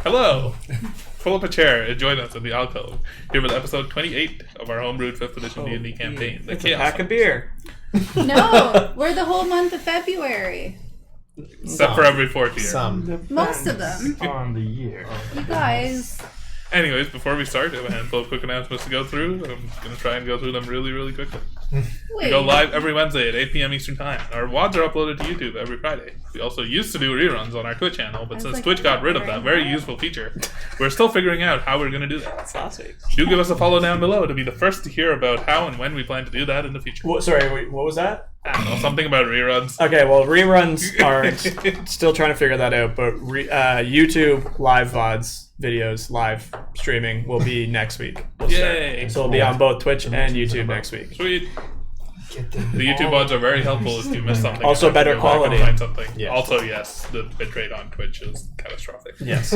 Hello! Pull up a chair and join us in the alcove. Here with episode 28 of our homebrewed 5th edition D&D campaign. It's a pack of beer. No, we're the whole month of February. Except for every fourth year. Most of them. On the year. You guys. Anyways, before we start, I have a handful of quick announcements to go through. I'm going to try and go through them really, really quickly. We go live every Wednesday at 8 p.m. Eastern Time. Our WODs are uploaded to YouTube every Friday. We also used to do reruns on our Twitch channel, but since Twitch got rid of that very useful feature, we're still figuring out how we're going to do that. That's last week. Do give us a follow down below to be the first to hear about how and when we plan to do that in the future. What was that? I don't know, something about reruns. Okay, well, reruns are still trying to figure that out, but YouTube live VODs, videos, live streaming will be next week. Yay! So it'll be on both Twitch and YouTube next week. Sweet. The YouTube VODs are very helpful if you miss something. Also better quality. Find something. Yeah. Also, yes, the bitrate on Twitch is catastrophic. Yes.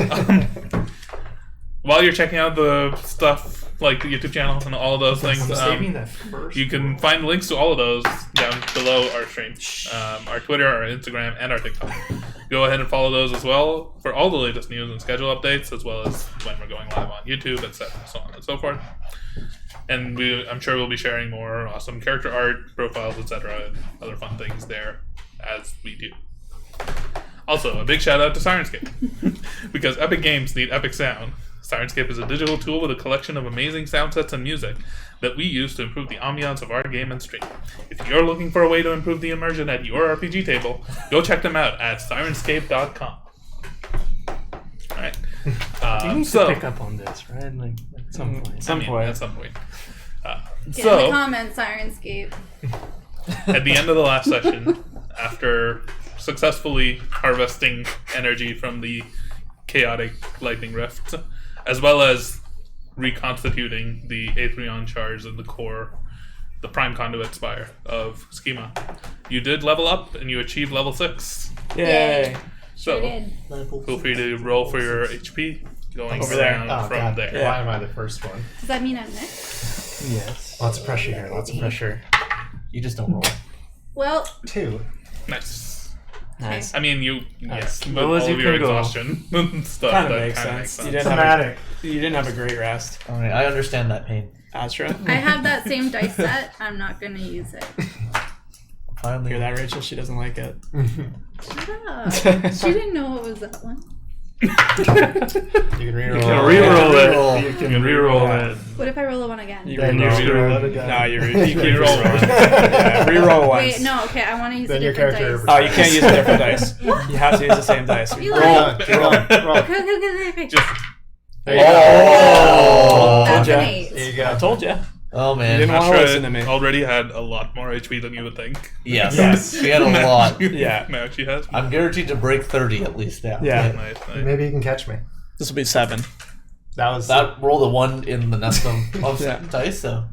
While you're checking out the stuff like the YouTube channel and all of those things, you can find links to all of those down below our stream. Our Twitter, our Instagram, and our TikTok. Go ahead and follow those as well for all the latest news and schedule updates, as well as when we're going live on YouTube, etc., so on and so forth. And I'm sure we'll be sharing more awesome character art, profiles, etc., and other fun things there as we do. Also, a big shout out to Syrinscape. Because epic games need epic sound. Syrinscape is a digital tool with a collection of amazing sound sets and music that we use to improve the ambiance of our game and stream. If you're looking for a way to improve the immersion at your RPG table, go check them out at Syrinscape.com. Alright. You need to pick up on this, right? Like, at some point. At some point. Get in the comments, Syrinscape. At the end of the last session, after successfully harvesting energy from the chaotic lightning rift, as well as reconstituting the Aetherion shards in the core, the prime conduit spire of Schema, you did level up and you achieved level 6. Yay. So, feel free to roll for your HP going over there from there. Why am I the first one? Does that mean I'm next? Yes. Lots of pressure here, lots of pressure. You just don't roll. Well, 2. Nice. Nice. I mean, you As with low all as you of your can go. exhaustion and stuff. Kind of that makes kinda sense. You didn't have a great rest. All right, I understand that pain. Astra? I have that same dice set. I'm not going to use it. Finally. Hear that, Rachel? She doesn't like it. Shut up. She didn't know it was that one. You can reroll. You can reroll it. What if I roll a one again? Then you reroll it again. No, you reroll one. Yeah, reroll once. Wait, no, okay, I want to use Then a your different character- dice. Oh, you can't use a different dice. You have to use the same dice. You Roll. like- Roll. Okay. Just There you go. Oh! That's ya. an 8. There you go. I told you. Oh, You man. didn't want to listen to Astra me. already had a lot more HP than you would think. Yes. She had a lot. Yeah. Now she has. I'm guaranteed to break 30 at least now. Yeah. Nice. Maybe you can catch me. This will be 7. That rolled a 1 in the nest of Yeah. dice, so.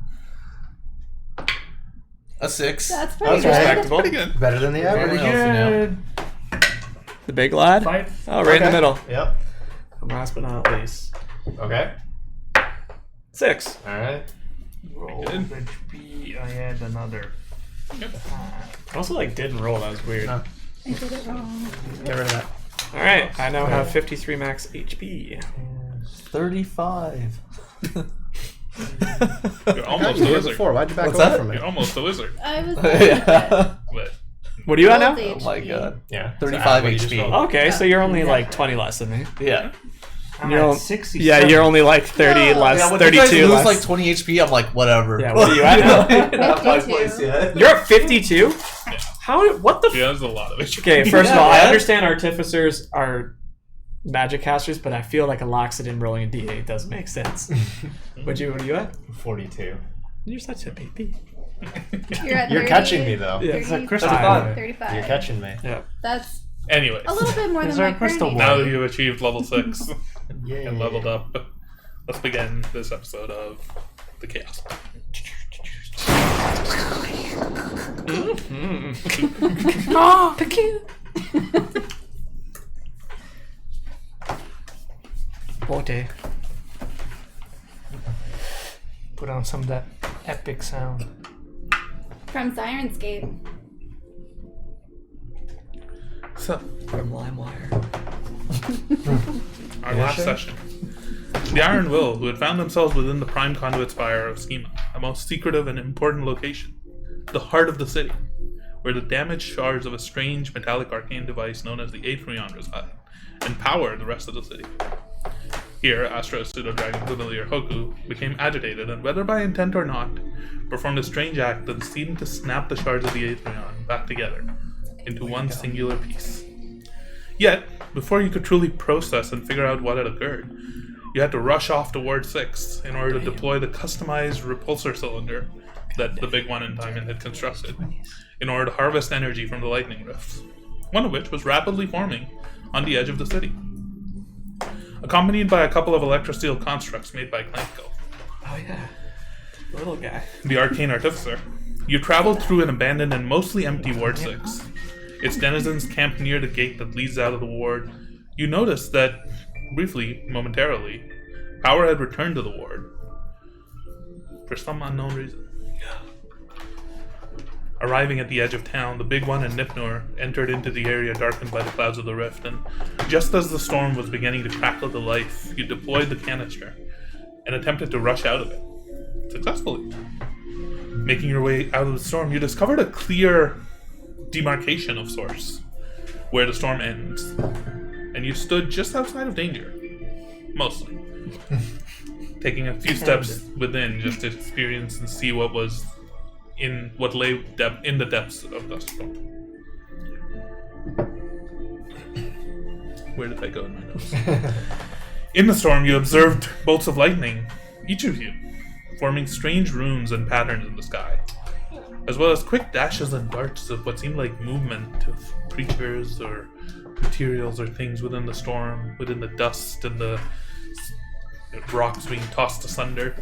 A 6. That's pretty That's good. respectable. Pretty good. better than the Very average. healthy now. The big lad? 5. Oh, right in the middle. Yep. And last but not least. Okay. 6. All right. Roll Good. HP. I had another. I also didn't roll. That was weird. Huh. I did it wrong. Get rid of that. Alright, I now have 53 max HP. 35. You're almost a wizard. Why'd you back What's away that? from me? You're almost a wizard. I was Yeah. But What are you at now? Rolled Oh my HP. god. Yeah. 35 what you just HP. rolled. Okay, so you're only 20 less than me. Yeah. You're at 67. Yeah, you're only 30 No. less, Yeah, when you guys 32 lose less. 20 HP, I'm like, whatever. Yeah, what are you at now? Not my 52. place yet. You're at 52? Yeah. How? What the she has a lot of HP. Okay, first of Yeah, all, I man. understand artificers are magic casters, but I feel like a Loxodon rolling a d8 doesn't make sense. What are you at? 42. You're such a baby. You're at 30, You're catching me though. Yeah. 30, It's like crystal 35. ball. 35. You're catching me. Yeah. That's Anyways, a little bit more Is than there my a crystal current ball? now HP. that you've achieved level 6 Yay. and leveled up, let's begin this episode of the Chaos. Oh, the cute. Bote. Put on some of that epic sound. From Syrinscape. So, From LimeWire. our last session. The Iron Will, who had found themselves within the prime conduit spire of Schema, a most secretive and important location, the heart of the city, where the damaged shards of a strange metallic arcane device known as the Aetherion reside, and power the rest of the city. Here, Astra's pseudo-dragon familiar Hoku became agitated, and whether by intent or not, performed a strange act that seemed to snap the shards of the Aetherion back together into one singular piece. Yet, before you could truly process and figure out what had occurred, you had to rush off to Ward 6 in order to deploy the customized repulsor cylinder that the Big One in Diamond had constructed, in order to harvest energy from the lightning rifts, one of which was rapidly forming on the edge of the city. Accompanied by a couple of electrosteel constructs made by Klankko, Oh yeah, little guy. the Arcane Artificer, you traveled through an abandoned and mostly empty Ward 6. Its denizens camped near the gate that leads out of the ward. You noticed that, briefly, momentarily, power had returned to the ward. For some unknown reason. Arriving at the edge of town, the Big One and Nipnor entered into the area darkened by the clouds of the rift, and just as the storm was beginning to crackle to life, you deployed the canister and attempted to rush out of it. Successfully. Making your way out of the storm, you discovered a clear demarcation of sorts, where the storm ends, and you stood just outside of danger. Mostly. Taking a few steps within just to experience and see what was in what lay in the depths of the storm. Where did I go in my notes? In the storm, you observed bolts of lightning, each of you, forming strange runes and patterns in the sky, as well as quick dashes and darts of what seemed like movement of creatures or materials or things within the storm, within the dust and the rocks being tossed asunder.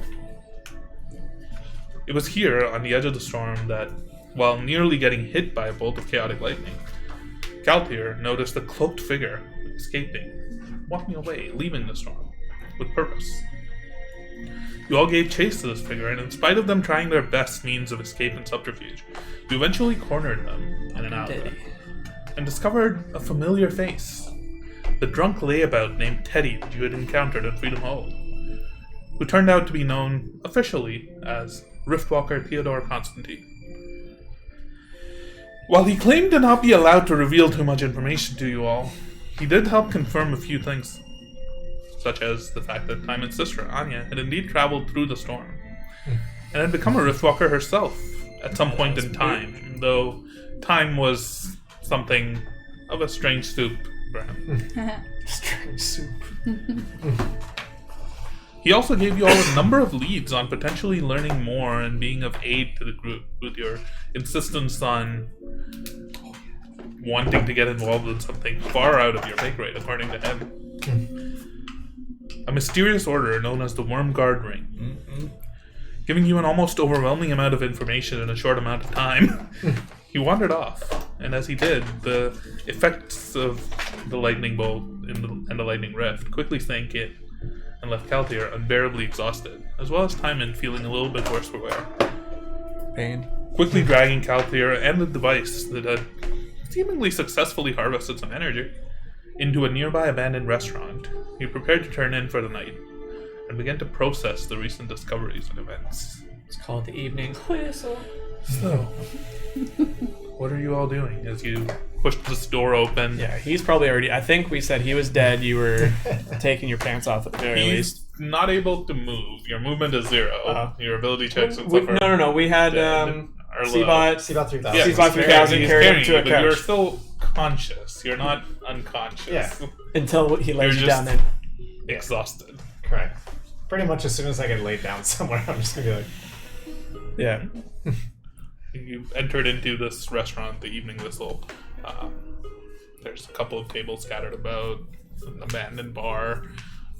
It was here, on the edge of the storm, that, while nearly getting hit by a bolt of chaotic lightning, Kalthir noticed a cloaked figure escaping, walking away, leaving the storm, with purpose. You all gave chase to this figure, and in spite of them trying their best means of escape and subterfuge, you eventually cornered them in an alleyway, and discovered a familiar face, the drunk layabout named Teddy that you had encountered at Freedom Hold, who turned out to be known officially as Riftwalker Theodore Constantine. While he claimed to not be allowed to reveal too much information to you all, he did help confirm a few things, such as the fact that Timon's sister, Anya, had indeed traveled through the storm, and had become a Riftwalker herself at some point in time, though time was something of a strange soup for him. Strange soup. He also gave you all a number of leads on potentially learning more and being of aid to the group, with your insistence on wanting to get involved in something far out of your pay grade, according to him. A mysterious order known as the Worm Guard Ring, giving you an almost overwhelming amount of information in a short amount of time. He wandered off, and as he did, the effects of the lightning bolt and the lightning rift quickly sank in, and left Kalthir unbearably exhausted, as well as Timon feeling a little bit worse for wear. Pain. Quickly dragging Kalthir and the device that had seemingly successfully harvested some energy into a nearby abandoned restaurant, he prepared to turn in for the night, and began to process the recent discoveries and events. It's called the evening whistle. So, what are you all doing as you pushed this door open? Yeah, he's probably already. I think we said he was dead. You were taking your pants off at the very least. He's not able to move. Your movement is 0. Your ability checks and We, stuff are no. We had C-Bot 3000. Yeah, C-Bot 3000 carried him to a but couch. you're still conscious. You're not unconscious. Yeah. Until he lays You're you down just- there. Exhausted. Correct. Pretty much as soon as I get laid down somewhere, I'm just gonna be like, Yeah. You entered into this restaurant, the Evening Whistle. There's a couple of tables scattered about, an abandoned bar,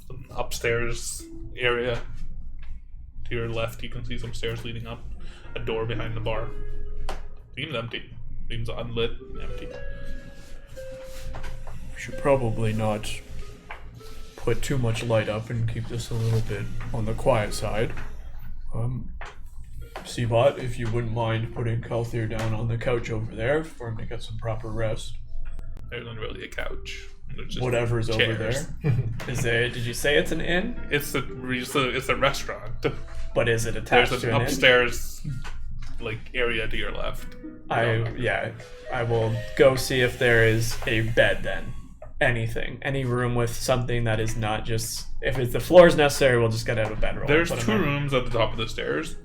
an upstairs area. To your left, you can see some stairs leading up, a door behind the bar. Seems empty. Seems unlit and empty. We should probably not put too much light up and keep this a little bit on the quiet side. C-Bot, if you wouldn't mind putting Kalthir down on the couch over there for him to get some proper rest. There isn't really a couch. which is whatever's over chairs. there. Did you say it's an inn? It's a restaurant. But is it attached There's to an an inn? upstairs area to your left. I will go see if there is a bed then. Anything. Any room with something that is not just... If it's the floor is necessary, we'll just get out a bedroll. There's 2 rooms at the top of the stairs.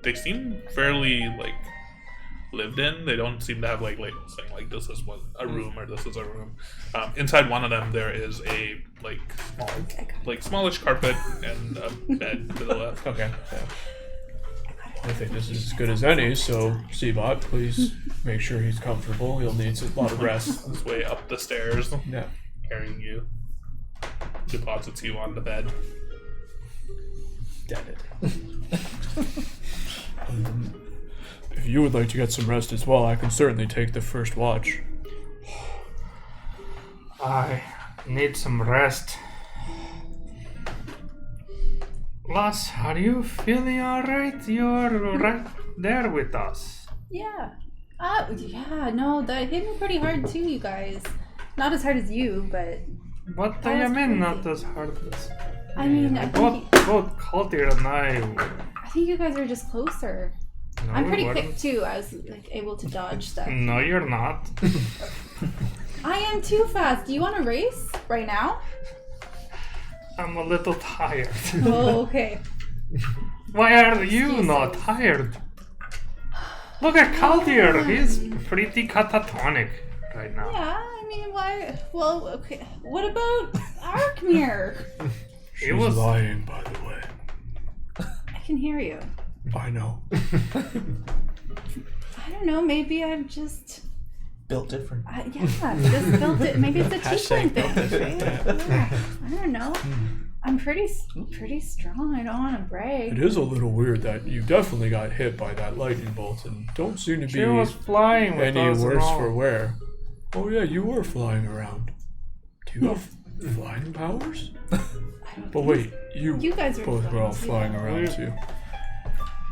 They seem fairly, lived in. They don't seem to have, labels saying, this is a room or this is a room. Inside one of them, there is a, smallish carpet and a bed to the left. Okay. Yeah. I think this is as good as any, so Seabot, please make sure he's comfortable. He'll need a lot of rest. His way up the stairs, Yeah. carrying you, deposits you on the bed. Dead it. If you would like to get some rest as well, I can certainly take the first watch. I need some rest. Lass, are you feeling alright? You're right there with us. Yeah. Yeah, no, that hit me pretty hard too, you guys. Not as hard as you, but... What do you mean not as hard as... I mean, Both Cultier and I think you guys are just closer. No, I'm pretty we quick weren't. too. I was able to dodge stuff. No, you're not. I am too fast. Do you want to race right now? I'm a little tired. Oh, okay. Why are you not tired? Look at Cultier. He's pretty catatonic right now. Yeah, I mean, why? Well, okay. What about Arkmir? She's lying, by the way. I can hear you. I know. I don't know. Maybe I'm just. Built different. Just built it. Maybe it's a Hashtag tiefling built thing, right? Yeah, I don't know. I'm pretty strong. I don't want to brag. It is a little weird that you definitely got hit by that lightning bolt and don't seem to She was be flying with any us and worse all. for wear. Oh yeah, you were flying around. Do you have flying powers? But wait, you guys were both were all flying, flying around too.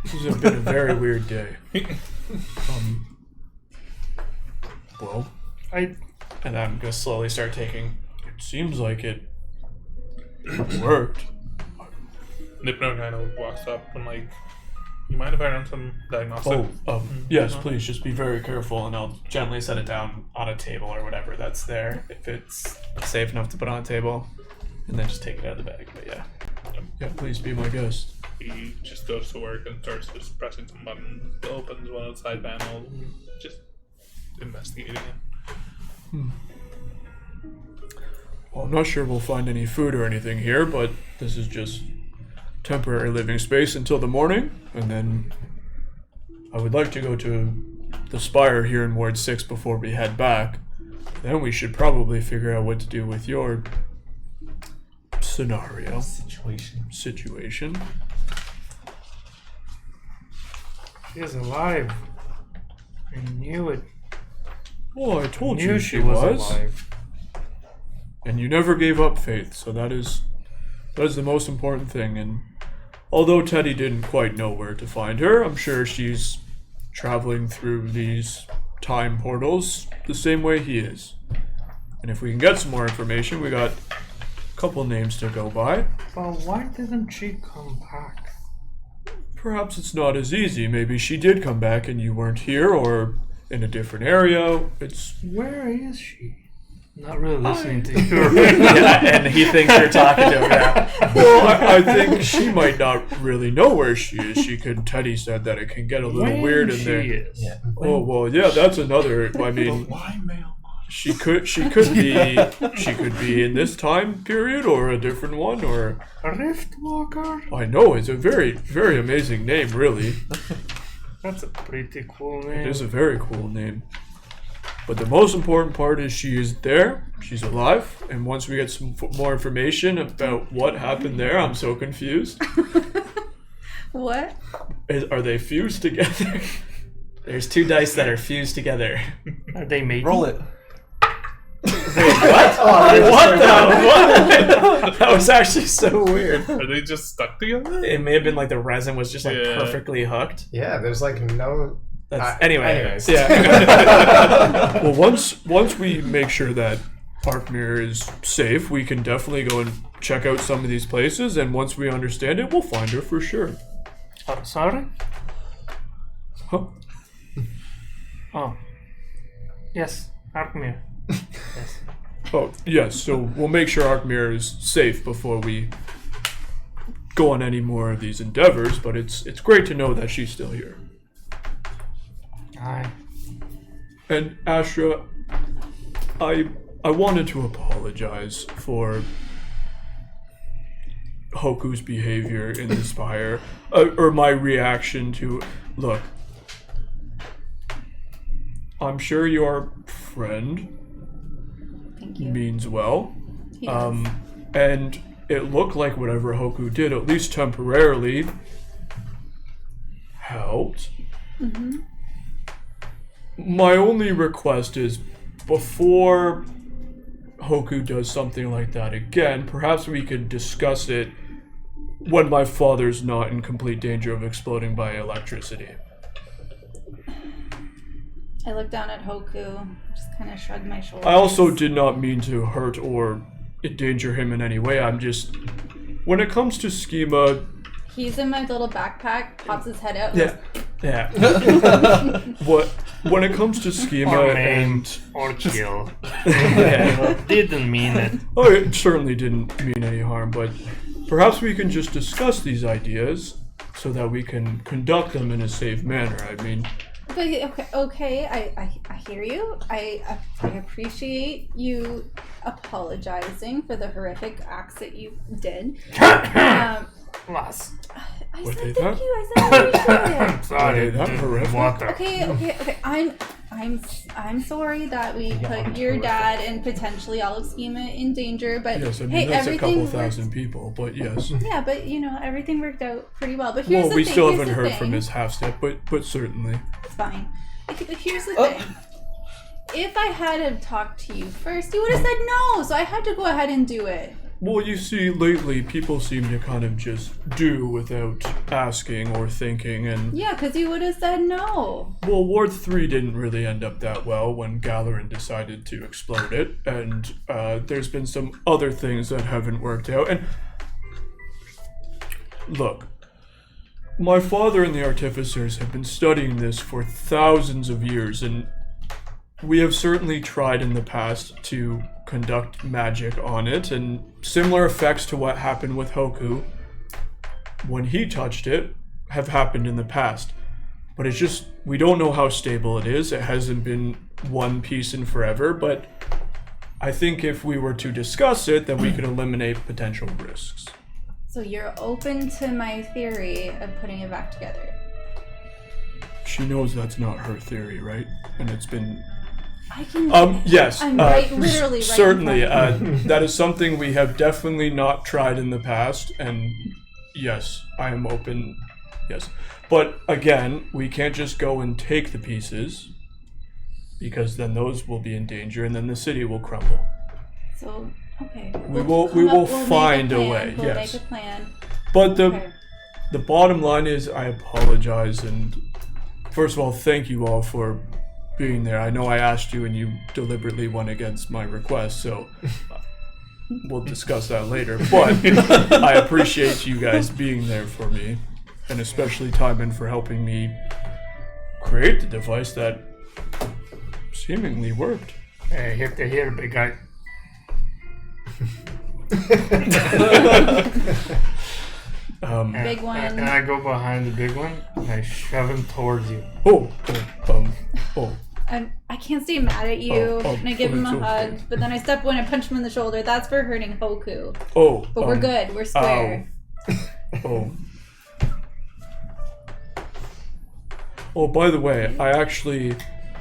This has been a very weird day. Well, and I'm gonna slowly start taking. It seems like it worked. Nipno kind of walks up and you mind if I run some diagnostics? Yes, please. Just be very careful, and I'll gently set it down on a table or whatever that's there, if it's safe enough to put on a table, and then just take it out of the bag. But yeah, please be my guest. He just goes to work and starts just pressing some buttons. Opens one of the side panels, just investigating it. Well, I'm not sure we'll find any food or anything here, but this is just temporary living space until the morning, and then I would like to go to the Spire here in Ward 6 before we head back. Then we should probably figure out what to do with your scenario. Situation. She's alive. I knew it. Oh, I told Knew you she she was was. alive. And you never gave up faith, so that is the most important thing. And although Teddy didn't quite know where to find her, I'm sure she's traveling through these time portals the same way he is. And if we can get some more information, we got a couple names to go by. Well, why didn't she come back? Perhaps it's not as easy. Maybe she did come back and you weren't here, or in a different area. Where is she? Not really listening to you. Yeah, and he thinks you're talking to her. Yeah. Well, I think she might not really know where she is. Teddy said that it can get a little weird in there. Is. Yeah. Oh well, yeah, that's another. I mean, she could be in this time period or a different one, or Riftwalker? I know it's a very, very amazing name, really. That's a pretty cool name. It is a very cool name. But the most important part is she is there, she's alive, and once we get some more information about what happened there, I'm so confused. What? Are they fused together? There's 2 dice that are fused together. Are they made? Roll it. What? What the? What? That was actually so weird. Are they just stuck together? It may have been like the resin was just Yeah. perfectly hooked. Yeah, there's no. Anyways. Anyways. Yeah. Well, once we make sure that Arkmir is safe, we can definitely go and check out some of these places, and once we understand it, we'll find her for sure. Sorry? Huh? Oh. Yes, Arkmir. Yes. Oh, yes, so we'll make sure Arkmir is safe before we go on any more of these endeavors, but it's great to know that she's still here. Aye. And Astra, I wanted to apologize for Hoku's behavior in the Spire, or my reaction to... Look, I'm sure your friend Thank you. means well, He does. and it looked like whatever Hoku did, at least temporarily, helped. Mm-hmm. My only request is, before Hoku does something like that again, perhaps we could discuss it when my father's not in complete danger of exploding by electricity. I looked down at Hoku, just kind of shrugged my shoulders. I also did not mean to hurt or endanger him in any way. I'm just... When it comes to schema... He's in my little backpack, pops his head out. Yeah. When it comes to schema Or maim, and... or kill. Yeah. Didn't mean it. Oh, it certainly didn't mean any harm, but perhaps we can just discuss these ideas so that we can conduct them in a safe manner. I mean... Okay, I hear you. I appreciate you apologizing for the horrific acts that you did. Loss. I Were said they thank that? you. I said I appreciate it. Sorry, Were they that just horrific? water. Okay. I'm sorry that we put your dad and potentially all of Schema in danger, but Yes, I mean, hey, that's a everything couple worked. thousand people, but yes. Yeah, but everything worked out pretty well. But here's Well, the we thing. still here's haven't the heard thing. from his half-step, but certainly. It's fine. Here's the thing. If I had have talked to you first, you would have said no. So I had to go ahead and do it. Well, you see, lately people seem to kind of just do without asking or thinking, and... Yeah, because you would have said no. Well, Ward 3 didn't really end up that well when Galarin decided to explode it, and there's been some other things that haven't worked out, and... Look, my father and the Artificers have been studying this for thousands of years, and we have certainly tried in the past to conduct magic on it, and similar effects to what happened with Hoku when he touched it have happened in the past. But it's just, we don't know how stable it is. It hasn't been one piece in forever, but I think if we were to discuss it, then we could eliminate potential risks. So you're open to my theory of putting it back together. She knows that's not her theory, right? And it's been... I can. Yes. I'm literally right. Certainly. In front of That is something we have definitely not tried in the past, and yes, I am open. Yes. But again, we can't just go and take the pieces, because then those will be in danger, and then the city will crumble. So, okay. We will find a way. We'll Yes. make a plan. But Okay. the bottom line is, I apologize, and first of all, thank you all for being there. I know I asked you and you deliberately went against my request, so we'll discuss that later. But I appreciate you guys being there for me, and especially Timon for helping me create the device that seemingly worked. Hey, here, big guy. Big one. And I go behind the big one and I shove him towards you. Oh. I can't stay mad at you, and I give him a hug, but then I step when I punch him in the shoulder. That's for hurting Hoku. But we're good. We're square. Oh, by the way, I actually,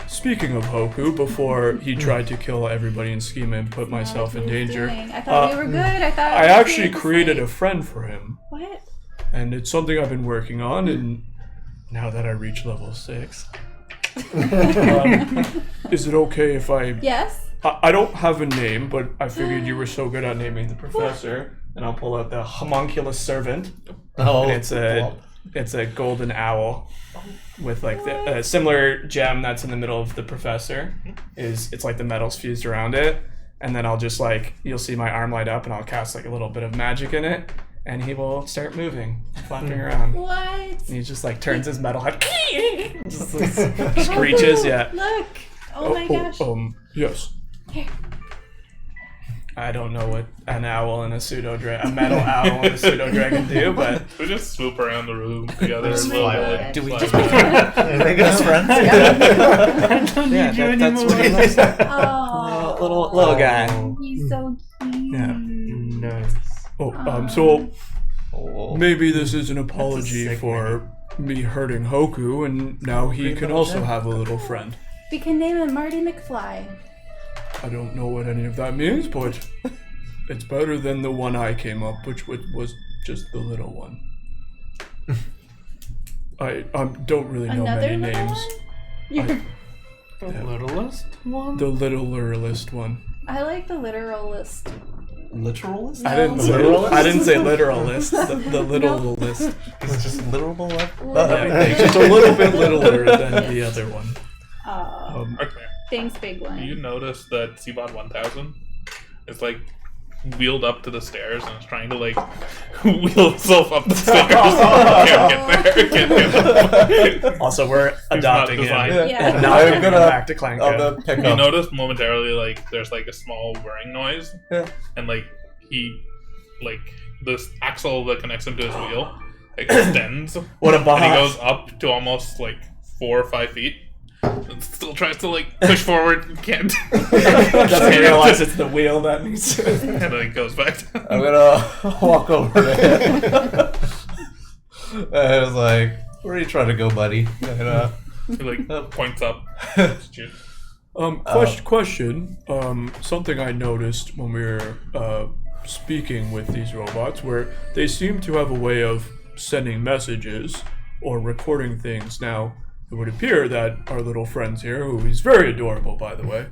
speaking of Hoku, before he tried to kill everybody in Schema and put myself in danger, I thought we were good. I thought I actually created a friend for him. What? And it's something I've been working on, and now that I reach level 6. Is it okay if I... Yes? I don't have a name, but I figured you were so good at naming the professor, and I'll pull out the homunculus servant. Oh, And it's a golden owl with like the similar gem that's in the middle of the professor. It's like the metals fused around it, and then I'll just like, you'll see my arm light up and I'll cast like a little bit of magic in it, and he will start moving, flapping around. What? And he just like turns his metal head, just like, screeches, yeah. Look! Oh my gosh. Yes. Here. I don't know what an owl and a metal owl and a pseudo dragon do, but We just swoop around the room together. Just and fly we'll, away. Do we fly just away. Are they best friends? I don't need you that's what he anymore. looks like. Oh. little guy. He's so cute. Yeah. Nice. So Oh. maybe this is an apology sick for me hurting Hoku, and now he can also have a little friend. We can name him Marty McFly. I don't know what any of that means, but it's better than the one I came up, which was just the little one. I don't really know Another many little names. one? The littlest one? The littlerest one. I like the literalist. Literalist? No. I didn't say literalist. The littlest. Is it just literal? Yeah, just a little bit littler than the other one. Okay. Thanks, big one. You notice that Seabot 1000 is like wheeled up to the stairs and is trying to like wheel itself up the stairs. Can't get there. Also, we're adopting him. designed. Yeah. And not I'm gonna- back to Clanko. I'm gonna pick You up. notice momentarily like there's like a small whirring noise, Yeah. and like this axle that connects him to his wheel extends, What a and boss. he goes up to almost like 4 or 5 feet. And still tries to like push forward, can't. Doesn't realize it's the wheel that needs to. And then it goes back down. I'm gonna walk over to him. And I was like, "Where are you trying to go, buddy?" And, He like points up. Question. Something I noticed when we were speaking with these robots, where they seem to have a way of sending messages or recording things. Now, it would appear that our little friends here, who is very adorable, by the way,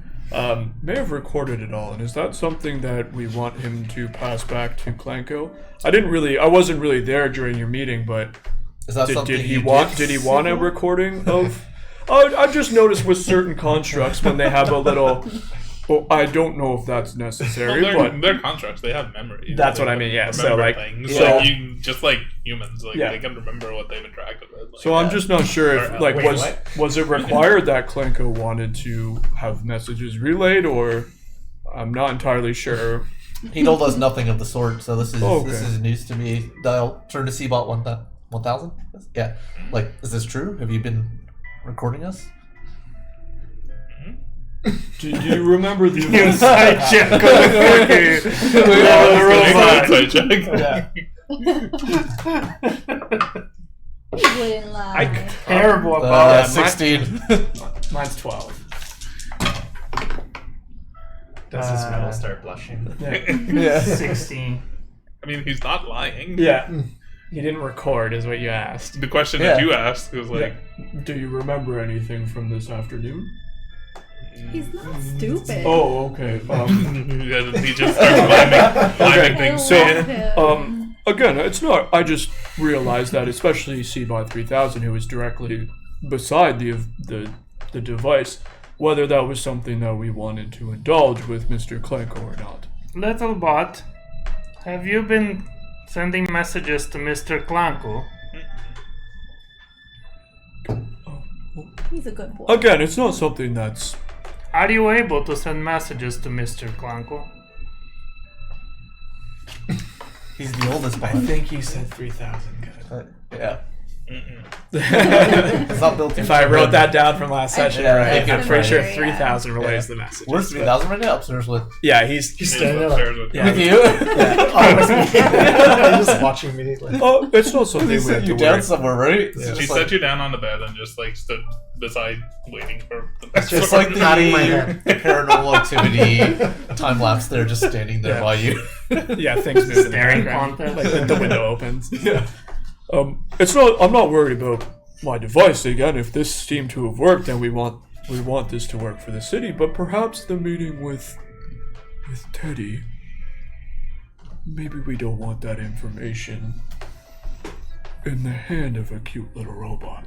may have recorded it all. And is that something that we want him to pass back to Clanko? I wasn't really there during your meeting, but is that something did he you want did? a recording of? I've just noticed with certain constructs when they have a little. Well, I don't know if that's necessary, but they're constructs. They have memory. That's They what I mean, yeah. So, remember like- things. so- Like, you just like humans, like Yeah. they can remember what they've interacted with. Like, so I'm just not sure if Or, like wait, what? was it required that Clanko wanted to have messages relayed, or I'm not entirely sure. He told us nothing of the sort, so this is Okay. this is news to me. Dial turn to Seabot 1000. Yeah, like is this true? Have you been recording us? Do you remember the Inside check on the Inside check. He wouldn't lie. Terrible about it. 16. Mine's 12. Does his metal start blushing? Yeah. 16. I mean, he's not lying. Yeah. You didn't record, is what you asked. The question Yeah. that you asked was like, Do you remember anything from this afternoon? He's not stupid. Oh, okay. he just starts miming I things. love him. Again, it's not. I just realized that, especially Seabot 3000, who was directly beside the device, whether that was something that we wanted to indulge with Mr. Clanko or not. Little bot, have you been sending messages to Mr. Clanko? He's a good boy. Again, it's not something that's. Are you able to send messages to Mr. Clanko? He's the oldest I one. think he said 3,000. Yeah. It's not built in. If I wrote that down from last session, Yeah, right, I I'm pretty sure remember, 3,000 relays Yeah. the message. Where's 3000 right now? Upstairs with Yeah, he's standing there like, Upstairs with- Yeah. with you. I'm just watching me. Like, Oh, it's not something They we have set to you worry. down somewhere, right? Yeah. She set you down on the bed and just like stood beside, waiting for the next Just sword. like the Nodding my head. paranormal activity time lapse, they're just standing there Yeah. by you. Yeah, things move in the Staring background. contest. Like the window opens. Yeah. It's not. I'm not worried about my device again. If this seemed to have worked, then we want this to work for the city. But perhaps the meeting with Teddy. Maybe we don't want that information in the hand of a cute little robot.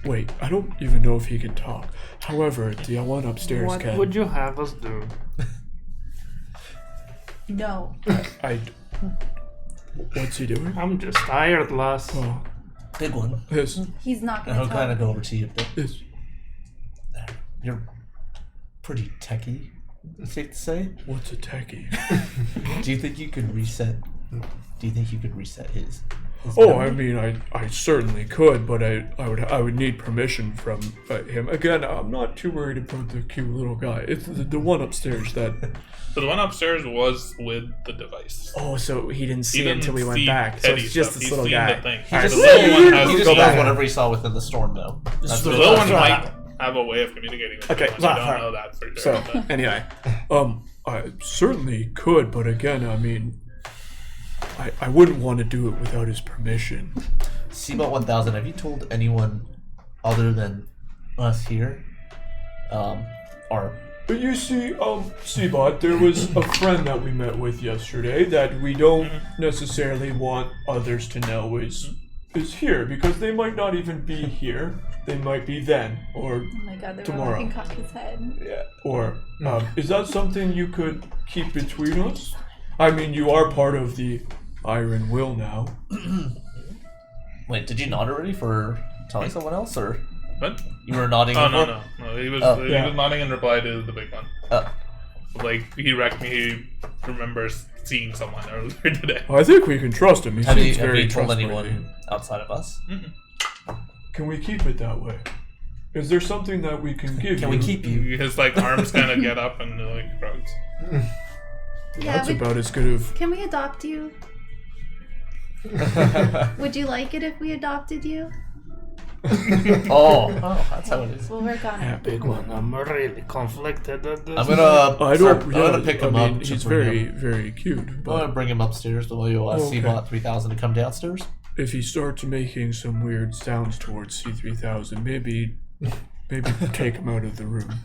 Wait, I don't even know if he can talk. However, the one upstairs What can. would you have us do? No. What's he doing? I'm just tired, lass. Oh, Big one. this. He's not And gonna I'll kind of talk. go over to you. This. You're pretty techie, safe to say. What's a techie? Do you think you could reset? Do you think you could reset his Oh, memory? I mean, I certainly could, but I would need permission from him. Again, I'm not too worried about the cute little guy. It's the one upstairs that. So the one upstairs was with the device. Oh, so he didn't see He it until we didn't went see back. So Teddy it's just stuff. this He's little seen guy. the thing. He just, The little one has he just seen knows it. whatever he saw within the storm, though. That's The what- little one that's might have a way of communicating with Okay, him. I so- don't know that for sure. So but- anyway, I certainly could, but again, I mean, I wouldn't want to do it without his permission. Seabot 1000, have you told anyone other than us here? Or But you see, Seabot, there was a friend that we met with yesterday that we don't necessarily want others to know is here, because they might not even be here. They might be then, or Oh my god, the Tomorrow. robot can cock his head. is that something you could keep between us? I mean, you are part of the Iron Will now. wait, did you nod already for telling someone else, or What? you were nodding? Oh, before? no. He was yeah. was nodding in reply to the big one. Oh. Like, he remembers seeing someone earlier today. I think we can trust him. He Have you, seems have very you told trustworthy. anyone outside of us? Can we keep it that way? Is there something that we can give Can you? we keep you? His, like, arms kind of get up and, like, rugs. Yeah, That's about as good of. can we adopt you? Would you like it if we adopted you? Oh, that's how it is. We'll work on yeah, it. big one. I'm really conflicted at this. I'm gonna. I don't. I'm gonna pick him I mean, up. to he's bring very, him- very cute. I'm But gonna bring him upstairs. Will you ask Okay. Seabot 3000 to come downstairs? if he starts making some weird sounds towards C3000, maybe take him out of the room.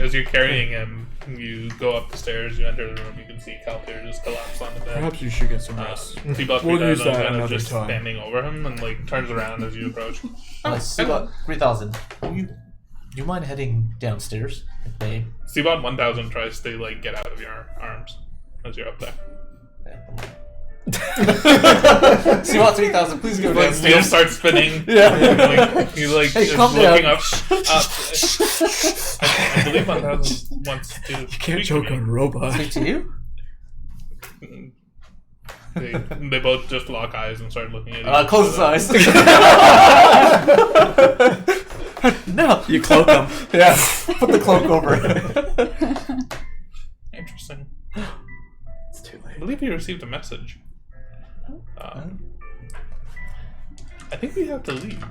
As you're carrying him, you go up the stairs, you enter the room, you can see Caltier just collapse on the bed. Perhaps you should get some rest. Seabot We'll use that kind of another just time. standing over him and, like, turns around as you approach. Seabot 3000. Do you mind heading downstairs? If they. Seabot 1000 tries to, like, get out of your arms as you're up there. Seabot 3000, please go Like, wheel downstairs. starts spinning. Yeah. He, like, Hey, is calm looking down. up. I believe 1000 wants to. You can't choke on robots. Speak to you? They both just lock eyes and start looking at you. Close his eyes. No. You cloak him. Yeah. Put the cloak over it. Interesting. It's too I late. believe you received a message. I think we have to leave.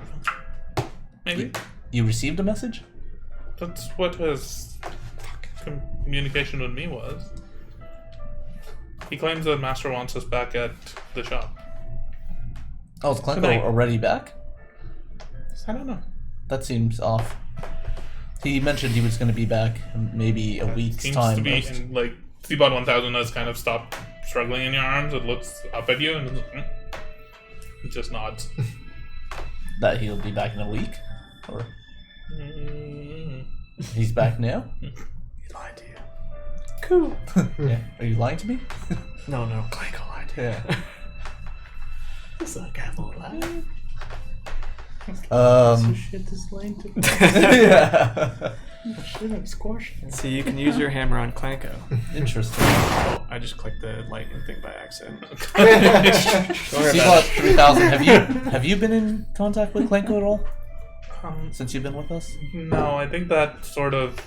Maybe. You received a message? That's what his communication with me was. He claims that Master wants us back at the shop. Oh, is Clanko Tonight. already back? I don't know. That seems off. He mentioned he was going to be back in maybe a week's Seems time. to be, most. in, like, Seabot 1000 has kind of stopped struggling in your arms. It looks up at you and it just nods. That he'll be back in a week? Or Mm. he's back now? He lied to you. Cool. Yeah. Are you lying to me? No, Clanko lied to you. Yeah. This little guy won't lie. Shit is lying to me. Yeah. Shit, I'm squashing. So you can use your hammer on Clanko. Interesting. Oh, I just clicked the lightning thing by accident. Seabot 3000, have you been in contact with Clanko at all since you've been with us? No, I think that sort of.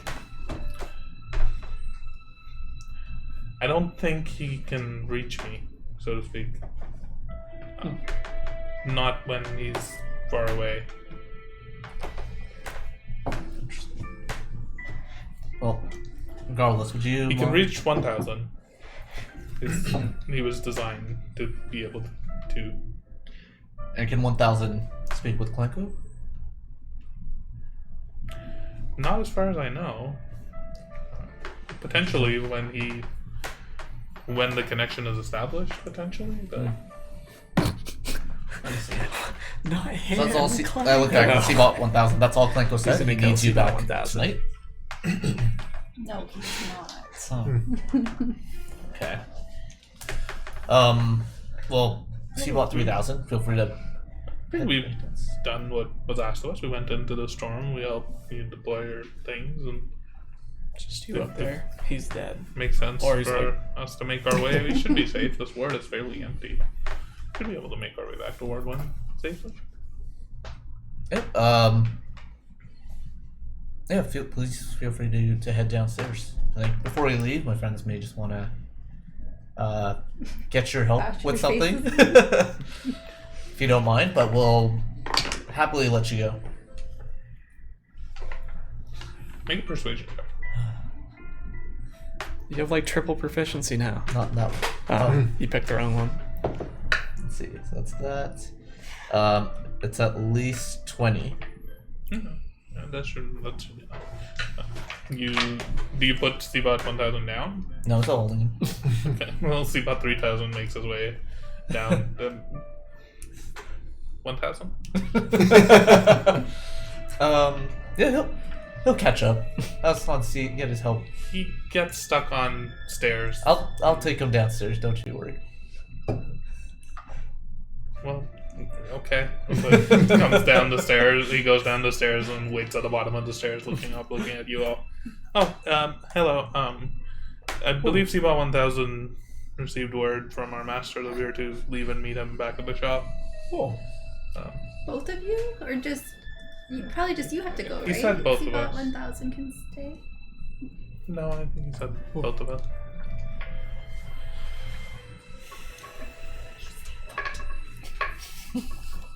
I don't think he can reach me, so to speak. Not when he's far away. Well, regardless, would you? He can reach 1000. He was designed to be able to. And can 1000 speak with Clanko? Not as far as I know. Potentially when the connection is established, potentially, but Not him. So that's all. I look back and see about 1,000. That's all Klenko said. He's He gonna needs go you back 1,000. tonight. No, he's not. Okay. Well, see about 3,000. Feel free to. I think we've done what was asked of us. We went into the storm. We helped you deploy your things, and Just you up there. He's dead. makes sense Or he's for us to make our way. We should be safe. This ward is fairly empty. Should be able to make our way back to Ward 1 safely. Yep. Yeah. Please feel free to head downstairs. Like before we leave, my friends may just want to get your help Bash with your something, faces. if you don't mind. But we'll happily let you go. Make a persuasion check. You have like triple proficiency now. Not that one. Oh, you picked the wrong one. Let's see. So that's that. It's at least 20. Yeah, that should be enough. Do you put Seabot 1,000 down? No, it's all holding. Okay. Well, Seabot 3,000 makes his way down. 1,000. Yeah, he'll catch up. I just want to get his help. He gets stuck on stairs. I'll take him downstairs. Don't you worry. Well, okay. But comes down the stairs. He goes down the stairs and waits at the bottom of the stairs, looking up, looking at you all. Oh, hello. I believe Seabot 1,000 received word from our master that we were to leave and meet him back at the shop. Oh. Both of you, or just probably just you have to go, right? He said both of Seabot us. 1,000 can stay. No, I think he said both of us.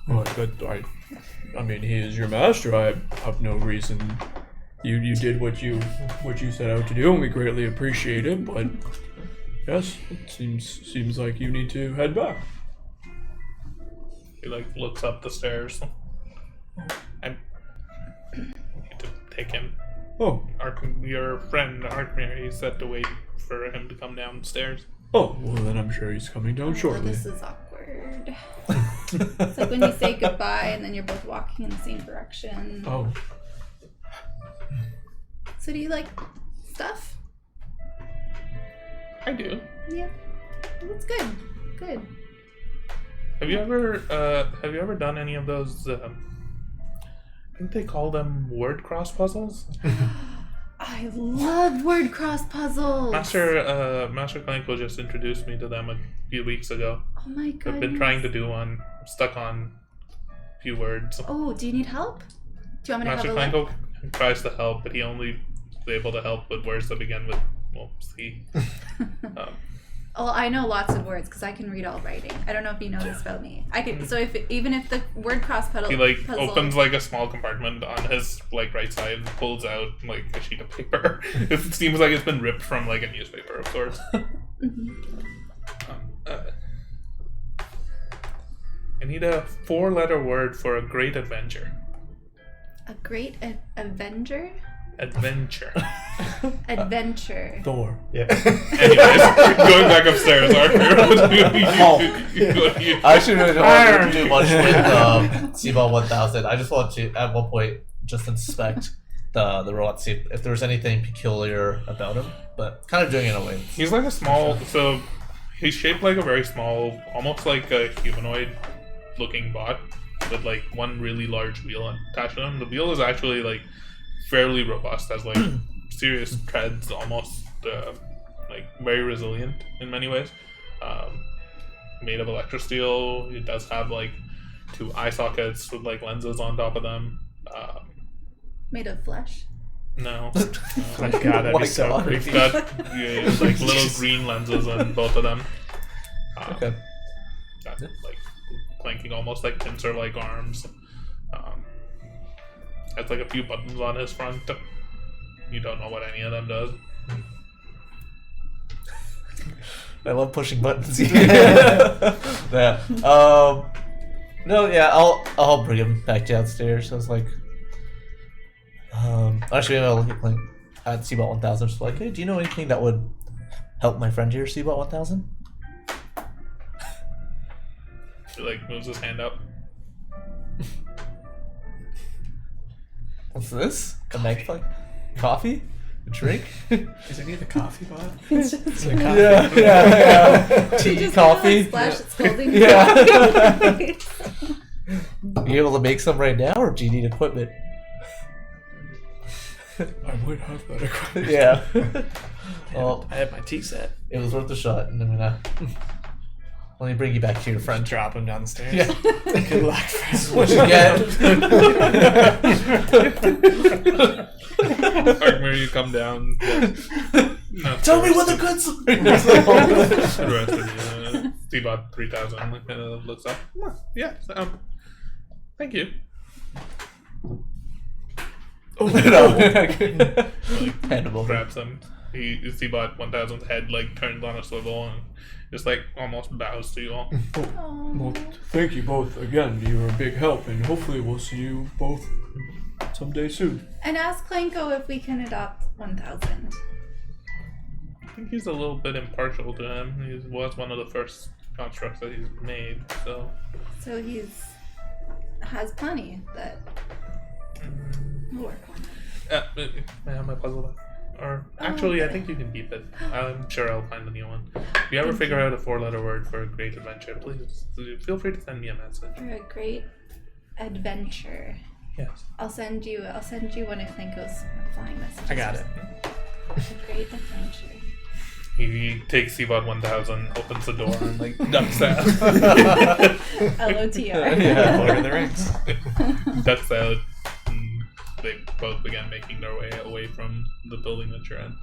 Well, but I mean, he is your master. I have no reason. You did what you set out to do, and we greatly appreciate it. But yes, it seems like you need to head back. He looks up the stairs. I need to take him. Oh, Your friend Arkmir, he said to wait for him to come downstairs. oh, well then I'm sure he's coming down shortly. This is awkward. It's like when you say goodbye and then you're both walking in the same direction. Oh, So do you like stuff? I do. Yeah. That's good. Good. Have you ever done any of those? I think they call them word cross puzzles. I love word cross puzzles. Master Klenko just introduced me to them a few weeks ago. Oh my goodness. I've been trying to do one. I'm stuck on a few words. Oh, do you need help? Do you want me to Master have a look? Klenko tries to help, but he only is able to help with words that begin with C. Well, I know lots of words because I can read all writing. I don't know if you know this about me. I can. So even if the word cross puzzle, He opens a small compartment on his right side, and pulls out a sheet of paper. It seems like it's been ripped from a newspaper of sorts. I need a 4-letter word for a great adventure. A great avenger? Adventure. Adventure. Thor. Yeah. Anyways, going back upstairs, Arthur. What do you I actually really don't want to do much with Seaball 1000. I just want to, at one point, just inspect the robot, see if there's anything peculiar about him. But kind of doing it in a way. He's a small, so he's shaped like a very small, almost like a humanoid-looking bot with one really large wheel attached to him. The wheel is actually fairly robust, has serious treads, almost very resilient in many ways. Made of electrosteel. It does have 2 eye sockets with lenses on top of them. Made of flesh. No. My God, that'd be so God. It's creepy. got little green lenses on both of them. Okay. Got clanking almost pincer-like arms. Has a few buttons on his front. You don't know what any of them does. I love pushing buttons. Yeah. No, yeah, I'll bring him back downstairs. I was actually I'll look at Seabot 1000. Just hey, do you know anything that would help my friend here, Seabot 1000? like moves his hand up. What's this? A mag plug? Coffee? A drink? Is it the coffee bot? It's just It's a coffee. Yeah. Tea, just coffee. Splash scalding. Yeah. coffee. Are you able to make some right now, or do you need equipment? I would have that equipment. Yeah. Well, I have my tea set. it was worth a shot, and I'm gonna let me bring you back to your friend. Drop him down the stairs. Yeah. Good luck, This is friend. what you get. Argmere, you come down. No, Tell me what the good The rest of you, T-Bot 3000 kind of looks up. Yeah, thank you. Hannibal. Grabs him. T-Bot 1000's head like turns on a swivel and just like almost bows to you all. Well, thank you both again. You were a big help, and hopefully we'll see you both someday soon. And ask Clanko if we can adopt 1000. I think he's a little bit impartial to him. He was one of the first constructs that he's made, so. So has plenty that will work on. May I have my puzzle back? Or actually, I think you can keep it. I'm sure I'll find a new one. If you ever figure out a 4-letter word for a great adventure, please feel free to send me a message. For a great adventure. Yes. I'll send you one of Clanko's flying messages. I got it. A great adventure. He takes T-Bot 1000, opens the door, and like ducks out. LOTR. Yeah. Lord of the Rings. Ducks out. And they both began making their way away from the building that you're in.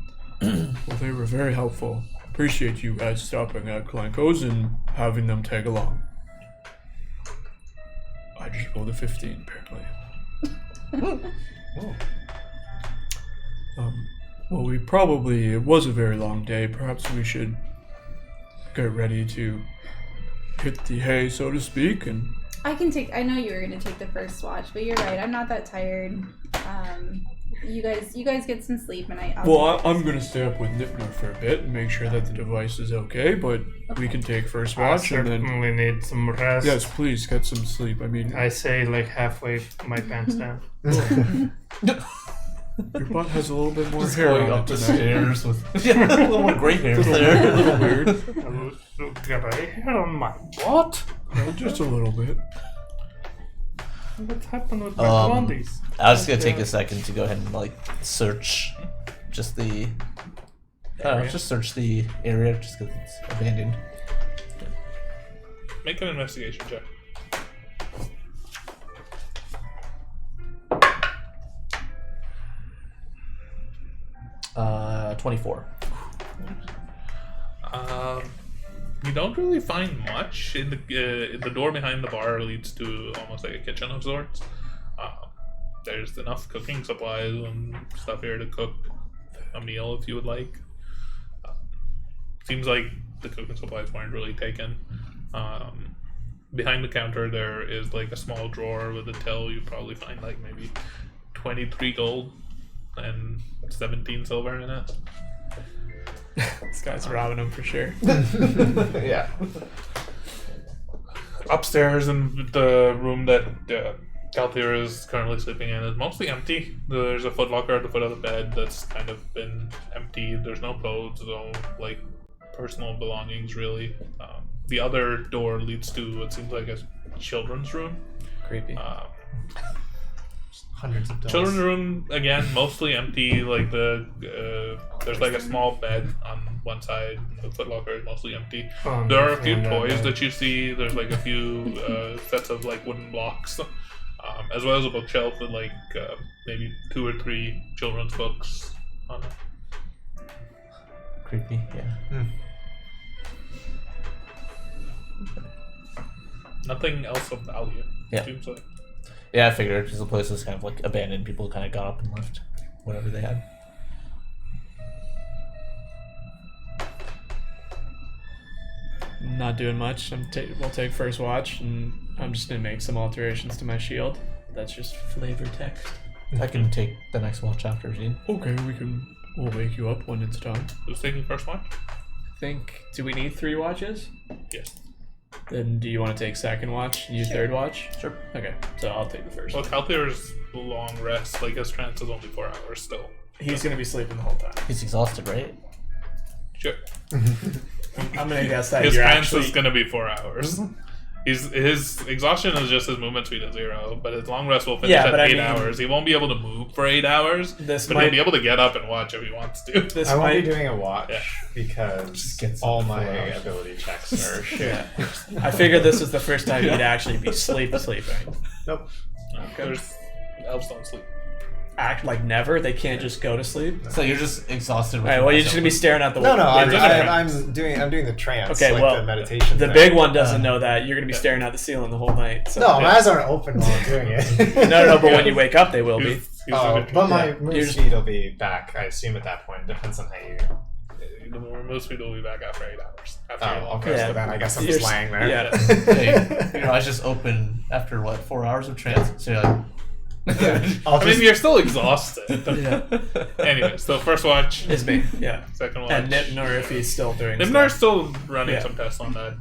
Well, they were very helpful. Appreciate you guys stopping at Clanko's and having them tag along. I just rolled a 15, apparently. Well, it was a very long day. Perhaps we should get ready to hit the hay, so to speak, and... I know you were going to take the first watch, but you're right. I'm not that tired. You guys get some sleep, and I'm going to stay up with Nipner for a bit and make sure that the device is okay, but we can take first I watch and then... certainly need some rest. Yes, please, get some sleep. I mean... I say like halfway my pants down. Your butt has a little bit more Just hair going on up it the tonight. stairs with a little more gray hair A there. little weird. Got a hair on my what? Just a little bit. What happened with my Um, blondies? I was just gonna take a second to go ahead and like search just the just search the area just because it's abandoned. Make an investigation check. 24. You don't really find much. In the door behind the bar leads to almost like a kitchen of sorts. There's enough cooking supplies and stuff here to cook a meal if you would like. Seems like the cooking supplies weren't really taken. Behind the counter there is like a small drawer with a till. You probably find like maybe 23 gold and 17 silver in it. This guy's robbing him for sure. Yeah. Upstairs in the room that Kalthir is currently sleeping in is mostly empty. There's a footlocker at the foot of the bed that's kind of been emptied. There's no clothes, no like personal belongings really. The other door leads to what seems like a children's room. Creepy. Hundreds of dolls. Children's room again, mostly empty. Like there's like a small bed on one side. The footlocker is mostly empty. There are a few toys that you see. There's like a few sets of like wooden blocks, as well as a bookshelf with like maybe 2 or 3 children's books on it. Creepy, yeah. Nothing else of value. Yeah. Seems like. Yeah, I figured because the place is kind of like abandoned. People kind of got up and left whatever they had. Not doing much. We'll take first watch, and I'm just gonna make some alterations to my shield. That's just flavor text. I can take the next watch after, Gene. Okay, we'll wake you up when it's time. Who's taking first watch? I think. Do we need 3 watches? Yes. Then do you want to take second watch and you third watch? Sure. Okay, so I'll take the first. Well, Calthier's long rest, like his trance is only 4 hours still. He's gonna be sleeping the whole time. He's exhausted, right? Sure. I'm gonna guess that His you're trance actually. is gonna be 4 hours. His exhaustion is just his movement speed is 0, but his long rest will finish at 8 hours. He won't be able to move for 8 hours, but he'll be able to get up and watch if he wants to. I won't be doing a watch because all my ability checks are shit. I figured this was the first time he'd actually be sleeping. Nope. There's elves don't sleep. Act like never. They can't just go to sleep. So you're just exhausted. All right. Well, you're just gonna be staring at the No, wall. I'm doing the trance. Okay, like well, the meditation. The thing. big one doesn't know that. You're gonna be staring at the ceiling the whole night. So. No, my eyes aren't open while I'm doing it. No, but when you wake up, they will be. But my move speed will be back. I assume at that point. Depends on how you. The most speed will be back after 8 hours. Okay. Yeah. So then I guess I'm just lying there. Yeah. Hey, your eyes just open after 4 hours of trance. So you're like, I mean, you're still exhausted. Yeah. Anyway, so first watch. It's me. Yeah. Second watch. And Nipnor, if he's still doing. Nimnar's still running Yeah. some tests on that.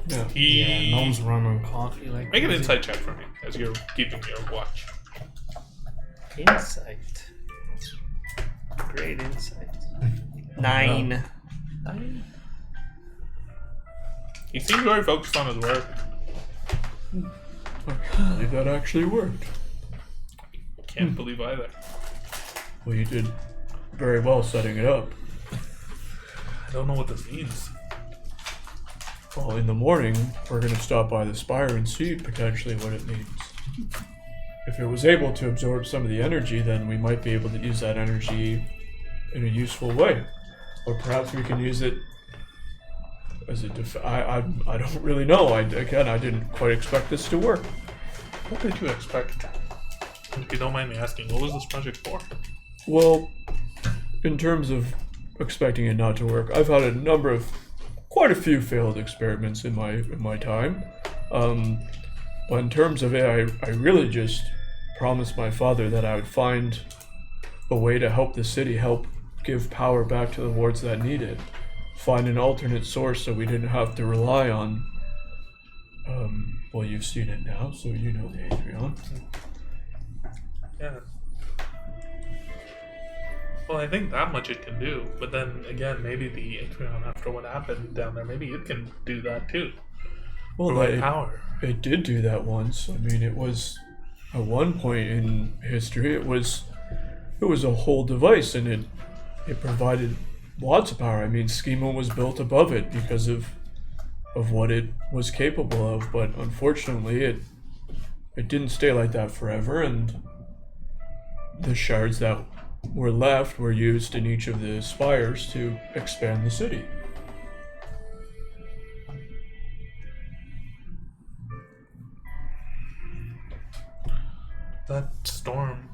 Yeah. He Gnomes run on coffee like make an crazy. insight check for me as you're keeping your watch. Insight. Great insight. 9. He seems very focused on his work. I can't believe that actually worked. Can't believe either. Well, you did very well setting it up. I don't know what this means. Well, in the morning, we're going to stop by the Spire and see potentially what it means. If it was able to absorb some of the energy, then we might be able to use that energy in a useful way. Or perhaps we can use it as a I don't really know. I didn't quite expect this to work. What did you expect? If you don't mind me asking, what was this project for? Well, in terms of expecting it not to work, I've had quite a few failed experiments in my time. But in terms of it, I really just promised my father that I would find a way to help the city, help give power back to the wards that need it. Find an alternate source so we didn't have to rely on. Well, you've seen it now, so you know the Atrion. Yeah. Well, I think that much it can do, but then again, maybe the Atrion, after what happened down there, maybe it can do that too. Well, Provide power. It did do that once. I mean, it was at one point in history, it was a whole device, and it provided lots of power. I mean, Schema was built above it because of what it was capable of, but unfortunately, it didn't stay like that forever, and the shards that were left were used in each of the spires to expand the city. That storm.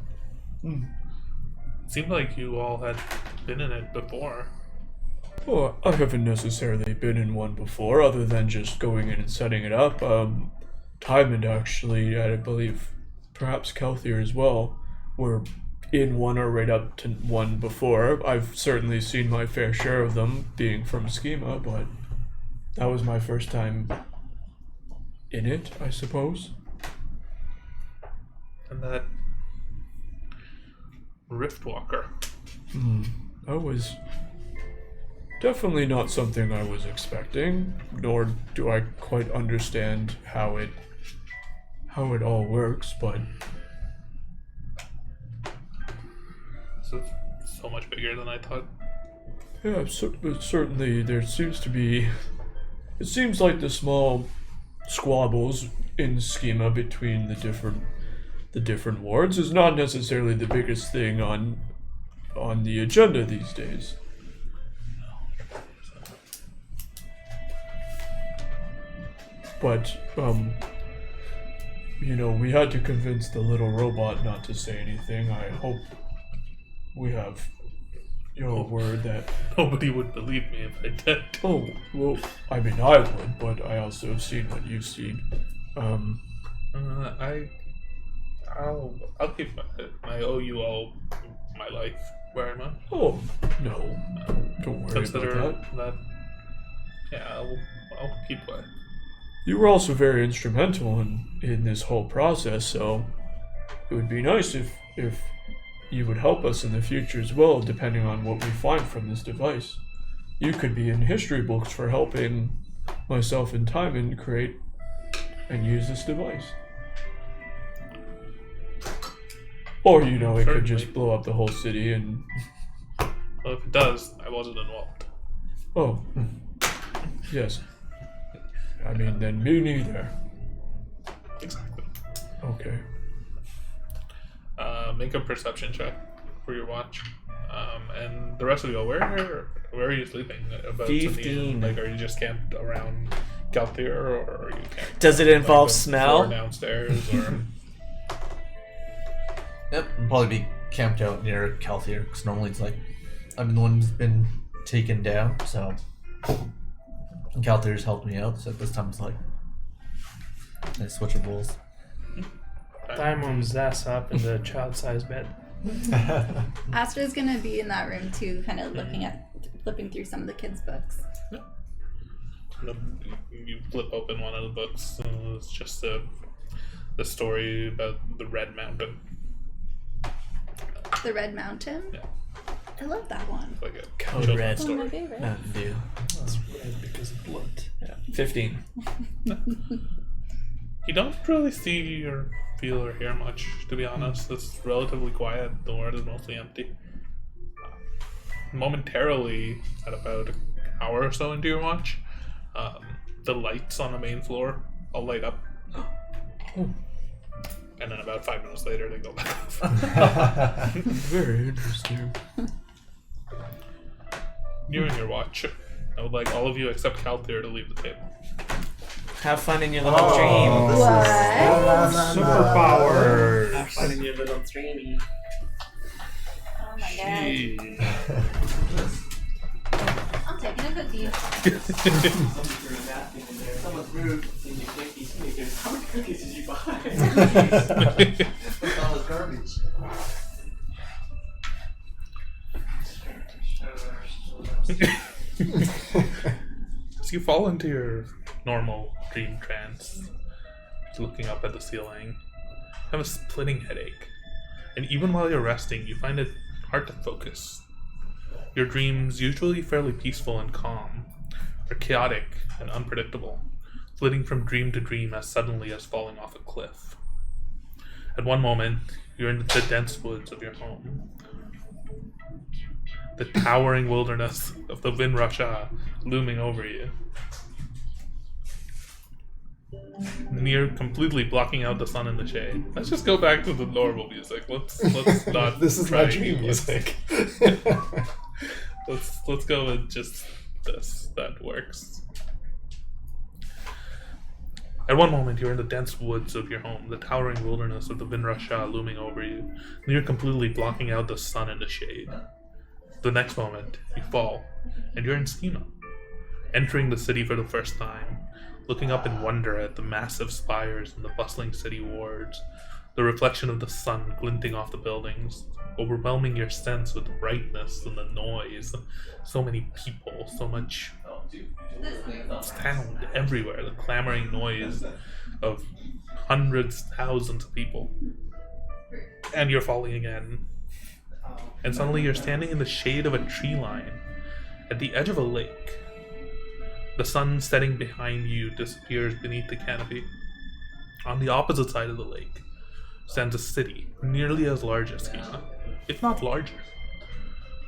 It seemed like you all had been in it before. Well, I haven't necessarily been in one before, other than just going in and setting it up. Tymond actually, I believe, perhaps Kelthier as well, were in one or right up to one before. I've certainly seen my fair share of them, being from Schema, but that was my first time in it, I suppose. And that Riftwalker. That was definitely not something I was expecting, nor do I quite understand how it all works, but So much bigger than I thought. yeah, certainly there seems to be. It seems like the small squabbles in Schema between the different wards is not necessarily the biggest thing on the agenda these days. But we had to convince the little robot not to say anything. I hope we have your word that. Nobody would believe me if I did. Oh, well, I mean, I would, but I also have seen what you've seen. I'll keep I owe you all my life very much. Oh, no, don't worry Consider about that. that Yeah, I'll keep quiet. You were also very instrumental in this whole process, so it would be nice if you would help us in the future as well, depending on what we find from this device. You could be in history books for helping myself and Timon create and use this device. Or, it could just blow up the whole city and... Well, if it does, I wasn't involved. Oh. Yes. I mean, then me neither. Exactly. Okay. Make a perception check for your watch. And the rest of you go, where are you sleeping? About 15. Like, are you just camped around Galthier, or are you camped? Does it involve the smell? floor downstairs, or... Yep, I'll probably be camped out near Calthier, because normally it's like I'm the one who's been taken down, so Calthier's helped me out, so this time it's like I switch of roles. Diamond's ass up in the child-sized bed. Astra's gonna be in that room too, kind of flipping through some of the kids' books. You flip open one of the books. It's just the story about the Red Mountain. The Red Mountain? Yeah. I love that one. Like a Code children's Red. It's one of my story. favorites. Mountain Dew. It's red because of blood. Yeah. 15. You don't really see or feel or hear much, to be honest. It's relatively quiet. The world is mostly empty. Momentarily, at about an hour or so into your watch, the lights on the main floor all light up. And then about 5 minutes later, they go back off. Very interesting. During your watch, I would like all of you except Calthier to leave the table. Have fun in your little dreams. What? Superpowers. Have fun in your little dreamy. Oh my god. Jeez. I'm taking a cookie. Somebody threw a napkin in there. Someone's rude. And you take these cookies. How many cookies did you buy? With all this garbage. As you fall into your normal dream trance, just looking up at the ceiling, you have a splitting headache. And even while you're resting, you find it hard to focus. Your dreams, usually fairly peaceful and calm, are chaotic and unpredictable, flitting from dream to dream as suddenly as falling off a cliff. At one moment, you're in the dense woods of your home. The towering wilderness of the Vinrasha looming over you. Near completely blocking out the sun and the shade. Let's just go back to the normal music. Let's not. This is my dream music. Let's go with just this. That works. At one moment, you're in the dense woods of your home, the towering wilderness of the Vinrasha looming over you, near completely blocking out the sun and the shade. The next moment, you fall, and you're in Schema, entering the city for the first time, looking up in wonder at the massive spires and the bustling city wards, the reflection of the sun glinting off the buildings, overwhelming your sense with the brightness and the noise. So many people, so much sound everywhere, the clamoring noise of hundreds, thousands of people. And you're falling again. And suddenly you're standing in the shade of a tree line at the edge of a lake. The sun setting behind you disappears beneath the canopy. On the opposite side of the lake stands a city nearly as large as Schema, if not larger.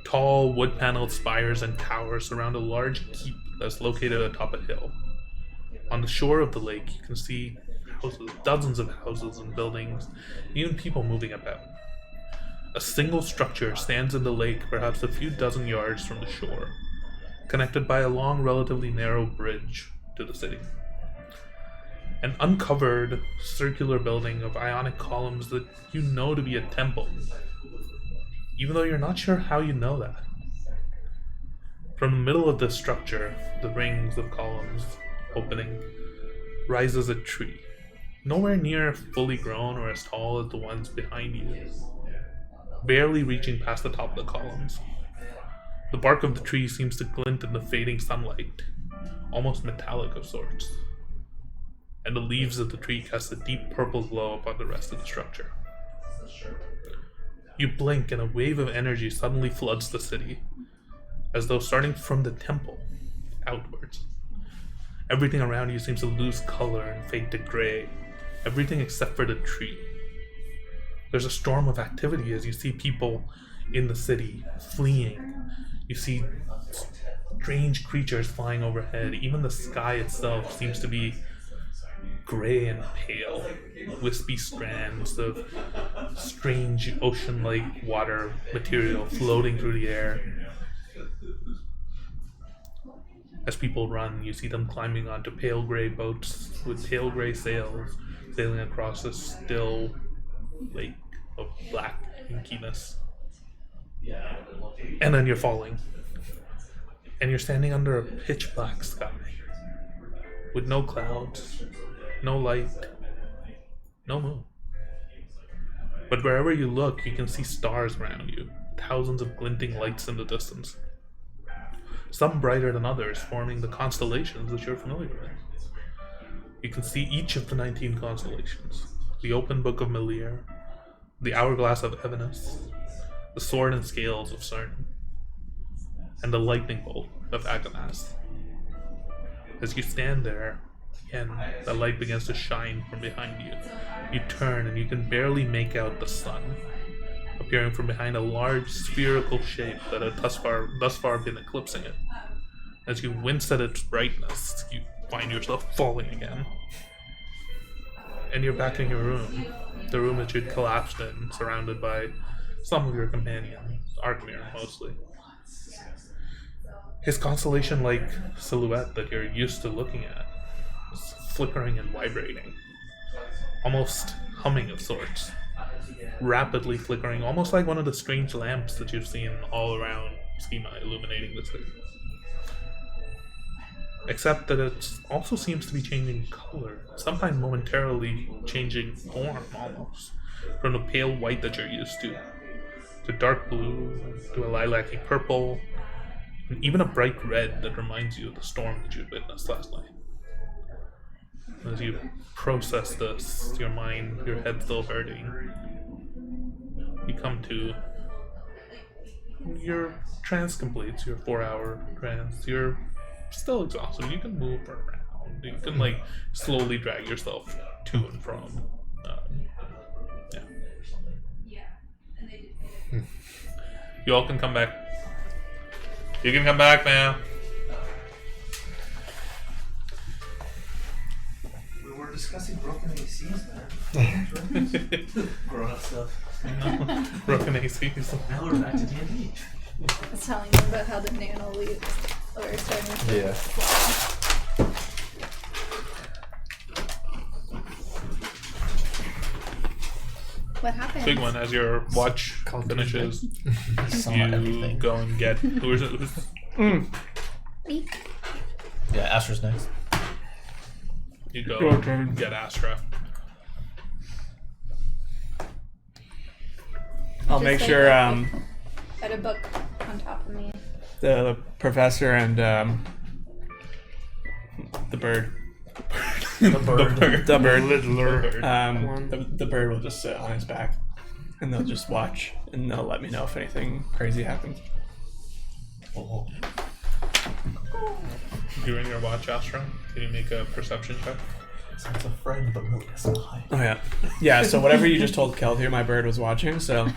Tall, wood-paneled spires and towers surround a large keep that's located atop a hill. On the shore of the lake, you can see houses, dozens of houses and buildings, even people moving about. A single structure stands in the lake, perhaps a few dozen yards from the shore, connected by a long, relatively narrow bridge to the city. An uncovered, circular building of ionic columns that you know to be a temple, even though you're not sure how you know that. From the middle of this structure, the rings of columns opening, rises a tree, nowhere near fully grown or as tall as the ones behind you, barely reaching past the top of the columns. The bark of the tree seems to glint in the fading sunlight, almost metallic of sorts. And the leaves of the tree cast a deep purple glow upon the rest of the structure. You blink and a wave of energy suddenly floods the city, as though starting from the temple, outwards. Everything around you seems to lose color and fade to gray, everything except for the tree. There's a storm of activity as you see people in the city fleeing. You see strange creatures flying overhead. Even the sky itself seems to be gray and pale, wispy strands of strange ocean-like water material floating through the air. As people run, you see them climbing onto pale gray boats with pale gray sails, sailing across a still lake of black inkiness. And then you're falling. And you're standing under a pitch black sky, with no clouds, no light, no moon. But wherever you look, you can see stars around you, thousands of glinting lights in the distance. Some brighter than others, forming the constellations that you're familiar with. You can see each of the 19 constellations, the open book of Melir, the hourglass of Evenus, the sword and scales of Cern, and the lightning bolt of Agonaz. As you stand there, again, the light begins to shine from behind you. You turn and you can barely make out the sun, appearing from behind a large spherical shape that had thus far been eclipsing it. As you wince at its brightness, you find yourself falling again. And you're back in your room, the room that you'd collapsed in, surrounded by some of your companions, Arkmir mostly. His constellation-like silhouette that you're used to looking at is flickering and vibrating, almost humming of sorts, rapidly flickering, almost like one of the strange lamps that you've seen all around Schema illuminating the city. Except that it also seems to be changing color, sometimes momentarily changing form almost, from the pale white that you're used to dark blue, to a lilac-y purple, and even a bright red that reminds you of the storm that you witnessed last night. As you process this, your mind, your head still hurting, you come to your trance completes, your 4-hour trance. You're still exhausted. You can move around. You can slowly drag yourself to and from. You all can come back. You can come back now. We were discussing broken ACs, man. Grown up stuff. Broken ACs. Now we're back to D&D. I was telling them about how the nano leaves are starting to fly. What happened? Big one. As your watch finishes, you go and get. Who's it? Me. Yeah, Astra's next. You go and get Astra. I'll make sure I had a book on top of me. the professor and the bird. The bird. The bird. Littler. The bird will just sit on his back, and they'll just watch, and they'll let me know if anything crazy happens. Oh. During your watch, Astra, can you make a perception check? So it's a friend, but really a spy. Oh yeah, yeah. So whatever you just told Kelthir, my bird was watching. So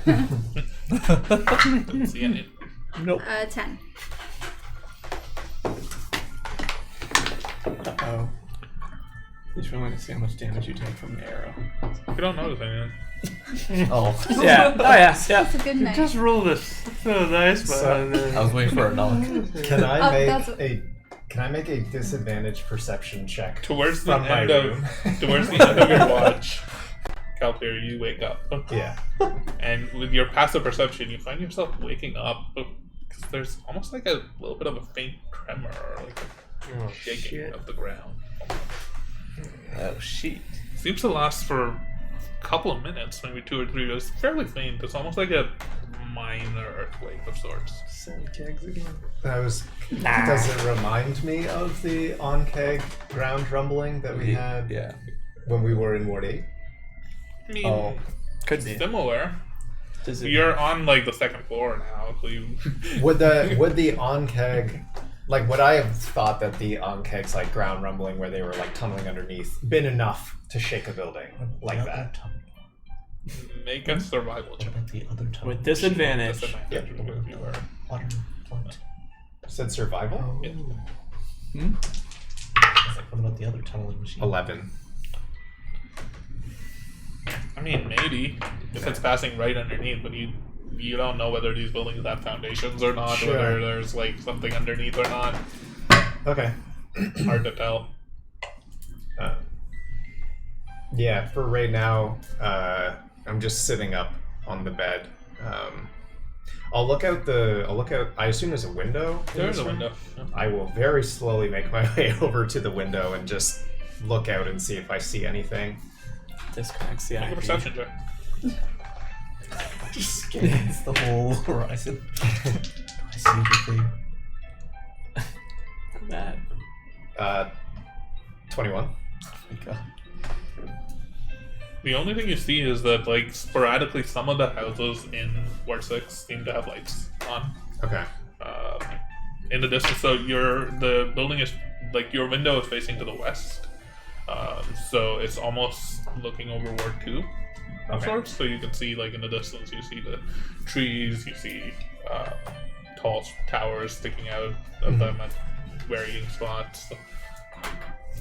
Didn't see any. nope. 10. Uh-oh. He's willing to see how much damage you take from the arrow. You don't notice anything. Oh. Yeah. Oh yeah. Yeah. It's a good night. Just roll this. So nice, but I was waiting for a knock. Can that's- I make a disadvantage perception check Towards the from my end of room? towards the end of your watch, Calpir, you wake up. Yeah. And with your passive perception, you find yourself waking up because there's almost like a little bit of a faint tremor or like a shaking of the ground. Oh, shit. Seems to last for a couple of minutes, maybe 2 or 3. It's fairly faint. It's almost like a mine or earthquake of sorts. Send kegs again. Does it remind me of the on-keg ground rumbling that we had when we were in Ward 8? I mean, could be similar. Does it You're on like the second floor now, so you. Would the on-keg, like, would I have thought that the on-keg's like ground rumbling where they were like tunneling underneath been enough to shake a building like that? Make a survival check. The other tunnel. with disadvantage? Disadvantage because you are. Water plant. Said survival? Yeah. I was like, what about the other tunneling machine? 11. I mean, maybe if it's passing right underneath, but you don't know whether these buildings have foundations or not, Sure. whether there's like something underneath or not. Okay. Hard to tell. Yeah, for right now, I'm just sitting up on the bed. I'll look out. I assume there's a window. in There's this a room? window. Yeah. I will very slowly make my way over to the window and just look out and see if I see anything. Disconnects the Make a IP. perception check. Just scans the whole horizon. I see everything. Not bad. 21. Oh my god. The only thing you see is that like sporadically some of the houses in Ward 6 seem to have lights on. Okay. In the distance, so the building is like your window is facing to the west, so it's almost looking over Ward 2 of Okay. sorts. So you can see like in the distance, you see the trees, you see tall towers sticking out of them at varying spots.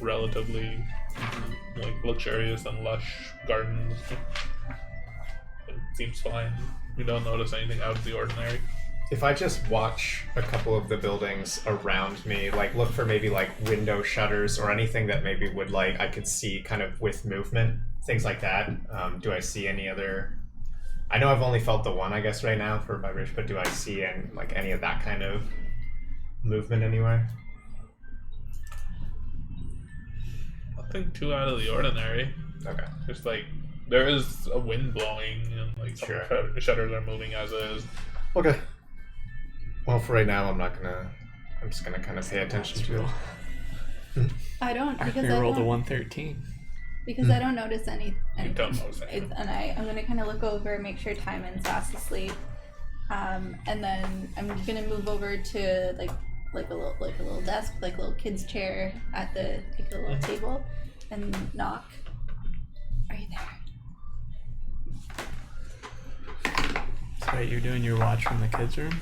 Relatively like luxurious and lush gardens. It seems fine. You don't notice anything out of the ordinary. If I just watch a couple of the buildings around me, like look for maybe like window shutters or anything that maybe would like I could see kind of with movement, things like that. Do I see any other? I know I've only felt the one, I guess, right now for vibration, but do I see any of that kind of movement anywhere? Nothing too out of the ordinary. Okay. Just like there is a wind blowing and like some Sure. shutters are moving as is. Okay. Well, for right now, I'm just gonna kind of pay attention to it. I don't I because I rolled a don't, 113. because I don't notice anything. You don't notice anything. And I'm gonna kind of look over, make sure Timon's fast asleep, and then I'm gonna move over to like a little desk, like a little kid's chair at the like a little table, and knock. Are you there? So wait, you're doing your watch from the kids' room?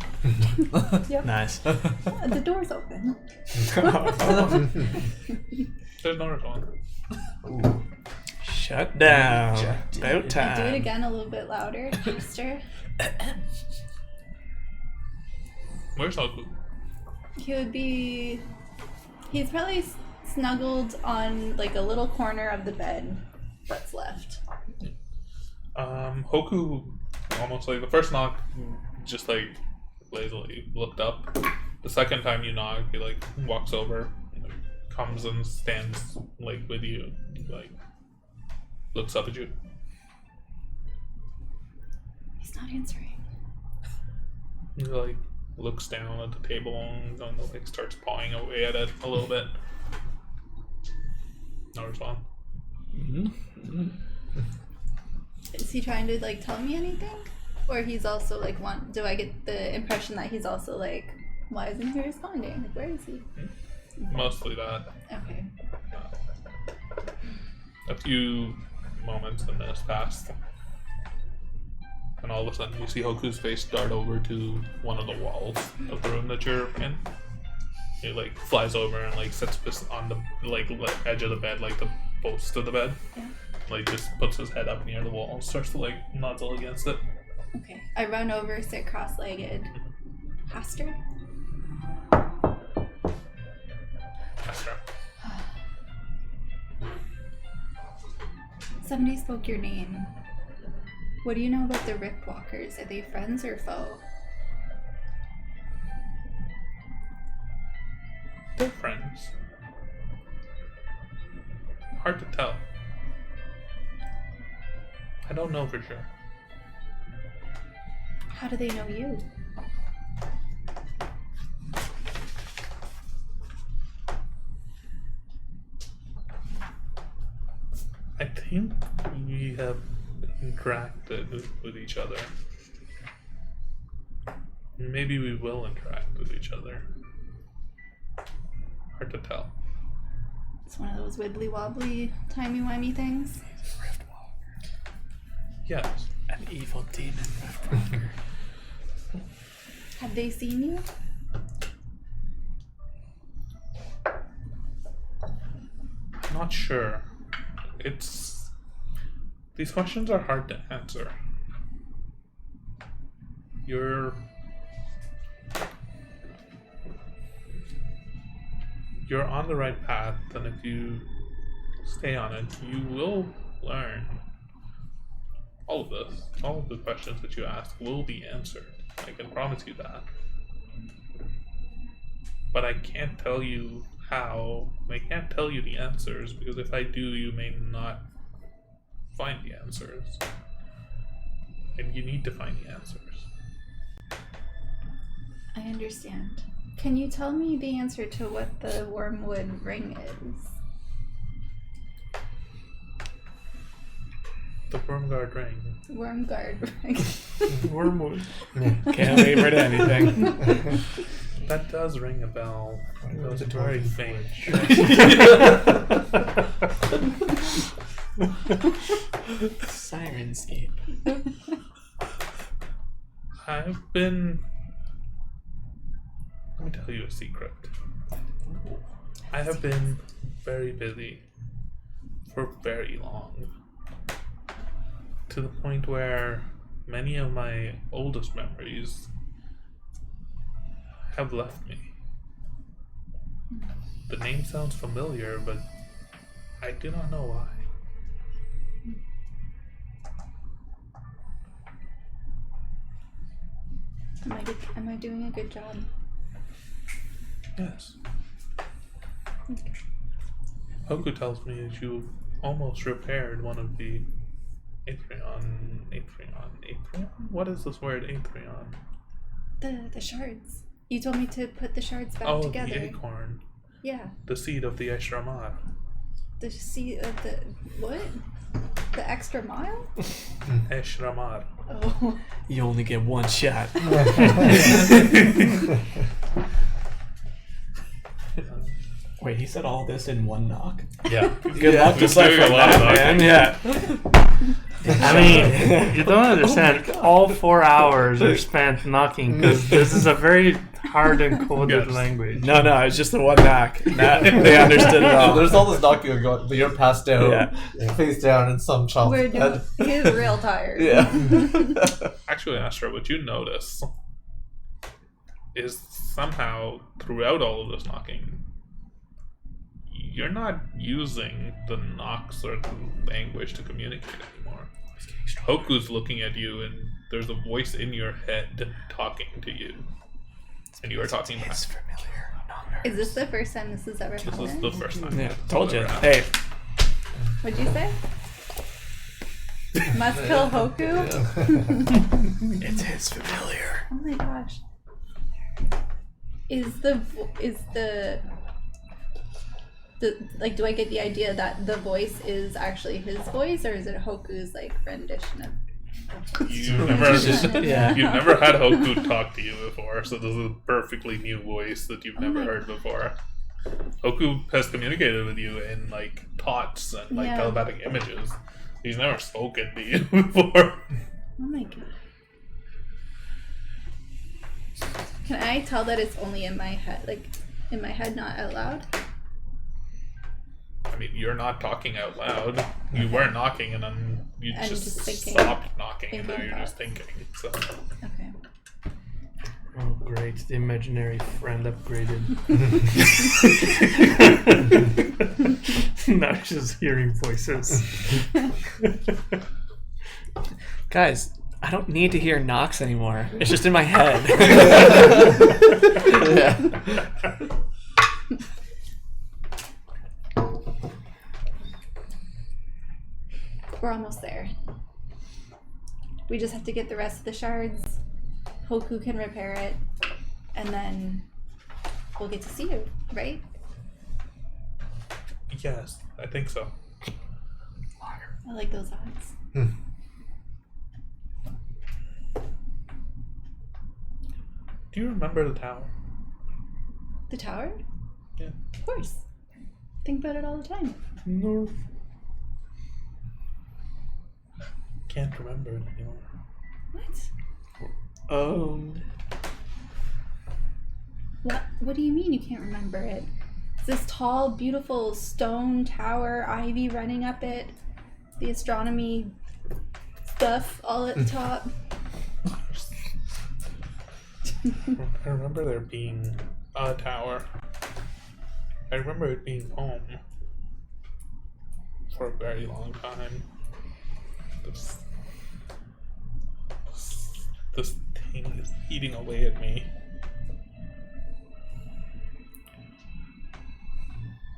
Yep. Nice. The door's open. There's no response. Shut down. Rejected. About Do it time. again a little bit louder, faster. Where's Hoku? He's probably snuggled on like a little corner of the bed that's left. Hoku almost like the first knock just like lazily looked up. The second time you knock, he like walks over, like, comes and stands like with you, like looks up at you. He's not answering. He like looks down at the table and like starts pawing away at it a little bit. No response. Is he trying to like tell me anything? Or he's also like do I get the impression that he's also like, why isn't he responding? Like, where is he? Mostly that. Okay. A few moments and then it's passed. And all of a sudden you see Hoku's face dart over to one of the walls of the room that you're in. He like flies over and like sits on the like edge of the bed, like the post of the bed. Yeah. Like just puts his head up near the wall and starts to like nuzzle against it. Okay. I run over, sit cross-legged. Pastor? Somebody spoke your name. What do you know about the Ripwalkers? Are they friends or foe? They're friends. Hard to tell. I don't know for sure. How do they know you? I think we have interacted with each other. Maybe we will interact with each other. Hard to tell. It's one of those wibbly wobbly, timey-wimey things. Yes. An evil demon Riftwalker. Have they seen you? I'm not sure. These questions are hard to answer. You're on the right path, and if you stay on it, you will learn. All of this, all of the questions that you ask will be answered. I can promise you that. But I can't tell you how. I can't tell you the answers, because if I do, you may not find the answers. And you need to find the answers. I understand. Can you tell me the answer to what the wormwood ring is? The Wormguard ring. Wormguard ring. Wormwood. Can't leave her to anything. That does ring a bell. It was very faint. Syrinscape. I've been... Let me tell you a secret. I have been very busy for very long. To the point where many of my oldest memories have left me. The name sounds familiar, but I do not know why. Am I doing a good job? Yes. Hoku tells me that you almost repaired one of the Atrion. What is this word, Atrion? The shards. You told me to put the shards back together. The acorn. Yeah. The seed of the Eshramar. The seed of the what? The extra mile? Eshramar. Oh. You only get one shot. Wait, he said all this in one knock? Yeah. Good luck deciphering that, man. Yeah. I mean, you don't understand. All 4 hours are spent knocking because this is a very hard encoded language. No, it's just the one knock. They understood it all. There's all this knocking going, but you're passed out, face down in some child's head. He's real tired. Yeah. Actually, Astra, what you notice is somehow throughout all of this knocking, you're not using the knocks or the language to communicate anymore. Hoku's looking at you, and there's a voice in your head talking to you. And you are talking back. It's familiar. Is this the first time this has ever happened? This is the first time. Yeah, this has told you. ever happened. Hey, What'd you say? Must kill Hoku? it is familiar. Oh my gosh. Is the like, do I get the idea that the voice is actually his voice, or is it Hoku's like rendition of? You've never had Hoku talk to you before, so this is a perfectly new voice that you've never heard before. Hoku has communicated with you in like thoughts and like telepathic images. He's never spoken to you before. Oh my god. Can I tell that it's only in my head, like in my head, not out loud? I mean, you're not talking out loud. You weren't knocking, and then you just stopped knocking, and now you're just thinking. So. Okay. Oh, great. The imaginary friend upgraded. Now she's just hearing voices. Guys, I don't need to hear knocks anymore. It's just in my head. Yeah. We're almost there. We just have to get the rest of the shards Hoku can repair it, and then we'll get to see you, right? Yes, I think so. I like those odds. Do you remember the tower? The tower? Yeah. Of course. Think about it all the time. No. Can't remember it anymore. What? What do you mean you can't remember it? It's this tall, beautiful stone tower, ivy running up it, the astronomy stuff all at the top. I remember there being a tower. I remember it being home for a very long time. This thing is eating away at me.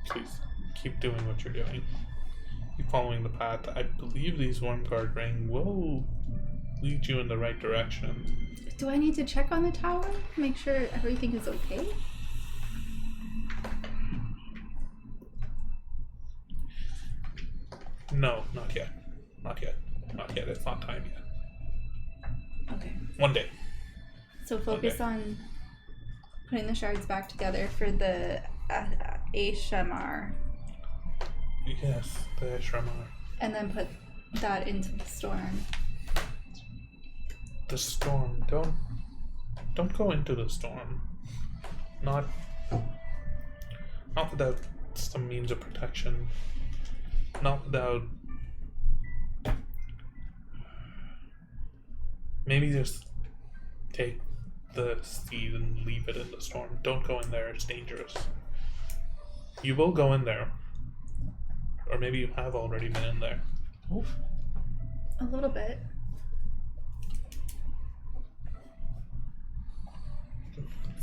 Please, keep doing what you're doing. Keep following the path. I believe these Worm Guard ring will lead you in the right direction. Do I need to check on the tower? Make sure everything is okay? No, not yet. Not yet. Not yet. It's not time yet. Okay. One day. So focus on putting the shards back together for the Ashamar, Yes, the Ashramar. and then put that into the storm. The storm. Don't go into the storm. Not without some means of protection. Not without. Maybe just take the seed and leave it in the storm. Don't go in there, it's dangerous. You will go in there. Or maybe you have already been in there. A little bit.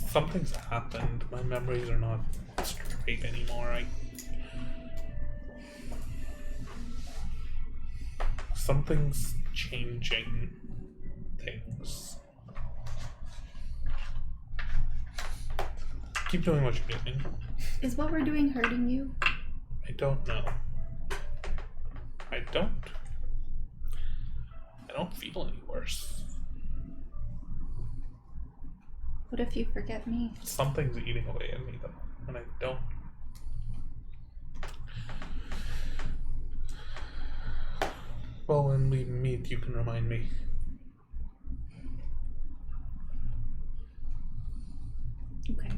Something's happened. My memories are not straight anymore. Something's changing things. Keep doing what you're doing. Is what we're doing hurting you? I don't know. I don't feel any worse. What if you forget me? Something's eating away at me though, and I don't. Well, when we meet, you can remind me. Okay.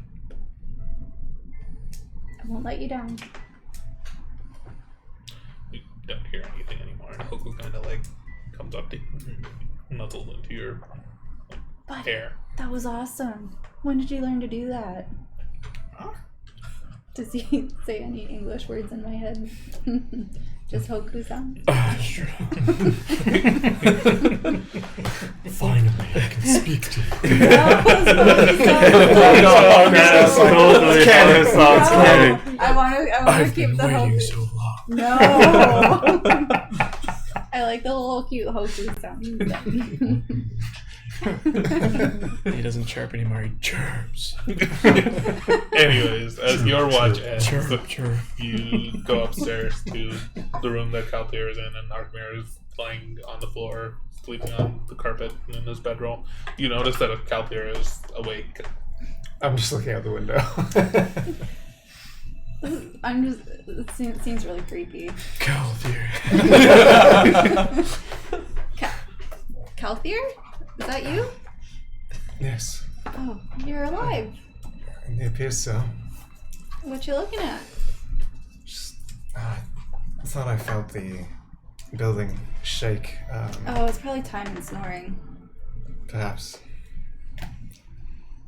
I won't let you down. You don't hear anything anymore, and Hoku kind of like comes up to you and nuzzles into your But hair. that was awesome. When did you learn to do that? Does he say any English words in my head? Just Hoku sound? Sure. Finally, I can speak to you. That was Totally how it sounds like. I want to I've keep been the waiting Hoku. so long. No. I like the little cute Hoku sound. He doesn't chirp anymore, he chirps. Anyways, as your watch ends, Chirp. you go upstairs to the room that Kaltir is in, and Arkmir is lying on the floor, sleeping on the carpet in his bedroll. You notice that Kaltir is awake. I'm just looking out the window. It seems really creepy. Kalthir. Kalthir? Is that you? Yes, Oh, you're alive. it appears so. What you looking at? Just, I thought I felt the building shake. Oh, it's probably time and snoring. Perhaps.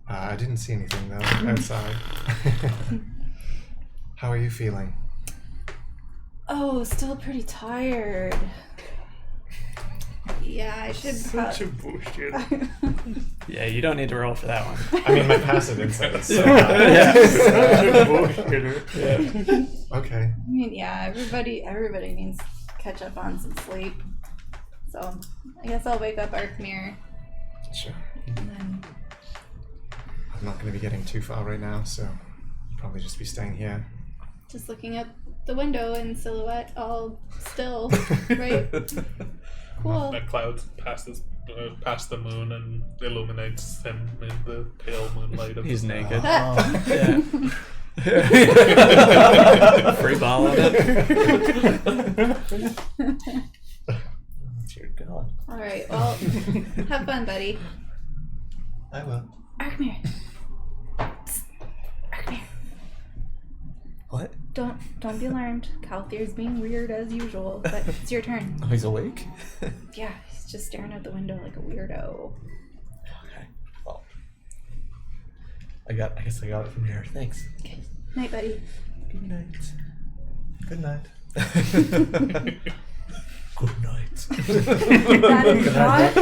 I didn't see anything though outside. How are you feeling? Oh, still pretty tired. Yeah, I should Such a bullshit. Yeah, you don't need to roll for that one. I mean, my passive insight is so Such a bullshitter. Okay. I mean, yeah, everybody needs to catch up on some sleep. So, I guess I'll wake up Arkmir Sure. And then I'm not going to be getting too far right now, so I'll probably just be staying here. just looking out the window in silhouette, all still, right? Cool. That cloud passes past the moon and illuminates him in the pale moonlight. Of He's the naked. Yeah. Free ball on it. Dear God. All right. Well, have fun, buddy. I will. Arkmir. Psst. Arkmir. What? Don't be alarmed. Kalthir's being weird as usual, but it's your turn. Oh, he's awake? Yeah, he's just staring out the window like a weirdo. Okay. Well, I guess I got it from here. Thanks. Okay. Night, buddy. Good night. Good night. Good night. That is not.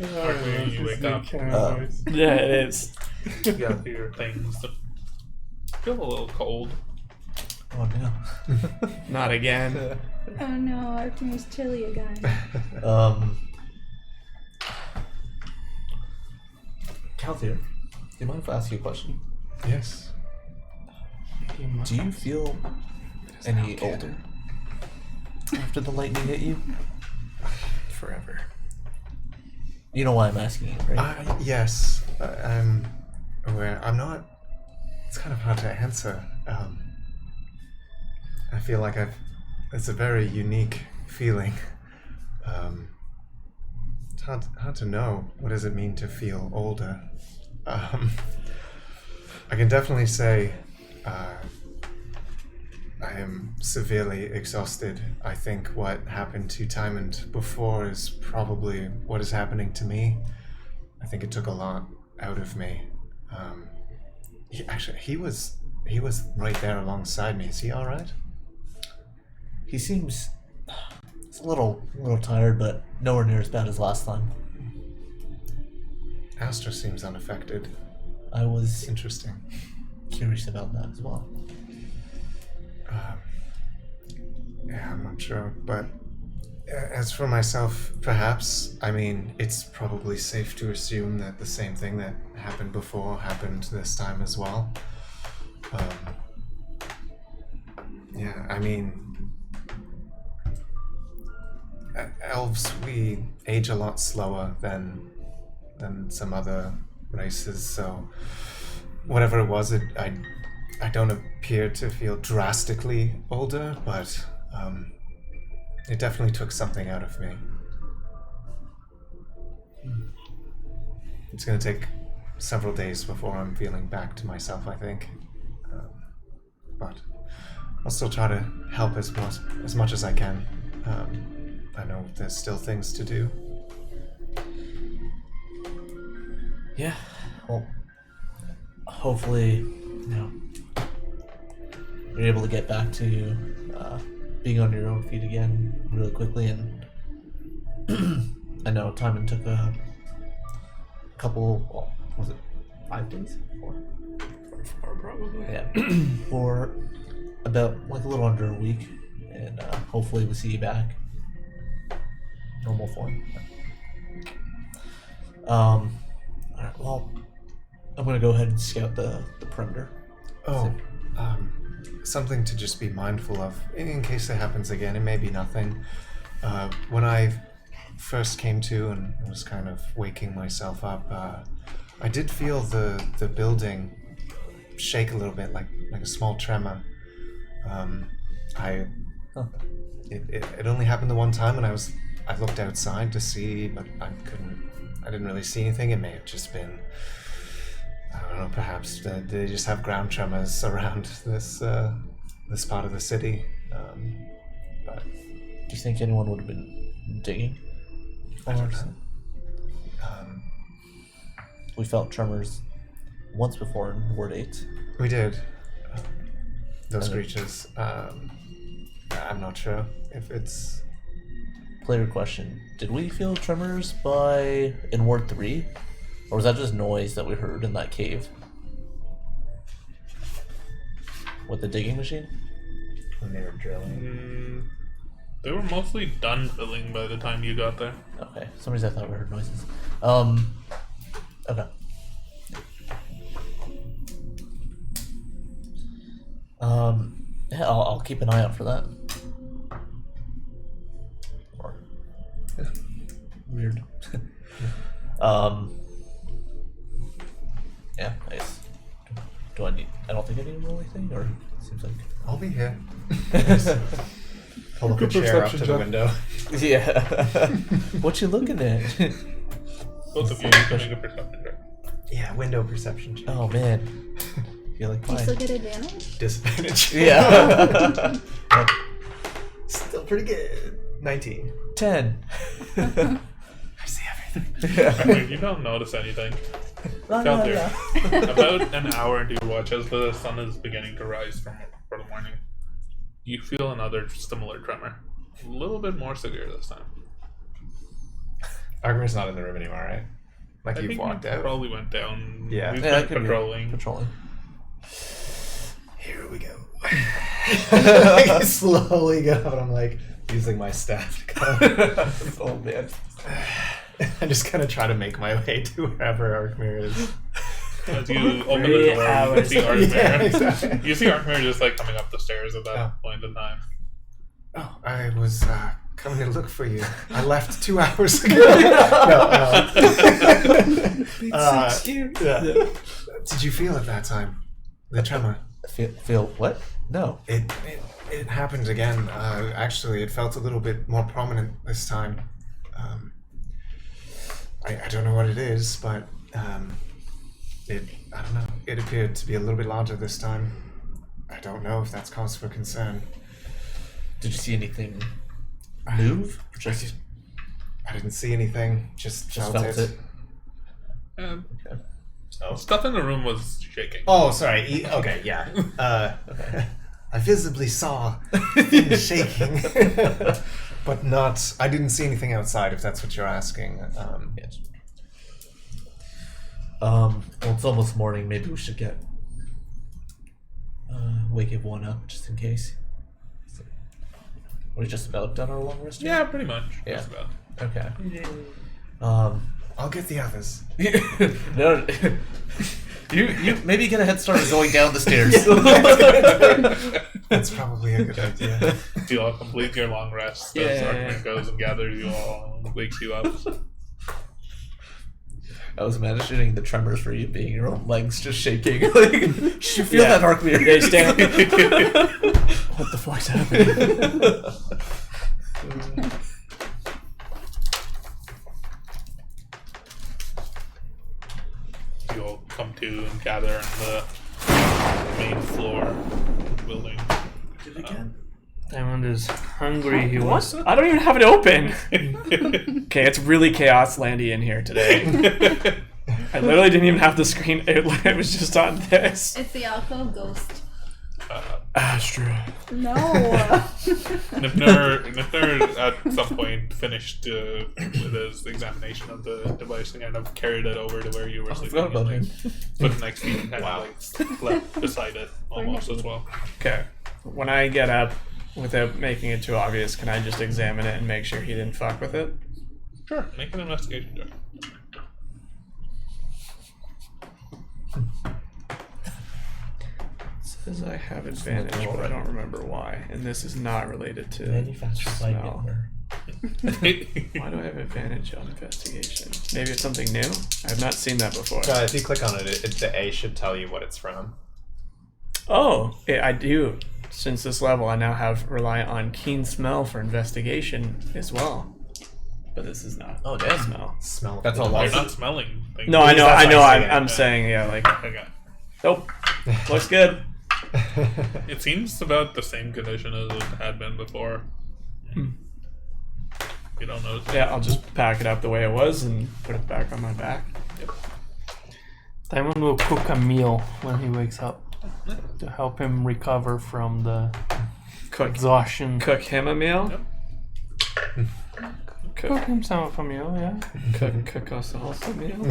Arkmir, you wake up. Yeah, it is. You got your things. Feel a little cold. Oh no. Not again. Oh no, Arkmir's chilly again. Calthier, do you mind if I ask you a question? Yes. Do you feel any older after the lightning hit you? Forever. You know why I'm asking you, right? Yes. I'm aware. I'm not. It's kind of hard to answer. I feel like it's a very unique feeling. It's hard to know. What does it mean to feel older? I can definitely say I am severely exhausted. I think what happened to Tymond before is probably what is happening to me. I think it took a lot out of me. He was right there alongside me. Is he all right? He seems he's a little tired, but nowhere near as bad as last time. Astra seems unaffected. I was Interesting. curious about that as well. Yeah, I'm not sure, but as for myself, perhaps, I mean, it's probably safe to assume that the same thing that happened before happened this time as well. Yeah, I mean, elves, we age a lot slower than some other races, so whatever it was, I don't appear to feel drastically older, but it definitely took something out of me. It's going to take several days before I'm feeling back to myself, I think. But I'll still try to help as much as I can. I know there's still things to do. Yeah. Well, hopefully, you're able to get back to being on your own feet again really quickly. And I know Timon took a couple, well, was it 5 days? 4? 4 probably. Yeah. For about like a little under a week. And hopefully we'll see you back. Normal form. Alright, well, I'm gonna go ahead and scout the perimeter. Oh, something to just be mindful of in case it happens again. It may be nothing. When I first came to and was kind of waking myself up, I did feel the building shake a little bit, like a small tremor. It only happened the one time, and I looked outside to see, but I didn't really see anything. It may have just been, I don't know, perhaps they just have ground tremors around this part of the city. But Do you think anyone would have been digging? I don't know. We felt tremors once before in Ward 8. We did. Those Okay. creatures. I'm not sure if it's. Player question. Did we feel tremors in Ward 3? Or was that just noise that we heard in that cave? With the digging machine? when they were drilling? They were mostly done filling by the time you got there. Okay. For some reason I thought we heard noises. Okay. Yeah, I'll keep an eye out for that. Or, weird. Yeah, nice. Do I need? I don't think I need to roll anything, or it seems like. I'll be here. Pull up a chair up to the window. Yeah. What you looking at? Both of you can make a perception check. Yeah, window perception check. Oh man. You're like You fine. still get advantage? Disadvantage. Yeah. Still pretty good. 19. 10. I see everything. Yeah. You don't notice anything. No, Keltier, about an hour into your watch, as the sun is beginning to rise for the morning, you feel another similar tremor. A little bit more severe this time. Argmir's not in the room anymore, right? Like I you've think walked you out. probably went down. Yeah. We've Yeah, been patrolling. Patrolling. Here we go. I slowly go up and I'm like using my staff to go. Oh man. I just kind of try to make my way to wherever Argmir is. As you open the 3 door, you hours. see Argmir. Yeah, exactly. You see Argmir just like coming up the stairs at that Oh. point in time. Oh, I was coming to look for you. I left 2 hours ago. No, yeah. Did you feel it that time? The tremor? Feel what? No. It happened again. Actually, it felt a little bit more prominent this time. I don't know what it is, but I don't know. It appeared to be a little bit larger this time. I don't know if that's cause for concern. Did you see anything move? Just I didn't see anything. Just felt it. And Oh. stuff in the room was shaking. Oh, sorry. Okay, yeah. Okay. I visibly saw things shaking, but not. I didn't see anything outside. If that's what you're asking. Yes. Well, it's almost morning. Maybe we should get wake everyone up just in case. We're just about done our long rest. Yeah, pretty much. Yeah. Just about. Okay. I'll get the others. No. You maybe get a head start of going down the stairs. That's probably a good idea. You all complete your long rest. As Argmir goes and gathers you all and wakes you up. I was imagining the tremors for you being your own legs just shaking. Like, you feel that Argmir. They stand What the fuck's happening? You all come to and gather in the main floor of the building. Diamond is hungry. He wants. I don't even have it open. Okay, it's really Chaoslandy in here today. I literally didn't even have the screen. It was just on this. It's the alcove ghost. Astro. No. Nifner at some point finished with his examination of the device and kind of carried it over to where you were sleeping. forgot about and, him. Put it next to you and kind of like slept beside it almost as well. Okay. When I get up, without making it too obvious, can I just examine it and make sure he didn't fuck with it? Sure, make an investigation check. Says I have advantage, but I don't remember why. And this is not related to Manufactured by smell. Hitler. Why do I have advantage on investigation? Maybe it's something new? I have not seen that before. If you click on it, the A should tell you what it's from. Oh, I do. Since this level, I now have rely on keen smell for investigation as well. But this is not. Oh, damn. Smell. Smell. That's a You're lot. not smelling things. No, I know. That's I know. why I say I'm it. saying, yeah, like, Okay. nope. Looks good. It seems about the same condition as it had been before. You don't notice. Yeah, I'll just pack it up the way it was and put it back on my back. Diamond will cook a meal when he wakes up to help him recover from the exhaustion. Cook him a meal. Yep. Cook himself a meal, yeah. Cook us all a meal.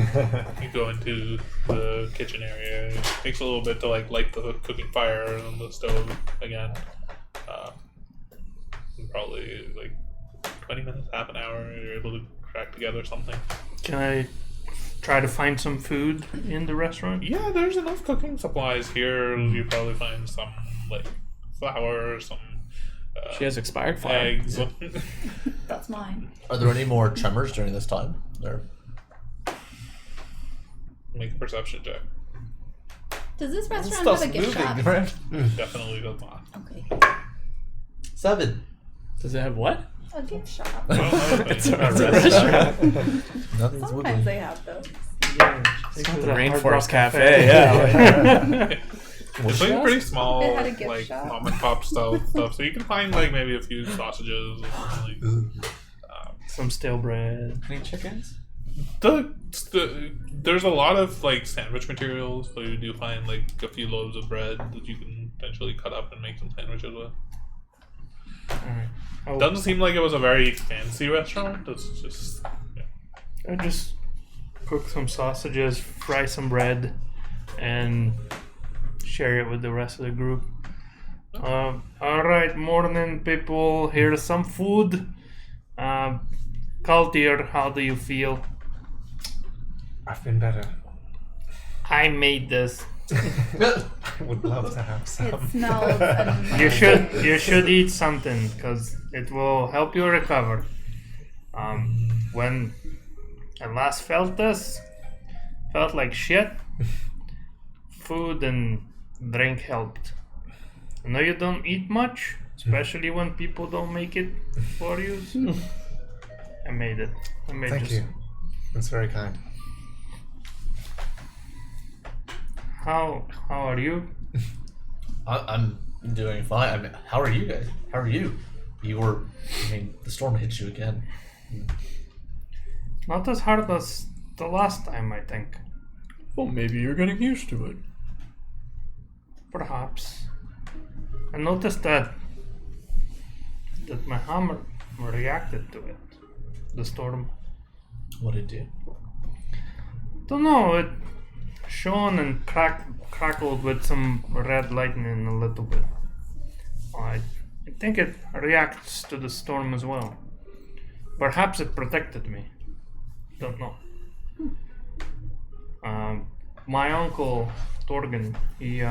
You go into the kitchen area. It takes a little bit to like light the cooking fire on the stove again. probably like 20 minutes, half an hour. You're able to crack together something. Can I try to find some food in the restaurant? Yeah, there's enough cooking supplies here. You probably find some like flour, some She has expired flour. eggs. That's mine. Are there any more tremors during this time? There. Make a perception check. Does this restaurant have a gift shop? right? Definitely does not. Okay. 7. Does it have what? A gift shop. It's a restaurant. Nothing's Sometimes wiggling. they have those. Yeah. It's the Rainforest Cafe, yeah. It's like pretty small, It had a gift like shop. mom and pop style stuff. So you can find like maybe a few sausages. Or Some stale bread. Any chickens? there's a lot of like sandwich materials. So you do find like a few loaves of bread that you can potentially cut up and make some sandwiches with. Alright. Doesn't seem like it was a very fancy restaurant. It's just I just cook some sausages, fry some bread, and share it with the rest of the group. Alright, morning people. Here's some food. Kaltir, how do you feel? I've been better. I made this. Would love to have It some. smells amazing. You should eat something because it will help you recover. When I last felt this, felt like shit. Food and drink helped. I know you don't eat much, especially when people don't make it for you. So I made it. I made Thank you. That's very kind. How are you? I'm doing fine. I mean, how are you guys? How are you? The storm hit you again. Not as hard as the last time, I think. Well, maybe you're getting used to it. Perhaps. I noticed that my hammer reacted to it. The storm. What did it do? Don't know, it shone and crackled with some red lightning a little bit. I think it reacts to the storm as well. Perhaps it protected me. Don't know. My uncle Torgen, he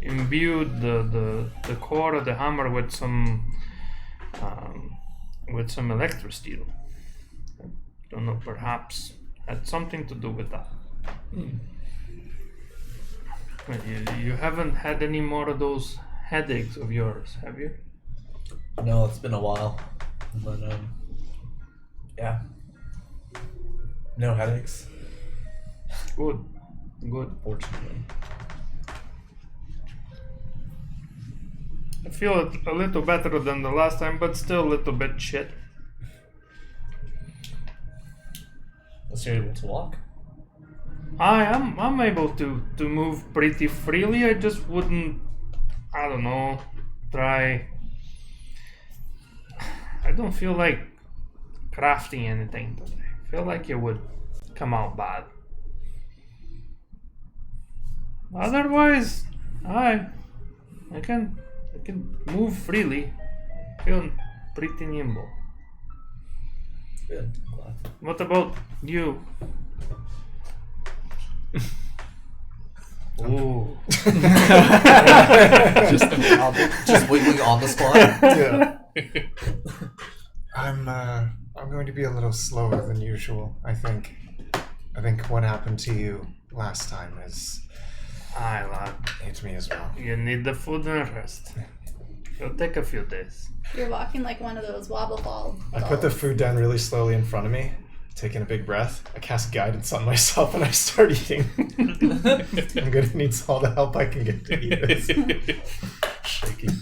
imbued the core of the hammer with some electrosteel. I don't know, perhaps had something to do with that. But you haven't had any more of those headaches of yours, have you? No, it's been a while. But, yeah. No headaches, Good. fortunately. I feel a little better than the last time, but still a little bit shit. So you're able to walk? I'm able to move pretty freely. I just wouldn't, I don't know, try. I don't feel like crafting anything today. I feel like it would come out bad. Otherwise, I can move freely. Feel pretty nimble. Good. Glad. What about you? Ooh. Just wiggling on the spot. Yeah. I'm going to be a little slower than usual. I think what happened to you last time is Aye, lad. hit me as well. You need the food and rest. It'll take a few days. You're walking like one of those wobble ball. I put the food down really slowly in front of me, taking a big breath. I cast guidance on myself and I start eating. I'm gonna need all the help I can get to eat this. Shaking.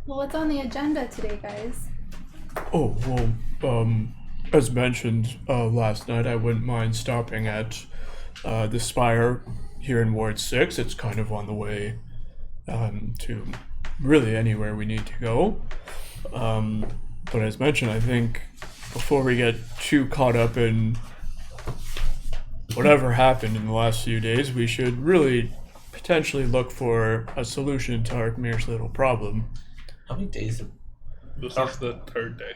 Well, what's on the agenda today, guys? Oh, well, as mentioned last night, I wouldn't mind stopping at the Spire here in Ward 6. It's kind of on the way to really anywhere we need to go. But as mentioned, I think before we get too caught up in whatever happened in the last few days, we should really potentially look for a solution to Arkmir's little problem. How many days? This is the 3rd day.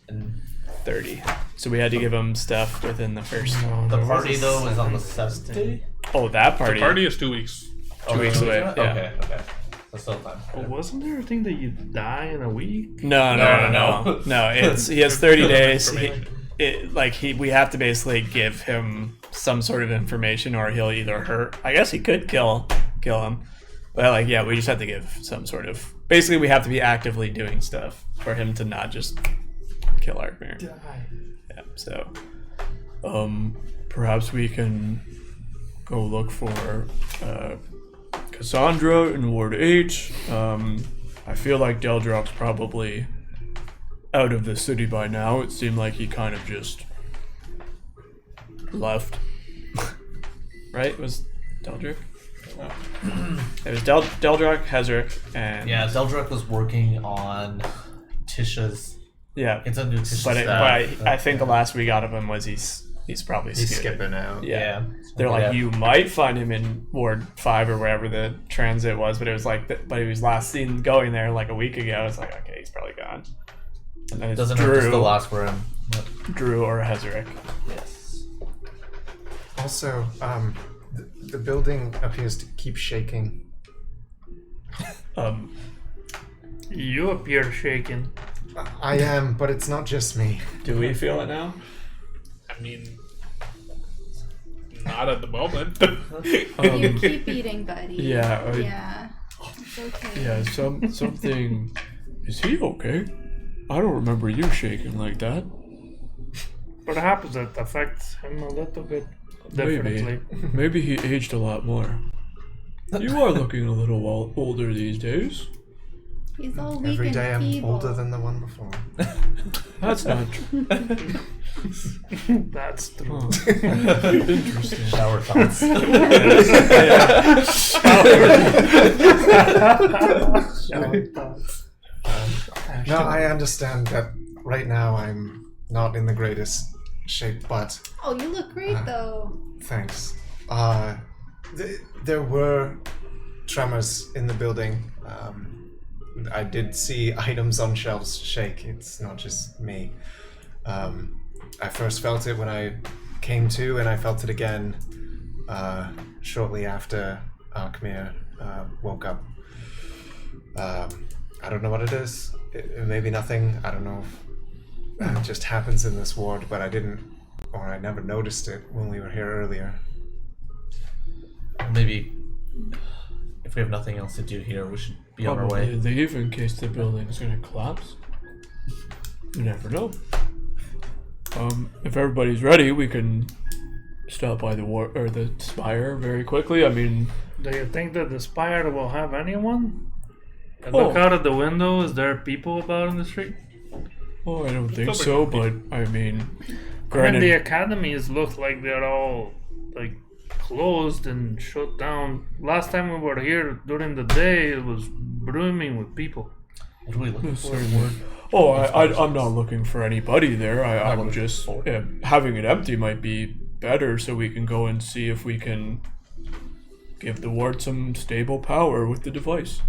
And 30. So we had to give him stuff within the first. the party though is on the 7th day. Oh, that The party. party is 2 weeks. 2 weeks away. Okay, Yeah. okay. That's still time. But wasn't there a thing that you die in a week? No. No, it's he has 30 days. Information. We have to basically give him some sort of information, or he'll either hurt. I guess he could kill him, but we just have to give some sort of. Basically, we have to be actively doing stuff for him to not just kill Arkmir. Yeah. So, perhaps we can go look for Cassandra in Ward 8. I feel like Deldrock's probably out of the city by now. It seemed like he kind of just left. Right? It was Deldrock? It was Deldrock, Hezrick, and... Yeah, Zeldrak was working on Tisha's. Yeah. It's under Tisha's But staff. I think the last we got of him was he's probably He's scooted. skipping out. Yeah. They're like, you might find him in Ward 5 or wherever the transit was, but it was but he was last seen going there like a week ago. It's like, okay, he's probably gone. And then It it's doesn't hurt to still ask for him. Drew or Hezrick. Yes. Also, the building appears to keep shaking. You appear shaken. I am, but it's not just me. Do we feel it now? I mean, not at the moment. You keep eating, buddy. Yeah. Yeah. It's okay. Yeah, something. Is he okay? I don't remember you shaking like that. Perhaps that affects him a little bit differently. Maybe he aged a lot more. You are looking a little older these days. He's all weak Every and day I'm feeble. older than the one before. That's not true. That's true. Oh. Interesting. Shower thoughts. No, I understand that right now I'm not in the greatest shape, but Oh, you look great though. thanks. There were tremors in the building. I did see items on shelves shake. It's not just me. I first felt it when I came to, and I felt it again shortly after Arkmir woke up. I don't know what it is. It may be nothing. I don't know if it just happens in this ward, but I never noticed it when we were here earlier. Maybe if we have nothing else to do here, we should be on our Probably way. leave in case the building's gonna collapse. You never know. If everybody's ready, we can stop by the Spire very quickly. I mean, Do you think that the Spire will have anyone? I Oh. look out of the window. Is there people about in the street? oh, I don't think so, but I mean, And the granted, academies look like they're all like closed and shut down. Last time we were here during the day, it was brimming with people. What are we looking for? oh, I'm not looking for anybody there. I'm just having it empty might be better, so we can go and see if we can give the ward some stable power with the device.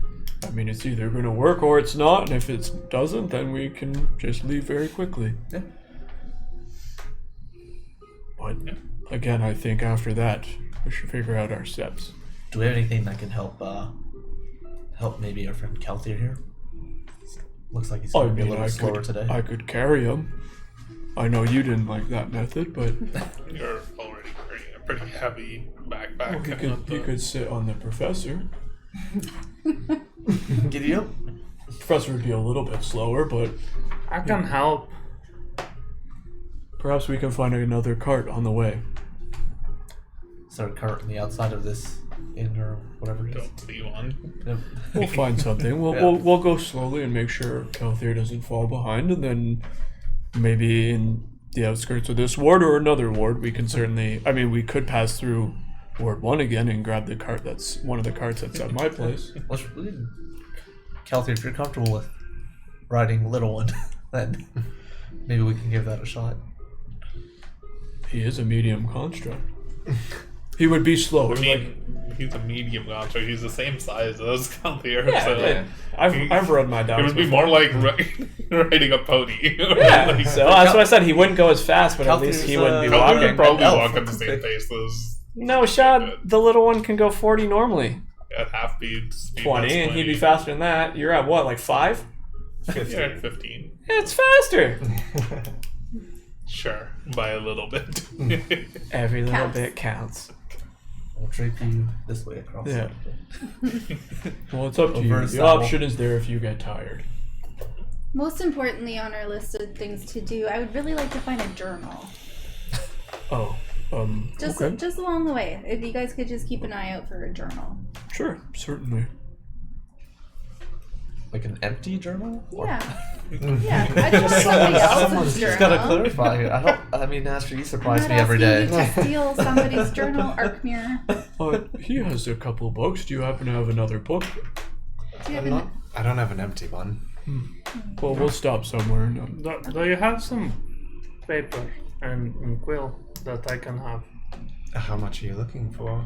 I mean, it's either going to work or it's not, and if it doesn't, then we can just leave very quickly. Yeah. But again, I think after that, we should figure out our steps. Do we have anything that can help maybe our friend Kelthir here? Looks like he's going to be a little slower today. I could carry him. I know you didn't like that method, but You're already carrying a pretty heavy backpack. he could sit on the professor. Giddy up. Professor would be a little bit slower, but I can help. perhaps we can find another cart on the way. Is there a cart on the outside of this inn or whatever it is? Don't see one. Yep. We'll find something. We'll go slowly and make sure Kelthir doesn't fall behind, and then maybe in the outskirts of this ward or another ward, we can certainly. I mean, we could pass through Ward 1 again and grab the cart. That's one of the carts that's at my place. Kelthir, if you're comfortable with riding Little One, then maybe we can give that a shot. He is a medium construct. He would be slow. I mean, he's a medium monster. He's the same size as Calthier. Yeah, so yeah. I've rode my dogs. it would be before. more like riding a pony. Yeah, Like, so that's what I said. He wouldn't go as fast, but at least he Calthier's, wouldn't be Calthier walking. would probably Elf. walk at the same pace as No, Shad, the little one can go 40 normally. at half speed. 20, and he'd be faster than that. You're at what, like 5? You're at 15. It's faster. Sure, by a little bit. Every little Counts. bit counts. I'll drape you this way across. Yeah. Well, it's up to you. The Versatile. option is there if you get tired. Most importantly on our list of things to do, I would really like to find a journal. Oh, okay. Just along the way. If you guys could just keep an eye out for a journal. Sure, certainly. Like an empty journal? Or- Yeah. Yeah. I don't want somebody else's Just journal. gotta clarify. I mean, Asher, you surprise I'm me not every day. asking you to steal somebody's journal, Arkmir. He has a couple of books. Do you happen to have another book? Do you have an... I don't have an empty one. Well, we'll stop somewhere. Do you have some paper and quill that I can have? How much are you looking for?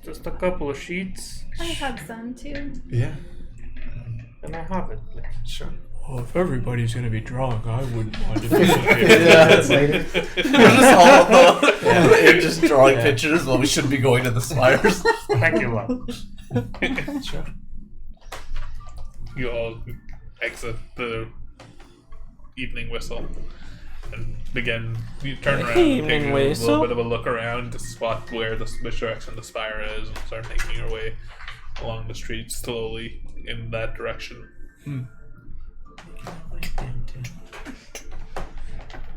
Just a couple of sheets. I have some too. Yeah, Can I have it, please? sure. Well, if everybody's gonna be drunk, I wouldn't mind if Yeah, it's later. We're just all and just drawing pictures while we should be going to the spires. Thank you, love. Sure. You all exit the evening whistle and begin. You turn around and take Evening a whistle. little bit of a look around to spot where which direction the spire is, and start making your way along the street slowly in that direction.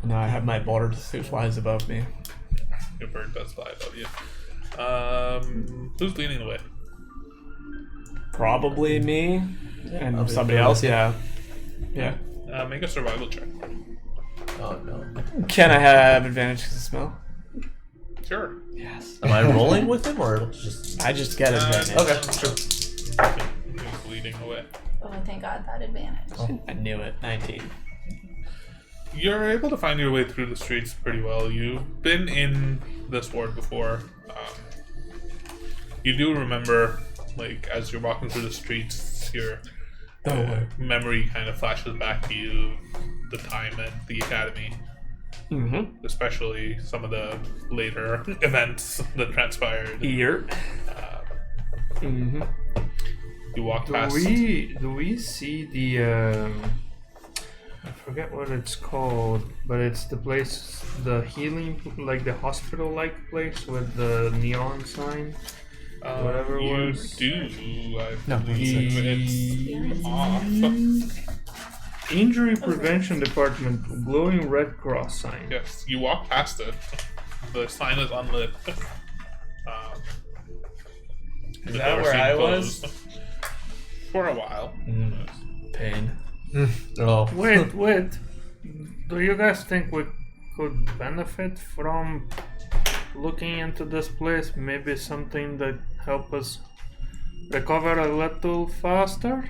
Now I have my bird who flies above me. Your bird does fly above you. Who's leading the way? Probably me and I'll be somebody third. else, yeah. Yeah. Make a survival check. Oh no. Can I have advantage because of smell? Sure. Yes. Am I rolling with him or just? I just get advantage. Okay, sure. Who's leading the way? Oh, thank God, that advantage. I knew it. 19. You're able to find your way through the streets pretty well. You've been in this ward before. You do remember, like, as you're walking through the streets, your memory kind of flashes back to you the time at the academy. Mm-hmm. Especially some of the later events that transpired. Ear. Mm-hmm. You walk past. Do we see the I forget what it's called, but it's the place, the healing, like the hospital-like place with the neon sign. Whatever it you was. do. I No, believe it's off. Injury Prevention Department glowing red cross sign. Yes, you walk past it. The sign is unlit. Is the that door where seemed I was? closed for a while. Pain. Oh. Wait. Do you guys think we could benefit from looking into this place? Maybe something that help us recover a little faster?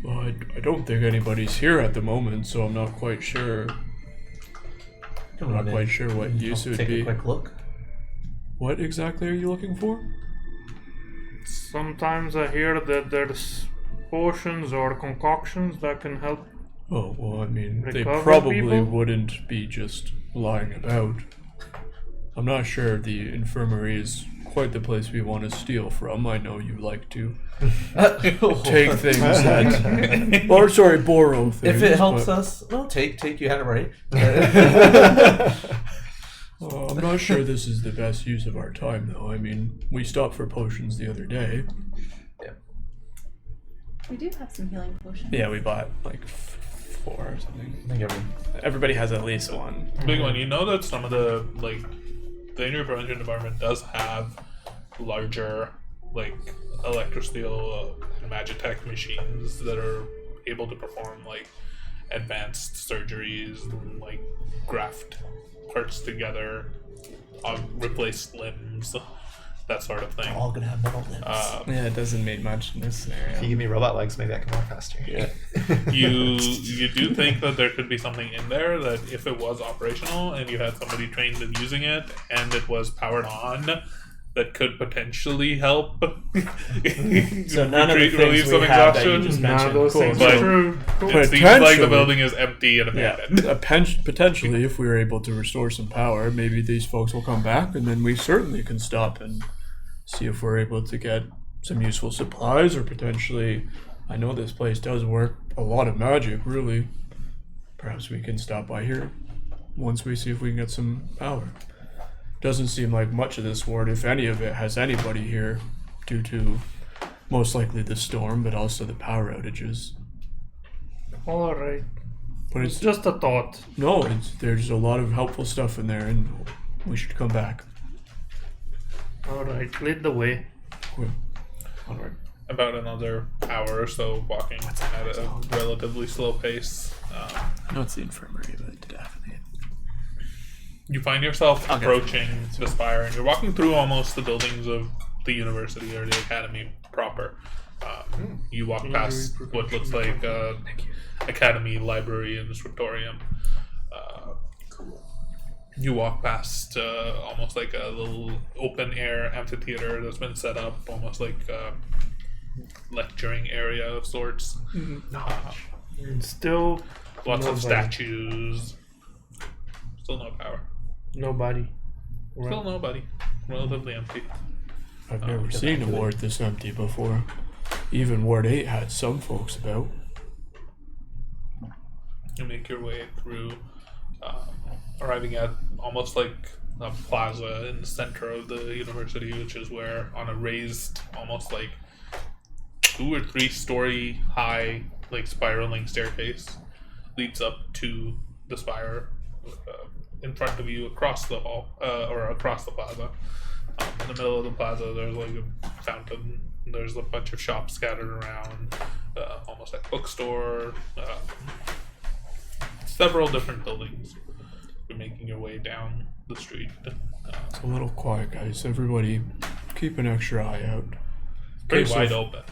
Well, I don't think anybody's here at the moment, so I'm not quite sure. I'm not quite sure what use it would Take be. a quick look. What exactly are you looking for? Sometimes I hear that there's potions or concoctions that can help. Oh, well, I mean, they Recover probably people? wouldn't be just lying about. I'm not sure the infirmary is quite the place we want to steal from. I know you like to take things that... or, sorry, borrow things. If it helps but, us, no, take. You had it right. I'm not sure this is the best use of our time, though. I mean, we stopped for potions the other day. We do have some healing potions. Yeah, we bought like 4 or something. I think Everybody has at least one. Big one. You know that some of the injury prevention department does have larger, like, electrosteel magitech machines that are able to perform like advanced surgeries, like graft parts together, replace limbs, that sort of thing. They're all gonna have metal limbs. Yeah, it doesn't mean much in this scenario. If you give me robot legs, maybe I can walk faster. Yeah. You do think that there could be something in there that if it was operational and you had somebody trained in using it and it was powered on, that could potentially help. So none of the relieve things some we have that you exhaustion. just None of mentioned. those Cool. things But are true. it seems like the Potentially. building is empty and Yeah, abandoned. potentially, if we were able to restore some power, maybe these folks will come back, and then we certainly can stop and see if we're able to get some useful supplies, or potentially, I know this place does work a lot of magic, really. Perhaps we can stop by here once we see if we can get some power. Doesn't seem like much of this ward, if any of it, has anybody here due to most likely the storm, but also the power outages. All right. But It's it's just a thought. no, there's a lot of helpful stuff in there, and we should come back. All right. Lead the way. Onward. About another hour or so walking at a relatively slow pace. No, it's the infirmary, but definitely. You find yourself Okay. approaching the Spire, and you're walking through almost the buildings of the university or the academy proper. You walk past what looks like academy, library, and scriptorium. You walk past almost like a little open air amphitheater that's been set up, almost like a lecturing area of sorts. And still Lots of nobody. statues. Still no power. Nobody. Still nobody. Relatively empty. I've never seen a ward this empty before. Even Ward 8 had some folks about. You make your way through, arriving at almost like a plaza in the center of the university, which is where on a raised, almost like 2 or 3 story high, like spiraling staircase leads up to the spire in front of you across the hall, or across the plaza. In the middle of the plaza, there's like a fountain. There's a bunch of shops scattered around, almost like bookstore. Several different buildings. You're making your way down the street. It's a little quiet, guys. Everybody keep an extra eye out. Pretty Case wide of- open.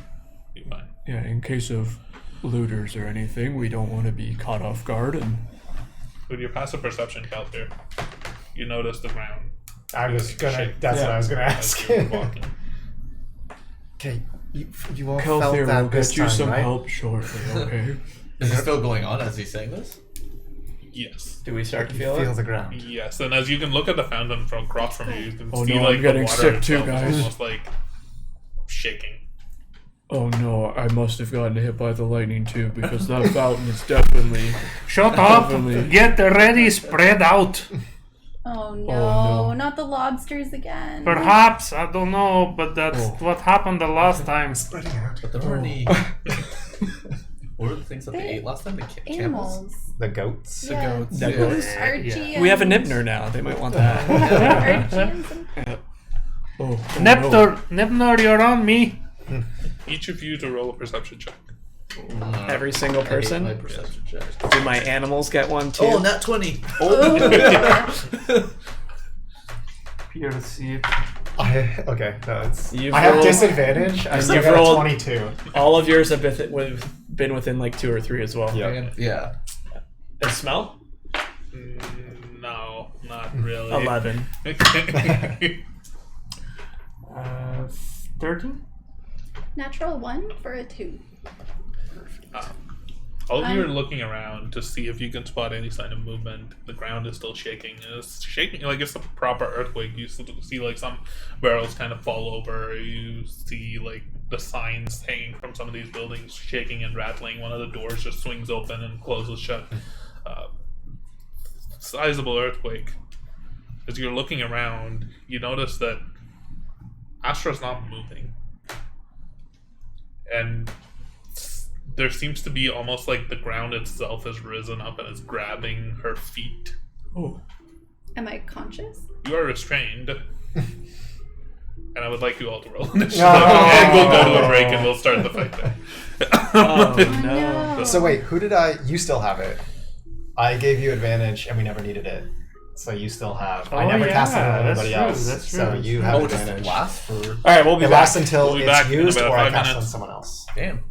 You find. Yeah, in case of looters or anything, we don't want to be caught off guard. And With your passive perception count there, you notice the ground. I was gonna. Shake. That's what I was gonna As ask. you're walking. Okay, you all Kelthir felt will that this get you time, some right? help shortly, okay? Is it still going on as he's saying this? Yes. Do we start to You feel feel it? the ground. Yes, and as you can look at the fountain from across from you, you can Oh see no, like I'm getting the water sick too, itself is guys. almost like shaking. Oh no, I must have gotten hit by the lightning too, because that fountain is definitely... Shut up! Definitely. Get ready, spread out. Oh no, no. not the lobsters again. Perhaps, I don't know, but that's Oh. what happened the last time. Spreading out. But there weren't any. What were the things that they They- ate last time? The camels? Animals. The goats. Yeah. goats. The goats. Archie We have a and- Nipner now. They might want that. Archie and some- Oh, Nipner, you're on me. Each of you to roll a perception check. Every single I hate person? my perception check. Do my animals get one too? Oh, nat 20. Pierce. Okay, no, it's. You've I have rolled- disadvantage. I still you've got rolled- a 22. All of yours have been within like 2 or 3 as well. Yeah. Yeah. The smell? No, not really. 11. 13? Natural 1 for a 2. All of you are looking around to see if you can spot any sign of movement. The ground is still shaking. It's shaking like it's a proper earthquake. You see like some barrels kind of fall over. You see like the signs hanging from some of these buildings shaking and rattling. One of the doors just swings open and closes shut. Sizable earthquake. As you're looking around, you notice that Astra's not moving. And there seems to be almost like the ground itself has risen up and is grabbing her feet. Oh, Am I conscious? You are restrained. And I would like you all to roll initiative. No. And we'll go to a break and we'll start the fight there. Oh no. So wait, who did I? You still have it. I gave you advantage, and we never needed it. So you still have. Oh, I never yeah, cast it on that's anybody true, else. that's So true. you have Oh, it just advantage. lasts for. All right, we'll be It back. lasts until We'll be it's back in used about or I 5 cast it on minutes. someone else. Damn.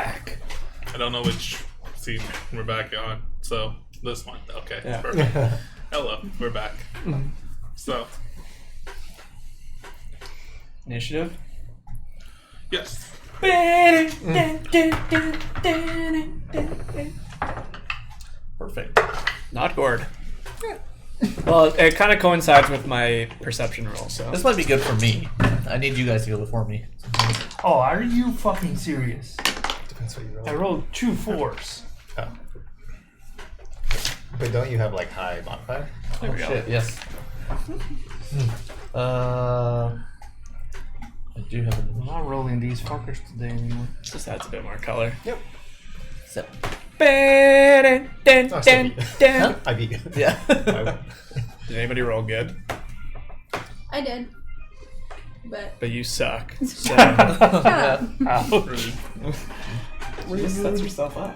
back. I don't know which scene we're back on. So this one. Okay. Yeah. Perfect. Hello. We're back. So Initiative. yes. Perfect. Not gourd. Well, it kind of coincides with my perception roll, so. This might be good for me. I need you guys to go before me. Oh, are you fucking serious? Depends what you roll. I rolled 2 4s. Oh. But don't you have like high modifier? There we go. Shit, yes. I do have I'm a not rolling these fuckers today anymore. Just adds a bit more color. Yep. 7. Oh, still beat. Huh? I beat you. Yeah. I won. Did anybody roll good? I did. But You suck. So, shut up. just sets yourself up.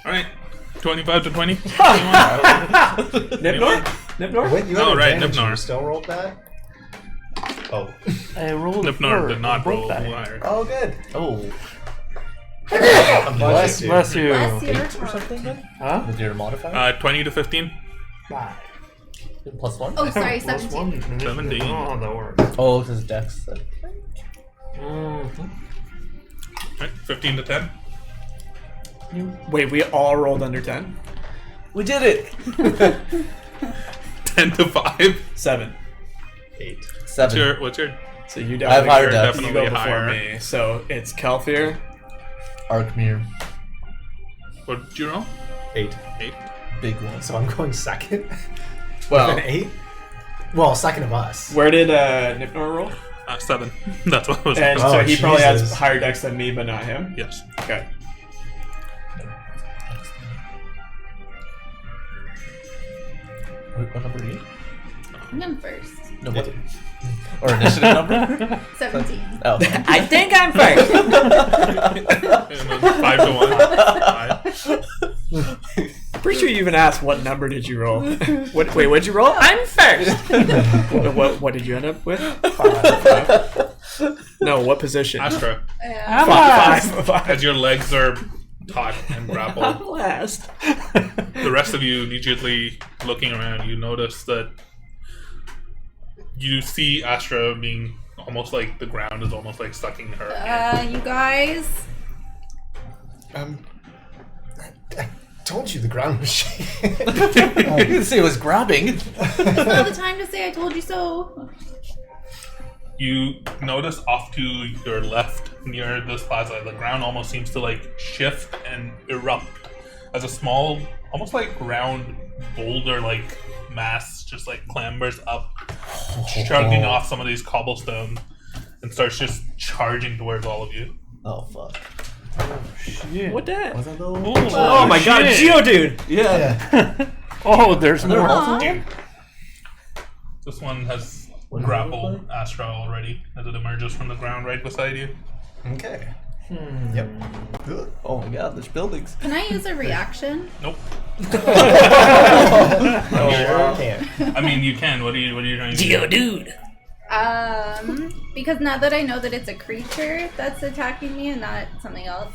All right. 25 to 20. Nipnor? Nipnor? Wait, you No, had right, advantage and Nipnar. you still rolled bad? Oh. I rolled Nipnar 4 did not on both roll dice. higher. Oh, good. Oh. Bless you. Bless you. Bless you. 8 or something then? Huh? With your modifier? 20 to 15. 5. Plus 1? Oh, sorry, Plus 17. 1. 17. I don't know how that works. Oh, because Dex. All right. 15 to 10. Wait, we all rolled under 10? We did it! 10 to 5. 7. 8. 7. What's your? So you I have definitely, higher you're dex. definitely Definitely go before higher. me. So it's Kelthir. Arkmir. What did you roll? 8. 8. Big one. So I'm going second? Well, An 8? Well, second of us. where did Nipnor roll? 7. That's what I was. And Oh, so he probably has Jesus. higher dex than me, but not him. Yes. Okay. What number are you? I'm going first. No, what? Or initiative number? 17. Oh. I think I'm first. 5 to 1. 5. Pretty sure you even asked what number did you roll. Wait, what'd you roll? I'm first. what did you end up with? 5. No, what position? Astra. Yeah. Five. As your legs are taut and grappled, Last. the rest of you immediately looking around, you notice that you see Astra being almost like the ground is almost like sucking her. You guys. I told you the ground was shaking. You didn't say it was grabbing. It's not the time to say I told you so. You notice off to your left near this plaza, the ground almost seems to like shift and erupt as a small, almost like round boulder like mass just like clambers up, chugging off some of these cobblestone and starts just charging towards all of you. Oh, fuck. Shit. What that? Was that the Oh my god, shit. Geodude! Yeah. Oh, there's more. Aw. This one has What grappled did it Astra already as it emerges from the ground right beside you. Okay. Yep. Good. Oh my god, there's buildings. Can I use a reaction? Nope. Sure can. I mean, you can. What are you trying to do? Geodude! Because now that I know that it's a creature that's attacking me and not something else.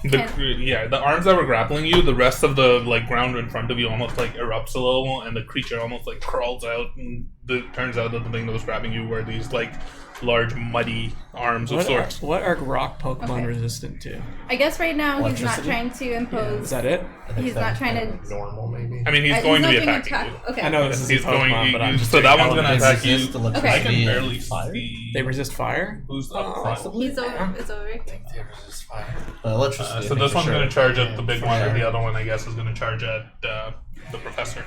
The arms that were grappling you, the rest of the like ground in front of you almost like erupts a little, and the creature almost like crawls out. And it turns out that the thing that was grabbing you were these like large muddy arms of sorts. What are rock Pokemon Okay. resistant to? I guess right now he's not Electricity? trying to impose. Is that it? He's not trying to. Normal, maybe. I mean, he's going to not be doing attacking attack. you. Okay. I know this is He's a Pokemon, going. but I'm just So that doing one's going to elements. attack you. Resist I electricity can and barely fire? see. They resist fire? Who's up front? He's over. It's over. Electricity. So this one's going to charge at the big one, and Fire. the other one, I guess, is going to charge at the professor.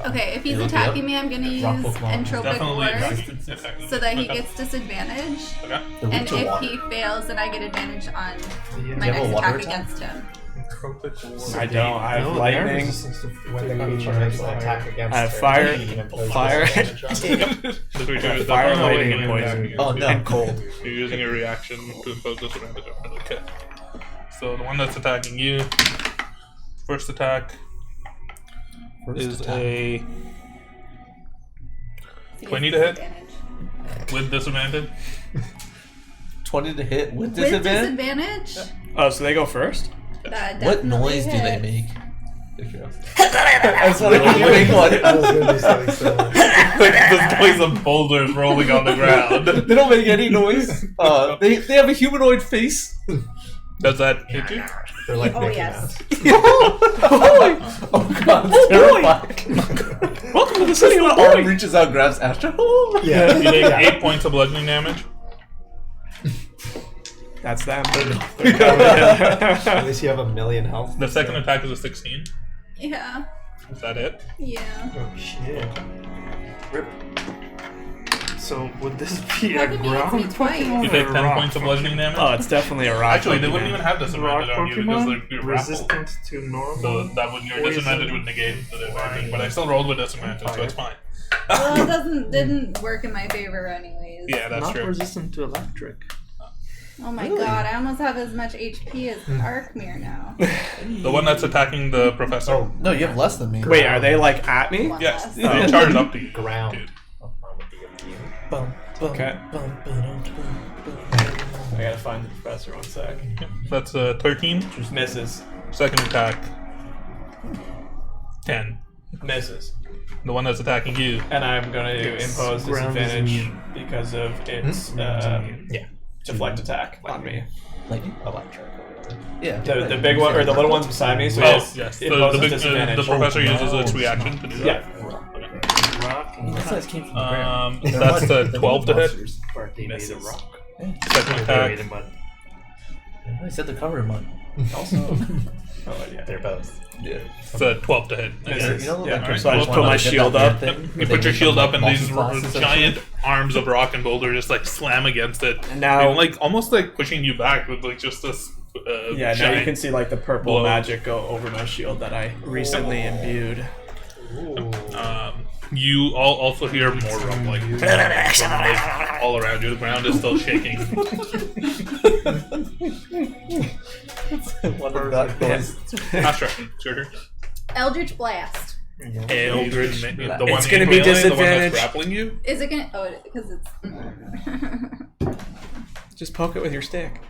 Okay, if he's You look it attacking up? me, I'm gonna use Rock Pokemon. entropic Definitely ward attacking. so that he Okay. gets disadvantage. Okay. They're weak And to if water. he fails, then I get advantage on my you have next a water attack attack? against him. I don't. I have No, lightning. When the creature makes an attack against I have her, fire- you can impose fire- disadvantage on it. The creature is Fire, definitely lightning, making and an poison. attack against Oh, you. no. And cold. You're using a reaction to impose disadvantage on it. Okay. So the one that's attacking you, first attack is a 20 to hit Disadvantage. with disadvantage. 20 to hit with With disadvantage? disadvantage? Oh, so they go first? That What definitely noise do they hits. make? That's what I'm doing. I was gonna do something similar. Like those boys of boulders rolling on the ground. They don't make any noise. They have a humanoid face. Does that hit you? They're like Oh, Mickey yes. Mouse. Oh god, it's terrifying. Welcome to the city of Arm Boy. reaches out, grabs Astra. Yeah. You take 8 points of bludgeoning damage. That's them. At least you have 1,000,000 health. The second attack is a 16. Yeah. Is that it? Yeah. Oh shit. So would this be How a come you hit me ground twice? Pokemon? You or take a 10 rock points of Pokemon? bludgeoning damage. Oh, it's definitely a rock. Actually, they Pokemon. wouldn't even have Rock disadvantage on you because Pokemon you're grappled. resistant to normal. So that would your disadvantage would negate the disadvantage. But I still rolled with disadvantage, so it's fine. Well, it didn't work in my favor anyways. Yeah, that's Not true. resistant to electric. Oh my god, I almost have as much HP as Arkmir now. The one that's attacking the professor. Oh, No, you have less than me. Wait, are they like at me? One Yes, less. they charge up to you. ground. Dude. Okay. I gotta find the professor one sec. That's 13. Just misses. Second attack, 10. Misses. The one that's attacking you. And I'm gonna impose ground is disadvantage immune. because of its Yeah. deflect attack on me. Lightning? Electric. Yeah. The big one, or the little ones beside me, so Oh, yes, yes. The imposes disadvantage. the professor uses its reaction to do that. Yeah. Rock and That's nice came from the ground. That's the 12 to hit. Or they made a Misses. rock. Second They attack, made a mud. I said the cover mud. Also, oh yeah. They're both. Yeah. it's a 12 to hit. Misses. You know, Yeah, like, so I just well, put my get that shield weird up. thing You where put they your make shield them up, and these multi-classes and giant shit? arms of rock and boulder just like slam against it, And now, and, like almost like pushing you back with like just this. yeah, now you giant can see like the purple blow. magic go over my shield that I recently imbued. You all also hear more rumbling from, like, all around you. The ground is still shaking. What is that noise? Astra, it's your turn. Eldritch Blast. Eldritch, the one It's gonna in be melee, the one disadvantage. that's grappling you. Is it gonna? Oh, because it's. Just poke it with your stick.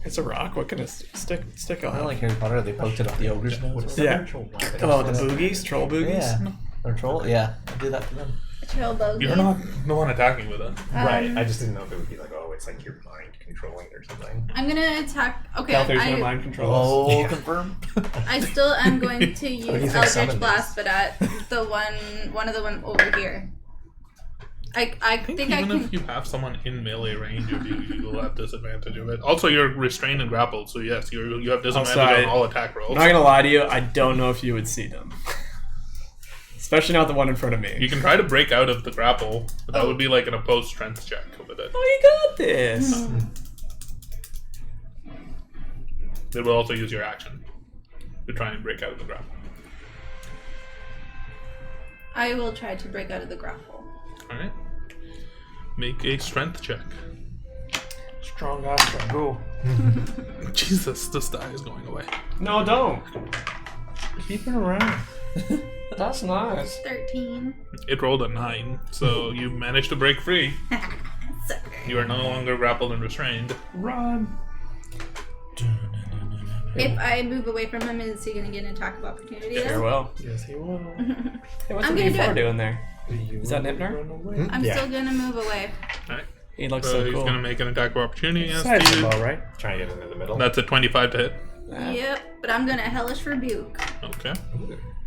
It's a rock. What can a stick I don't on? like Harry Potter. They poked it up the ogre's nose. Yeah. Oh, the boogies, troll boogies. Yeah. Or troll? Yeah. I do that to them. Chill bogey. You're not the one attacking with it. Right. I just didn't know if it would be like, oh, it's like your mind controlling or something. I'm gonna attack. Okay, There's no I, mind control. Oh, Yeah. confirm. I still am going to he's use gonna summon Eldritch Blast, but at the one of the one over here. I I think think I even can. if you have someone in melee range of you, you will have disadvantage of it. Also, you're restrained and grappled, so yes, you have disadvantage Also, on all attack rolls. I'm not gonna lie to you. I don't know if you would see them, especially not the one in front of me. You can try to break out of the grapple, but that would be like an opposed strength check with it. Oh, you got this. They will also use your action to try and break out of the grapple. I will try to break out of the grapple. Alright. Make a strength check. Strong Astra, go. Jesus, this die is going away. No, don't. Keep it around. That's nice. 13. It rolled a 9, so you managed to break free. Sucker. You are no longer grappled and restrained. Run. If I move away from him, is he gonna get an attack of opportunity? Sure then? will. Yes, he will. Hey, what's I'm the gonna do D4 it. doing there? Is that Nipner? Run away. I'm Yeah. still gonna move away. Alright. He looks So so he's cool. gonna make an attack of opportunity against Size you. about right. Trying to get into the middle. That's a 25 to hit. Yep, but I'm gonna Hellish Rebuke. Okay.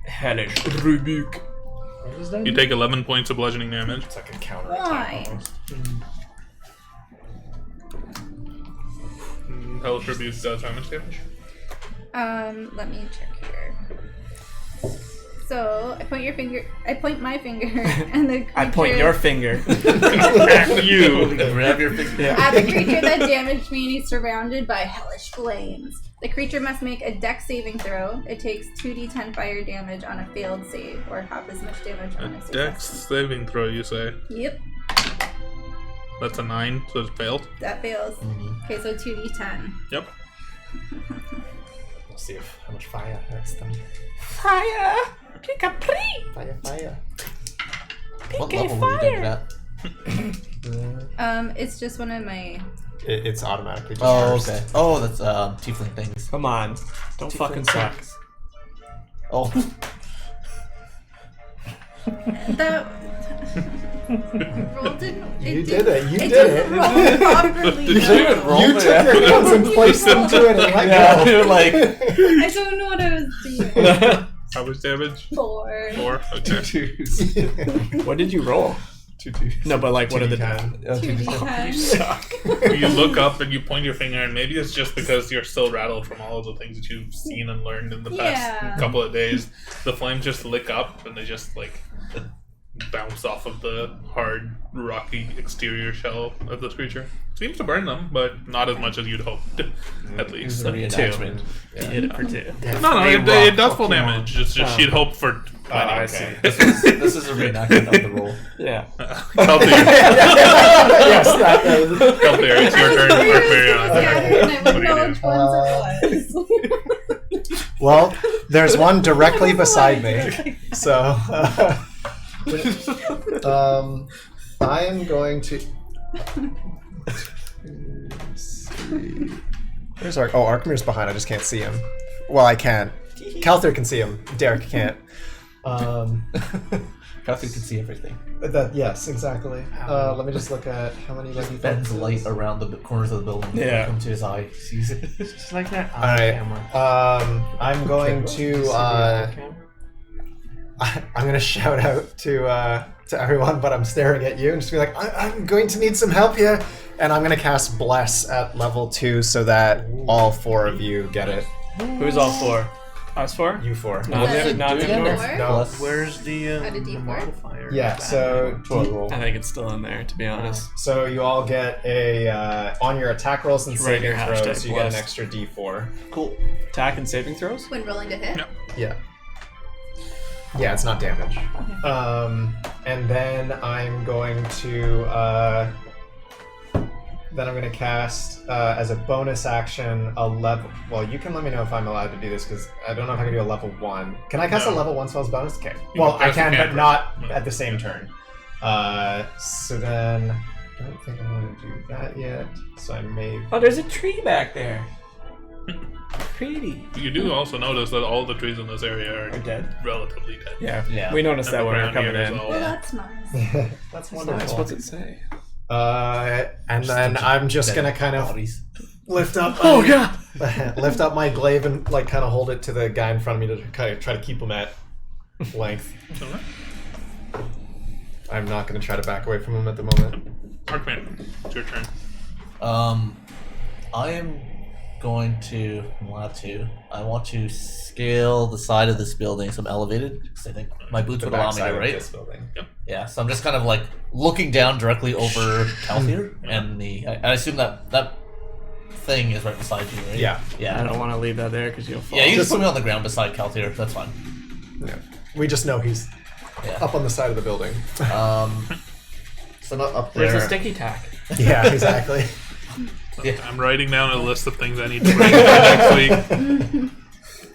Hellish rebuke. What is that? You take 11 points of bludgeoning damage. It's like a counter Why? attack almost. Hellish Rebuke does how much damage? Let me check here. So I point my finger, and the creature, I point your finger. You! Grab your finger. at the creature that damaged me, and he's surrounded by hellish flames. The creature must make a dex saving throw. It takes 2d10 fire damage on a failed save, or half as much damage on a Dex successful. saving throw, you say? Yep, That's a 9, so it's failed. that fails. Okay, so 2d10. Yep. Let's see if how much fire hurts them. Fire! Pick a tree! Fire, fire. What level were you doing that? It's just one of my. It's automatically Oh, dispersed. okay. Oh, that's tiefling things. Come on, don't fucking suck. Oh. That roll didn't. You did it. You It did it. didn't roll properly. Did though. you even roll? You took your hands and placed them to it and let Yeah, go. you're like. I don't know what I was doing. How much damage? 4. 4? Okay. What did you roll? 2 2. No, but like, what are the? 2d10. You look up and you point your finger, and maybe it's just because you're still rattled from all of the things that you've seen and learned in the past couple of days. The flames just lick up, and they just like bounce off of the hard, rocky exterior shell of this creature. Seems to burn them, but not as much as you'd hoped, at least. It's a reenactment. You hit it for 2. No, it does full damage. It's just she'd hope for. I see. This is a reenactment of the roll. Yeah. Keltier, Yes, that is. Keltier, it's your turn. And I wouldn't know which ones it was. Well, there's one directly beside me. So, I am going to. Where's Ark? Oh, Arkmir's behind. I just can't see him. Well, I can. Calther can see him. Derek can't. Catherine can see everything. Yes, exactly. Let me just look at how many. He bends light around the corners of the building. Yeah. Come to his eye. He sees it. It's just like that All right. camera. I'm going to. I'm going to shout out to everyone, but I'm staring at you and just be like, I'm going to need some help here, and I'm going to cast Bless at level 2 so that all 4 of you get it. Who's all 4? Us 4? You 4. Not Does it not do anymore. more? No. Where's the Add a D4? modifier? Yeah. So I think it's still in there, to be honest. So you all get a on your attack rolls and Right, your saving throws. hashtag You get an blessed. extra D4. Cool. Attack and saving throws? When rolling to hit? No. Yeah. Yeah, it's not damage. And then I'm going to cast as a bonus action a level. Well, you can let me know if I'm allowed to do this because I don't know if I can do a level 1. Can I cast a No. level 1 spell's bonus? Okay. You Well, can I cast can, a but cantrip. not No. at the same turn. So then I don't think I'm going to do that yet. So I may. Oh, there's a tree back there. Pretty. You do also notice that all the trees in this area Are are dead? relatively dead. Yeah. Yeah. We noticed And that the when we were ground coming here is in. all- Well, that's nice. That's Nice. What's it say? And then I'm just gonna kind of Bodies. lift up. Oh, yeah! Lift up my glaive and like kind of hold it to the guy in front of me to kind of try to keep him at length. Alright. I'm not gonna try to back away from him at the moment. Arkman, it's your turn. I am going to I want to scale the side of this building so I'm elevated because I think my boots would allow me backside to, of right? this building. Yeah, so I'm just kind of like looking down directly over Calthier and I assume that thing is right beside you, right? Yeah. I Yeah. don't want to leave that there because you'll fall. Yeah, you just put me on the ground beside Calthier. That's fine. Yeah. We just know he's Yeah. up on the side of the building. So not up there. There's a sticky tack. Yeah, exactly. Yeah. I'm writing down a list of things I need to bring for next week.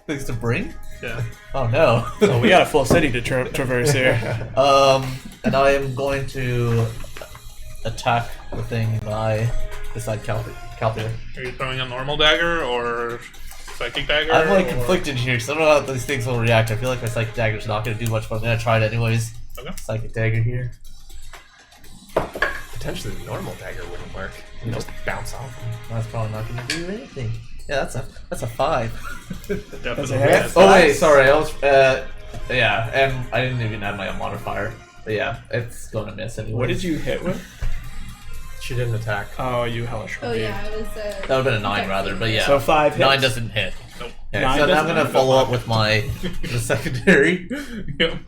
Things to bring? Yeah. Oh no. Oh, we got a full city to traverse here. And I am going to attack the thing beside Calthier. Are you throwing a normal dagger or psychic dagger? I'm like or- conflicted here because I don't know how these things will react. I feel like my psychic dagger's not going to do much, but I'm going to try it anyways. Okay. Psychic dagger here. Potentially the normal dagger wouldn't work. You just bounce off. That's probably not going to do anything. Yeah, that's a 5. Definitely. a hit? Yes. Oh wait, sorry. I was yeah, and I didn't even add my own modifier. But yeah, it's going to miss anyway. What did you hit with? She didn't attack. Oh, you hellish. Oh yeah, it was. That would have been a 9 rather, but yeah. So 5 hits. 9 doesn't hit. Nope. Okay, 9 so now I'm doesn't gonna hit? follow up with the secondary. Yep.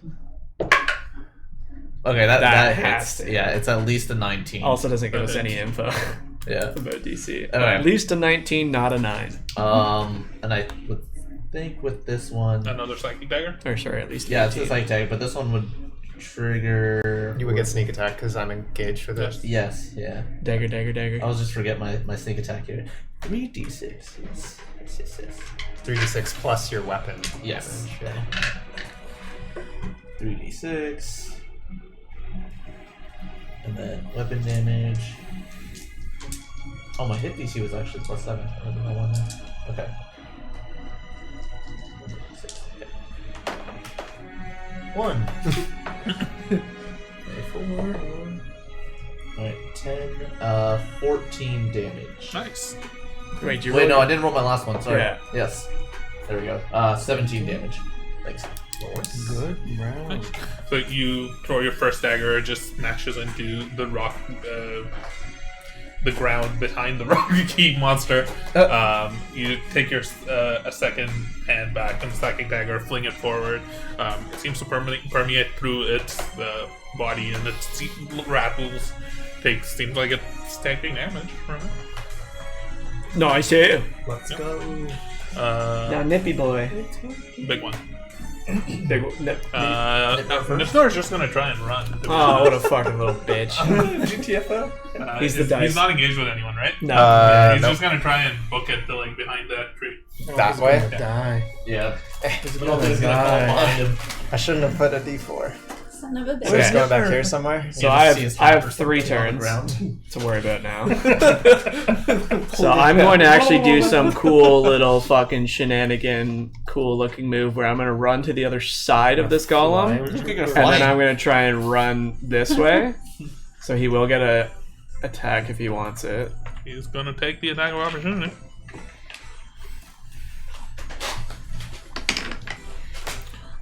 Okay, that has hits. to. Yeah, it's at least a 19. Also doesn't give us any info Yeah. about DC. Alright. At least a 19, not a 9. And I would think with this one. Another psychic dagger? Or sorry, at least Yeah, it's 18. a psychic tag, but this one would trigger. You would get sneak attack because I'm engaged for this. Yes, yeah. Dagger, dagger, dagger. I'll just forget my sneak attack here. 3d6. Yes. 3d6 plus your weapon. Yes. damage. Yeah. 3d6. And then weapon damage. Oh, my hit DC was actually +7. I don't know why now. Okay. 6, okay. 1. 4. Alright, 10, 14 damage. Nice. Wait, you Wait, no, I didn't roll my last one. Sorry. Yeah. Yes. There we go. 17 damage. Thanks. Good round. So you throw your first dagger, it just smashes into the rock, the ground behind the rocky monster. You take your a second hand back and the second dagger, fling it forward. It seems to permeate through its body and its rattles. Seems like it's taking damage from it. Nice hit. Let's go. Now, nippy boy. Big one. Big nip. Nifnor's just gonna try and run. Oh, what a fucking little bitch. GTFO? He's the dice. He's not engaged with anyone, right? No. He's just gonna try and book it to like behind that tree. That way? Die. Yeah. He's I don't think it's gonna fall behind him. I shouldn't have put a D4. Son of a bitch. So it's going back here somewhere? So You I see his have cap or 3 something on the turns ground. to worry about now. So I'm going to actually do some cool little fucking shenanigan, cool looking move where I'm going to run to the other side of this golem, We're just gonna and fly. then I'm going to try and run this way. So he will get a attack if he wants it. He's gonna take the attack of opportunity.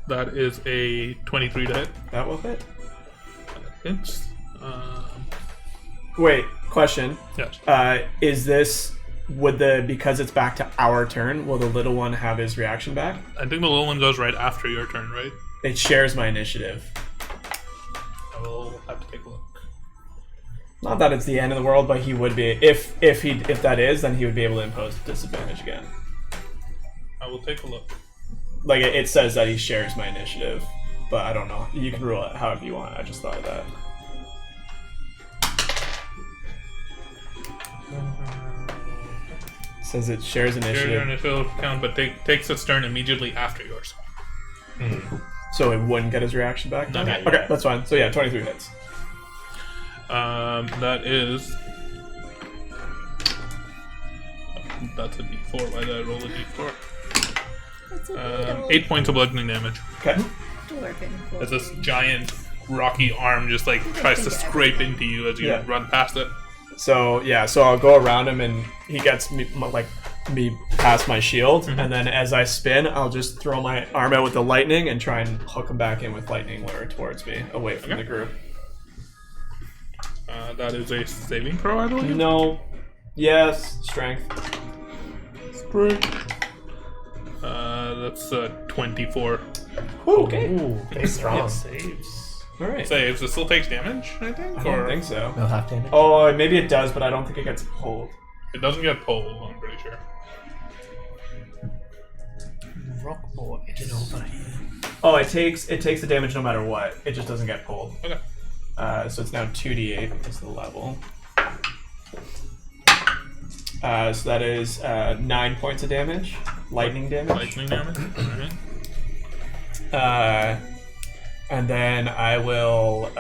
That is a 23 to hit. That will hit. Hits. Wait, question. Yes. Is this because it's back to our turn? Will the little one have his reaction back? I think the little one goes right after your turn, right? It shares my initiative. I will have to take a look. Not that it's the end of the world, but he would be if that is, then he would be able to impose disadvantage again. I will take a look. Like it says that he shares my initiative, but I don't know. You can rule it however you want. I just thought of that. It says it shares Share your initiative, initial count, but takes its turn immediately after yours. so it wouldn't get his reaction back. Not yet. Okay, that's fine. So yeah, 23 hits. That is. That's a D4. Why did I roll a D4? It's a little 8 points of bludgeoning damage. Okay. dwarven cool. As this giant rocky arm just like tries to scrape into you as you Yeah. run past it. So yeah, so I'll go around him and he gets me past my shield, and then as I spin, I'll just throw my arm out with the lightning and try and hook him back in with lightning lure towards me, away from Okay. the group. That is a saving throw, I believe. No. Yes. Strength. That's 24. Okay. Ooh, pretty strong. Saves. All right. Saves. It still takes damage, I think? I don't think so. No half damage. Oh, maybe it does, but I don't think it gets pulled. It doesn't get pulled, I'm pretty sure. Rock boy. Oh, it takes the damage no matter what. It just doesn't get pulled. Okay. So it's now 2d8 is the level. So that is 9 points of damage, lightning damage. Lightning damage. Alright. And then I will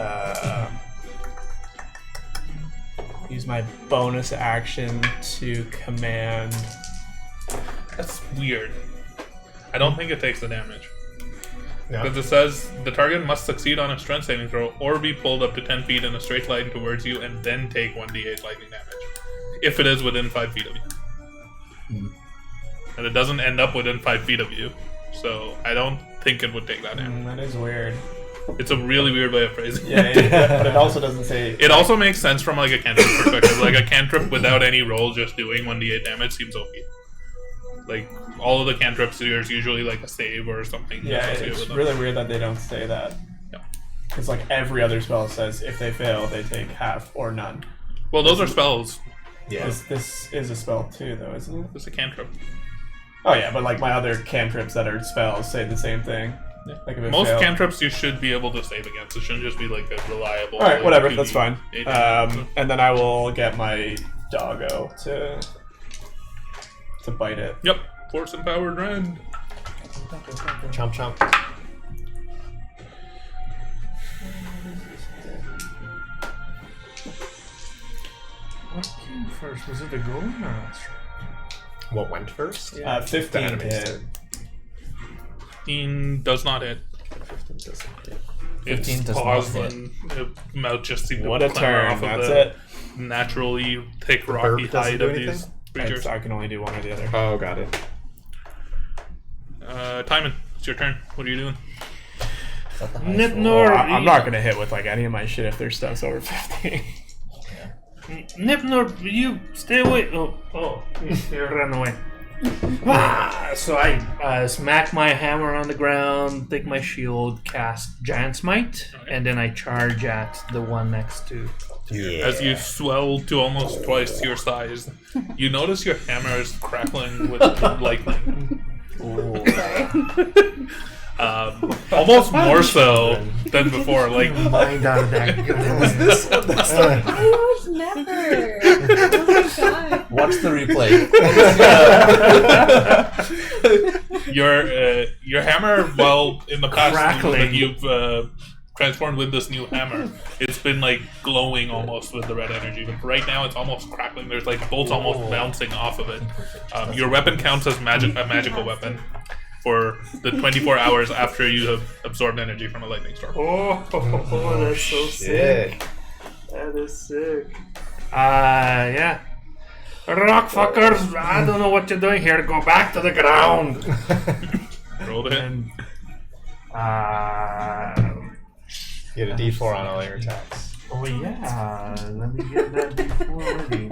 use my bonus action to command. That's weird. I don't think it takes the damage. No. Because it says the target must succeed on a strength saving throw or be pulled up to 10 feet in a straight line towards you and then take 1d8 lightning damage. If it is within 5 feet of you. And it doesn't end up within 5 feet of you. So I don't think it would take that damage. That is weird. It's a really weird way of phrasing Yeah, it. but it also doesn't say. It also makes sense from like a cantrip perspective. Like a cantrip without any roll just doing 1d8 damage seems OP. Like all of the cantrips, there's usually like a save or something. Yeah, associated it's with them. really weird that they don't say that. Yeah. Because like every other spell says if they fail, they take half or none. Well, those are spells. Yeah. This is a spell too, though, isn't it? It's a cantrip. Oh yeah, but like my other cantrips that are spells say the same thing. Yeah. Like if it Most failed- cantrips you should be able to save against. It shouldn't just be like a reliable. All right, whatever. 2d8 That's fine. damage. And then I will get my doggo to bite it. Yep. Force empowered rend. Chomp chomp. What came first? Was it the golem or us? What went first? 15 The enemies hit. did. 15 does not hit. 15 doesn't hit. 15 It's does not paused hit. and the mouth just seemed to What a clamber turn. off of That's the it. naturally thick The rocky burp doesn't hide do of these anything? creatures. I can only do one or the other. Oh, got it. Timon, it's your turn. What are you doing? Is that the highest roll? Nipnor, I'm not gonna hit with like any of my shit if their stuff's over 50. Nipnor, you stay away. Oh, you run away. So I smack my hammer on the ground, take my shield, cast Giant Smite, and then I charge at the one next to. As you swell to almost twice your size, you notice your hammer is crackling with lightning. Sorry. Almost more so than before. Like Mind out of that. I was never. Oh my god. Watch the replay. your hammer, while in the past Crackling. that you've transformed with this new hammer, it's been like glowing almost with the red energy. But right now, it's almost crackling. There's like bolts almost bouncing off of it. Your weapon counts as a magical weapon for the 24 hours after you have absorbed energy from a lightning storm. Oh, that's so Shit. sick. That is sick. Yeah. Rock fuckers, I don't know what you're doing here. Go back to the ground. Roll the hit. And, You get a d4 on all your attacks. oh yeah, let me get that before ready.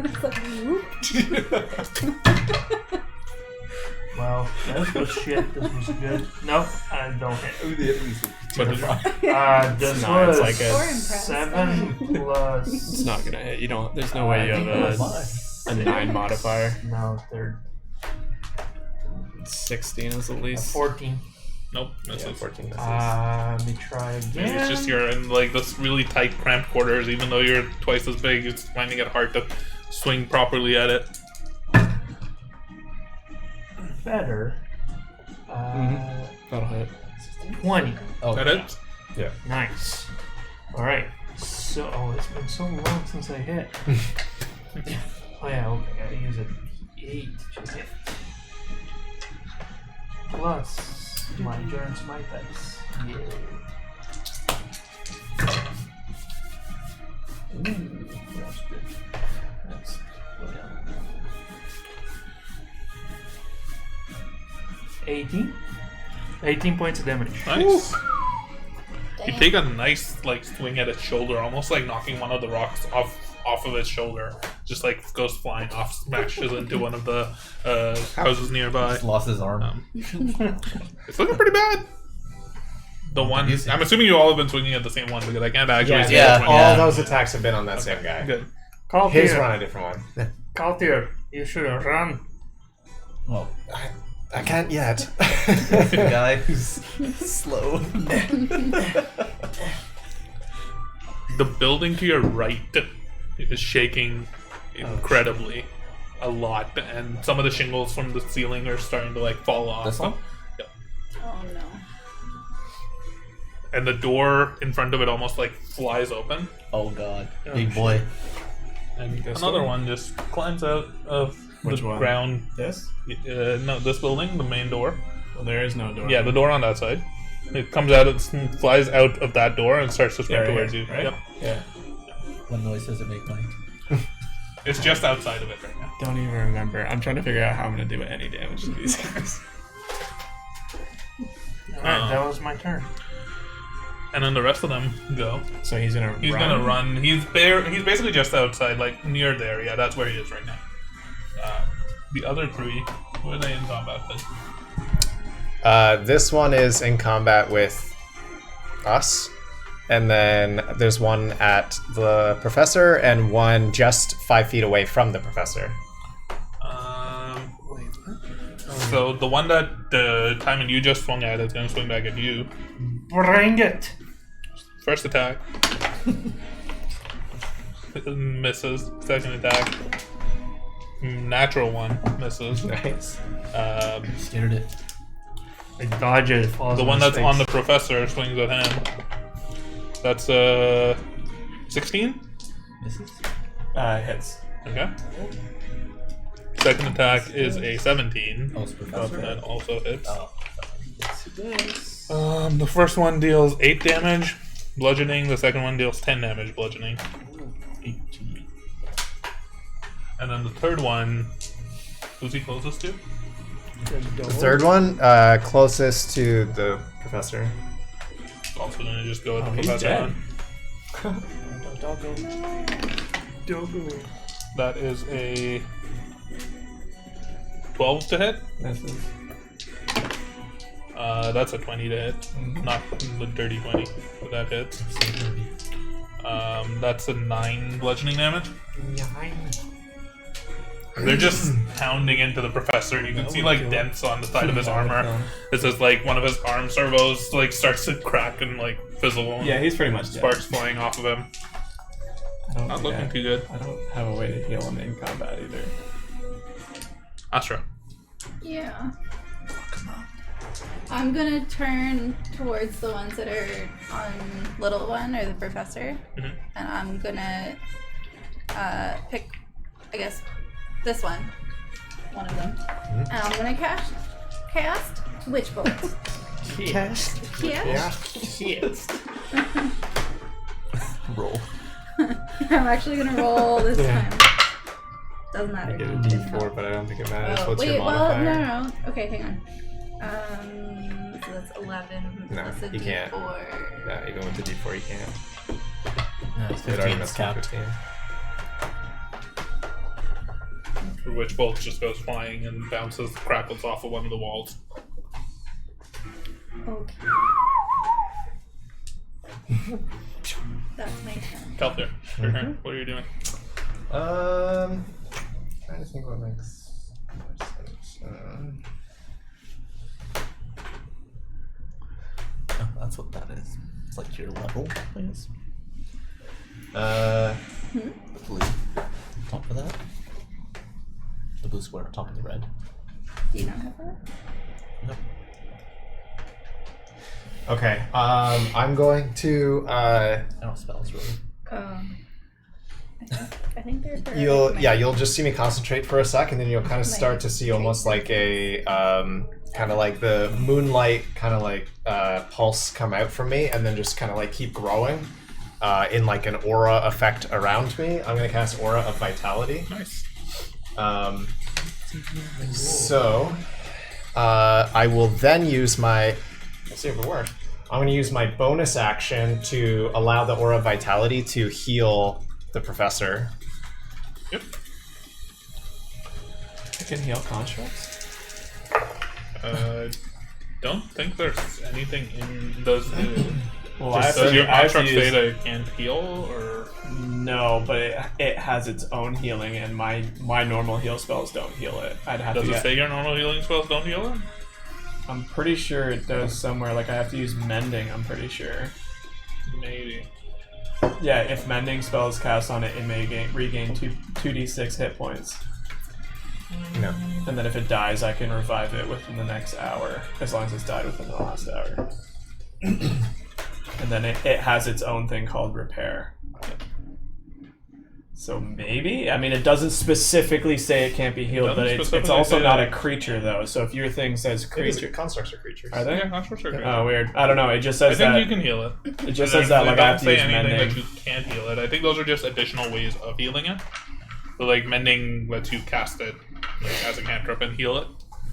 Well, this was shit. This was good. No, I don't hit. But This No, was it's like a- Or impressed. 7 plus. It's not gonna hit. You don't. There's no way you have a 9 modifier. No, third. 16 is the least. 14. Nope, misses. Yeah, 14 misses. Let me try again. It's just you're in like this really tight, cramped quarters. Even though you're twice as big, it's finding it hard to swing properly at it. better. That'll hit. 20. Oh, That it? Yeah. Nice. Alright. So, it's been so long since I hit. Oh yeah, okay. I gotta use a D8 to hit. Plus my Giant Smite dice. Yeah. Ooh, that's good. That's well. 18 points of damage. Nice. You Dang. take a nice like swing at its shoulder, almost like knocking one of the rocks off of its shoulder. Just like goes flying off, smashes into one of the houses nearby. Just lost his arm. It's looking pretty bad. The one, Easy. I'm assuming you all have been swinging at the same one because I can't actually see yeah. which one. All those attacks have been on that same guy. Good. His Kaltir, run a different one. Kaltir, you should run. Well, I can't yet. the guy who's slow. The building to your right is shaking incredibly, a lot, and some of the shingles from the ceiling are starting to like fall off. This one? Oh no. And the door in front of it almost like flies open, Oh god, big boy. and This another one? one just climbs out of Which the one? ground. This? No, this building, the main door. Well, there is no door. Yeah, the door on that side. It comes out, it flies out of that door and starts to sprint Yeah, right towards here, you. right? Yep. Yeah. What noise does it make, Mike? It's just outside of it right now. Don't even remember. I'm trying to figure out how I'm gonna do any damage to these guys. Alright, that was my turn. And then the rest of them go. So he's gonna He's run. gonna run. He's basically just outside, like near there. Yeah, that's where he is right now. The other three, where are they in combat with? This one is in combat with us. And then there's one at the professor and one just 5 feet away from the professor. So the one that the Timon you just swung at is gonna swing back at you. Bring it! First attack. Misses. Second attack. Natural one. Misses. Nice. Scared it. I dodge it. Falls The one his that's face. on the professor swings at him. That's 16? Misses? Hits. Okay. Second attack is a 17. Oh, it's Professor. That also hits. Oh. The first one deals 8 damage, bludgeoning. The second one deals 10 damage, bludgeoning. 18. And then the third one, who's he closest to? The third one, closest to the professor. Also going to just go with the he's professor dead. one. That is a 12 to hit. That's a 20 to hit. Not the dirty 20, but that hits. That's a 9 bludgeoning damage. They're just pounding into the professor. You can see like dents on the side of his armor. This is like one of his arm servos like starts to crack and like fizzle. Yeah, he's pretty much dead. Sparks flying off of him. Not looking too good. I don't have a way to heal him in combat either. Astra. Yeah. I'm gonna turn towards the ones that are on little one or the professor, and I'm gonna pick, I guess, this one of them, and I'm gonna cast Witch Bolt. Cast. Roll. I'm actually gonna roll this time. Doesn't matter. Get a D4, but I don't think it matters. Oh, What's wait, your modifier? well, no. Okay, hang on. So that's 11 No, plus a you can't. D4. Yeah, even with the D4, you can't. No, it's It already 15. It's missed capped. 15. The witch bolt just goes flying and bounces, crackles off of one of the walls. Okay. That's my turn. Kelter, your turn. What are you doing? Trying to think what makes more sense. Oh, that's what that is. It's like your level, I guess. The blue. Top of that. The blue square on top of the red. Do you not have that? Nope. Okay, I'm going to, I don't spells really. I think they're for you'll just see me concentrate for a sec, and then you'll kind of start to see almost like a, kind of like the moonlight kind of like pulse come out from me, and then just kind of like keep growing in like an aura effect around me. I'm going to cast Aura of Vitality. Nice. So, I will then use my, let's see if it works. I'm going to use my bonus action to allow the Aura of Vitality to heal the professor. Yep. I can heal constructs. Don't think there's anything in those. Well, Does your I have to construct say use, that it can't heal, or no, but it has its own healing, and my normal heal spells don't heal it. I'd have does to it get, say your normal healing spells don't heal it? I'm pretty sure it does somewhere. Like I have to use mending. I'm pretty sure. Maybe. Yeah, if mending spells cast on it, it may regain 2d6 hit points. No. And then if it dies, I can revive it within the next hour, as long as it's died within the last hour. And then it has its own thing called repair. So maybe? I mean, it doesn't specifically say it can't be healed, but it's also not a creature, though. So if your thing says creature... Constructs are creatures. Are they? Yeah, constructs are great. Oh, weird. I don't know. It just says I think that... you can heal it. It just says that, like, I have to use anything mending. that you can't heal it. I think those are just additional ways of healing it. So, like, mending lets you cast it like, as a cantrip and heal it.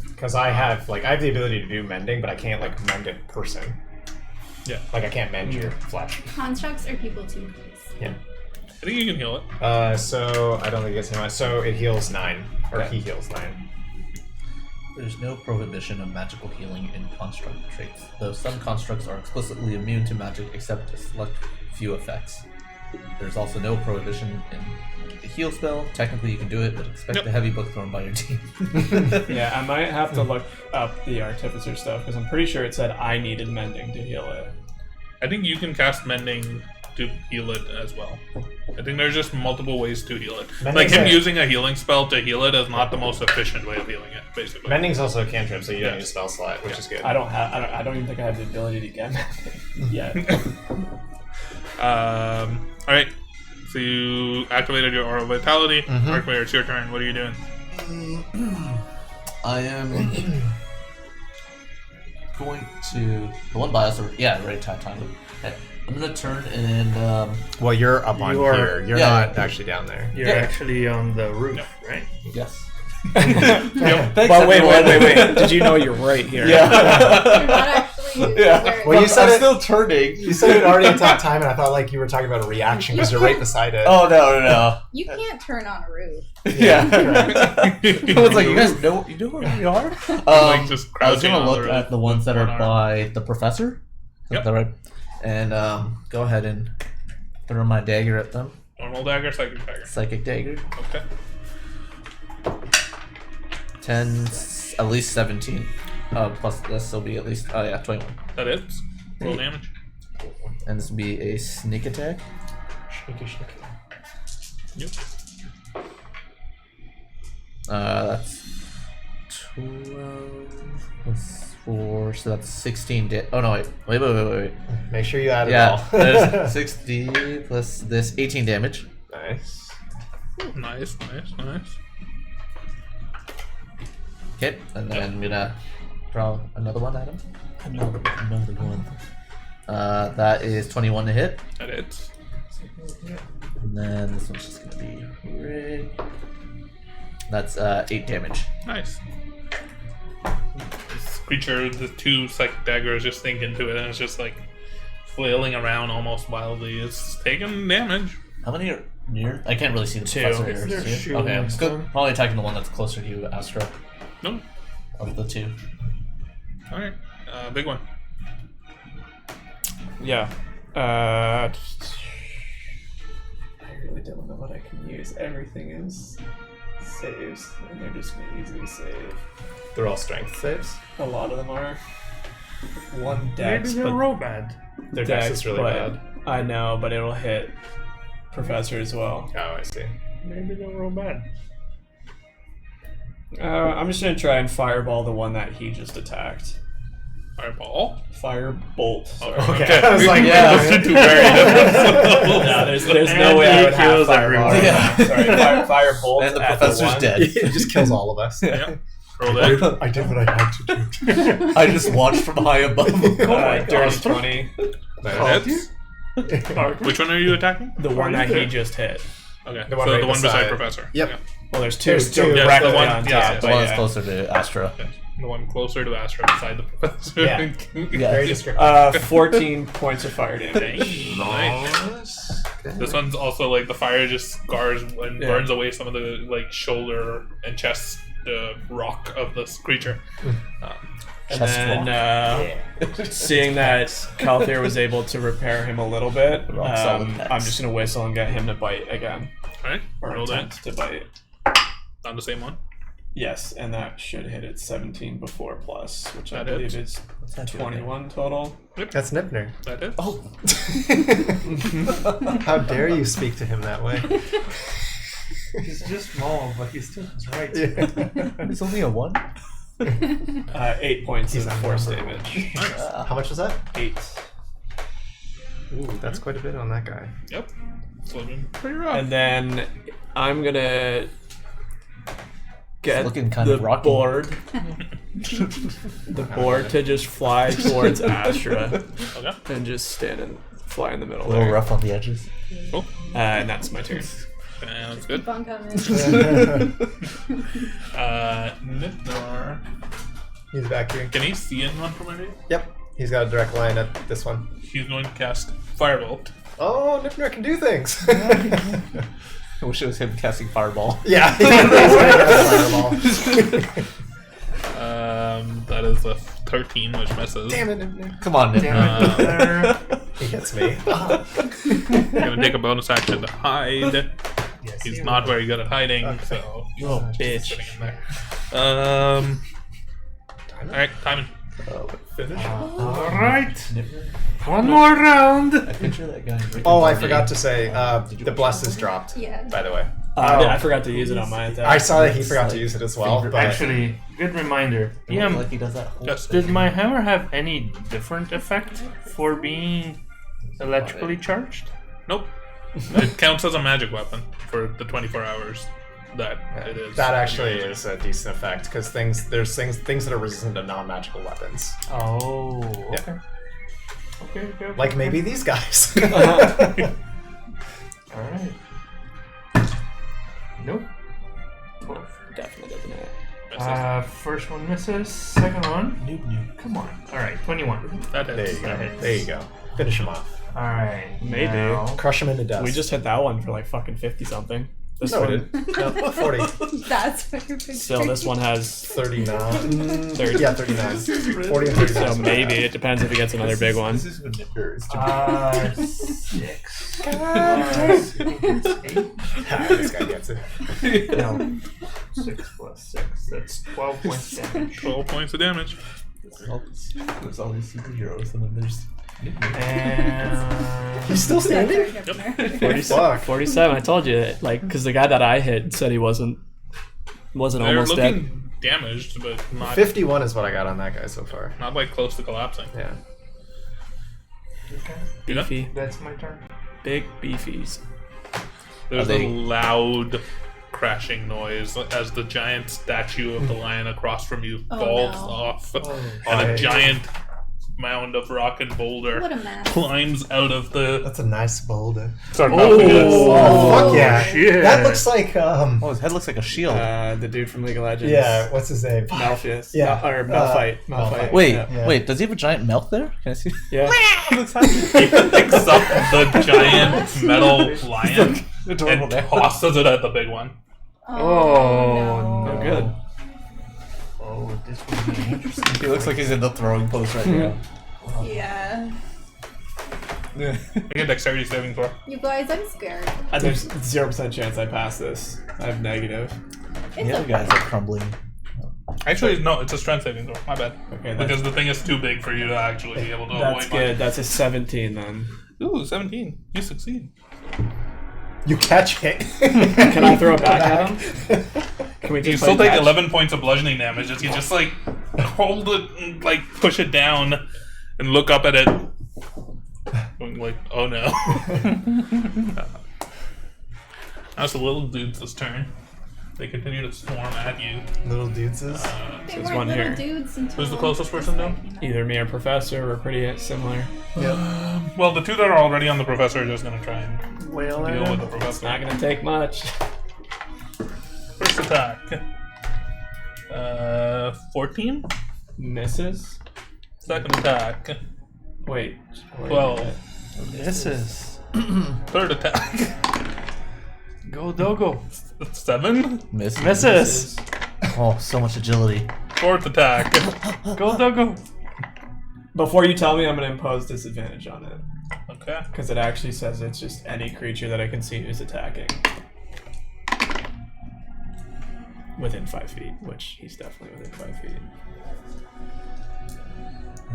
Because I have the ability to do mending, but I can't like mend a person. Yeah. Like I can't mend your flesh. Constructs are people too, please. Yeah. I think you can heal it. So I don't think it's him. So it heals 9, or he heals 9. There's no prohibition of magical healing in construct traits, though some constructs are explicitly immune to magic except a select few effects. There's also no prohibition in the heal spell. Technically you can do it, but expect a heavy book thrown by your team. Yeah, I might have to look up the Artificer stuff, because I'm pretty sure it said I needed mending to heal it. I think you can cast mending to heal it as well. I think there's just multiple ways to heal it. Mending's like him a- using a healing spell to heal it is not the most efficient way of healing it, basically. Mending's also a cantrip, so you don't Yeah. need a spell slot, which is good. I don't even think I have the ability to get mending yet. Alright. So you activated your Aura Vitality. Markiplier, it's your turn. What are you doing? I am going to the one by us. Yeah, right. Time. Okay. I'm gonna turn and. Well, you're up on here. You're not actually down there. You're actually on the roof, right? Yes. Thanks, but wait. Did you know you're right here? You're not actually. Yeah. Well, you said I'm it, still turning. you said it already attacked time, and I thought like you were talking about a reaction because you're right beside it. Oh no. You can't turn on a roof. Yeah. I was like, you guys know where we are? Like just I was crouching gonna on the look roof. at the ones that One are arm. by the professor. Is Yep. that right? And go ahead and throw my dagger at them. Normal dagger, psychic dagger. Psychic dagger. Okay. 10, at least 17. Plus this will be at least 21. That is. Roll damage. And this will be a sneak attack. Sneaky. Yep. That's 12 plus 4, so that's 16. Oh no, wait. Make sure you add it Yeah, all. there's 60 plus this 18 damage. Nice. Nice. Okay, and then I'm gonna draw another one at him. Another one. That is 21 to hit. That is. And then this one's just gonna be red. That's 8 damage. Nice. This creature, the two psychic daggers just sink into it, and it's just like flailing around almost wildly. It's taking damage. How many are near? I can't really see the Two. professor Is here. there See it? shoe Okay, I'm and still stuff? probably attacking the one that's closer to you, Astra, No. of the two. Alright. Big one. Yeah. I really don't know what I can use. Everything is saves, and they're just gonna easily save. They're all strength saves. A lot of them are. One dex, Maybe they're but real bad. Their dex is really but bad. I know, but it'll hit Professor as well. Oh, I see. Maybe they're real bad. I'm just gonna try and fireball the one that he just attacked. Fireball. Firebolt. Sorry. Okay. I was like, Yeah. wait a minute. Too worried. No, there's no way I would have kills fireball. everyone. Yeah. Sorry, firebolt. And the at professor's one. dead. It just kills all of us. Yeah. Roll that. I did what I had to do. I just watched from high above. Dirty 20. That hits. Which one are you attacking? The one that he just hit. Okay. The one so right the one beside beside. Professor. Yep. Okay. Well, there's two. There's two. Directly Yeah, the one- on top. yeah, The but one that's yeah. closer to Astra. Okay. The one closer to Astra beside the Professor. Yeah. Yeah. Very descriptive. 14 points of fire damage. Nice. This one's also like the fire just scars and Yeah. burns away some of the like shoulder and chest rock of this creature. And Chest then, seeing that Calthair was able to repair him a little bit, Rock solid I'm pets. just gonna whistle and get him to bite again. Alright, Or roll that. attempt to bite. On the same one. Yes, and that should hit at 17 before plus, which I That believe hits. is What's that doing 21 total. That's Nipner. That is. Oh, How dare you speak to him that way? He's just small, but he still has rights. it's only a 1? 8 points He's of force unnumbered. damage. How much was that? 8. Ooh, that's quite a bit on that guy. Yep. It's looking pretty rough. And then I'm gonna get looking kind the of rocky. board, the board to just fly towards Astra Okay. and just stand and fly in the middle A little there. rough on the edges. Cool. And that's my turn. Sounds Keep good. on coming. Nithar. He's back here. Can he see anyone from underneath? Yep. He's got a direct line at this one. He's going to cast Firebolt. Oh, Nipner can do things. I wish it was him casting Fireball. Yeah. He's gonna cast Fireball. That is a 13, which misses. Damn it, Nipner. Come on, Nick. He gets me. Gonna take a bonus action to hide. Yes, He's you not will. very good at hiding, so Oh, bitch. sitting in there. Alright, timing. Finish. Alright. One more round. I picture that guy. Rick and Oh, I Morty. forgot to say, the bless is dropped, Yeah. by the way. I forgot to use it on my attack. I saw that he forgot to use it as well, but Actually, good reminder. I feel PM, like he does that whole Yes. did my hammer have any different effect for being electrically charged? Nope. It counts as a magic weapon for the 24 hours that it is. That actually is a decent effect because there's things that are resistant to non-magical weapons. Oh, Yeah. Okay. Like maybe these guys. Alright. Nope. 12. Definitely doesn't hit. First one misses. Second one. Nope. Come on. Alright, 21. That There hits. you go. That hits. There you go. Finish him off. Alright. Maybe. now- Crush him into dust. We just hit that one for like fucking 50 something. This No, we one, didn't. No, 40. That's what you're still, this one has 39. 30. Yeah, 39. 40 and 39. So maybe it depends if he gets another big one. This is when Nicker is 6. This guy gets it. No. 6 plus 6. That's 12 points damage. 12 points of damage. There's always superheroes and then there's And He's still standing? 47. I told you, like, because the guy that I hit said he wasn't They're almost dead. looking damaged, but not 51 is what I got on that guy so far. not like close to collapsing. Yeah. okay. You know? Beefy, That's my turn. big beefies. There's Are they- a loud crashing noise as the giant statue of the lion across from you Oh, falls no. off, and I- a giant mound of rock and boulder What a mess. climbs out of the. That's a nice boulder. Sarcophagus. Oh, fuck yeah. shit. That looks like, oh, his head looks like a shield. The dude from League of Legends. yeah, what's his name? Malphite. Yeah. Or Malphite. Malphite. Wait, Yeah. wait, does he have a giant milk there? Can I see? Yeah. He picks up the giant metal lion Adorable and man. tosses it at the big one. Oh, Oh, good. Oh, this would be interesting. He looks like he's in the throwing pose right now. Yeah. I get dexterity saving throw. You guys, I'm scared. There's 0% chance I pass this. I have negative. It's The other okay. guys are crumbling. Actually, no, it's a strength saving throw. My bad. Okay, Because the thing is too big for you to actually be able to that's avoid. good. That's a 17 then. Ooh, 17. You succeed. You catch it. Can I throw it back at him? Can we You just still play take catch? 11 points of bludgeoning damage as you just like hold it, and, like push it down, and look up at it, going like, "Oh no!" That's the little dude's turn. They continue to swarm at you. Little dudes is. They There's weren't one little here. dudes until Who's the closest person down? Either me or Professor. We're pretty similar. Well, the two that are already on the professor are just gonna try and Well, deal with the It's professor. not gonna take much. First attack. 14. Misses. Second attack. Wait. 12. misses. Third attack. Go doggo. 7. Misses. Oh, so much agility. Fourth attack. Go doggo. Before you tell me, I'm gonna impose disadvantage on it. Okay. Because it actually says it's just any creature that I can see who's attacking. Within 5 feet, which he's definitely within 5 feet.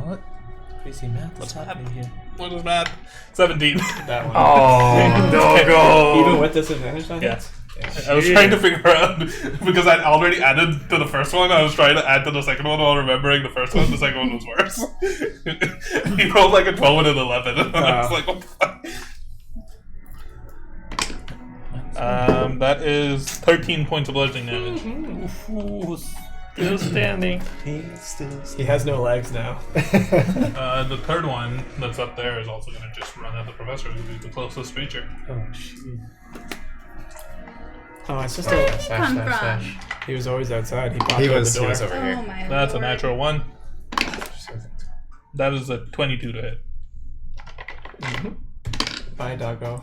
What? Crazy math. What's What's happening here? What is that? 17. That one. Oh, doggo. Even with disadvantage on Yeah. it? I was trying to figure out because I'd already added to the first one. I was trying to add to the second one while remembering the first one. The second one was worse. He rolled like a 12 and an 11, and I was like, "What the fuck?" That is 13 points of bludgeoning damage. Still standing. He has no legs now. The third one that's up there is also going to just run at the professor, who is the closest creature. Oh, it's just Where a. did he come from? He was always outside. He popped He out was the door. over Oh here. my That's a lord. natural 1. That is a 22 to hit. Bye, doggo.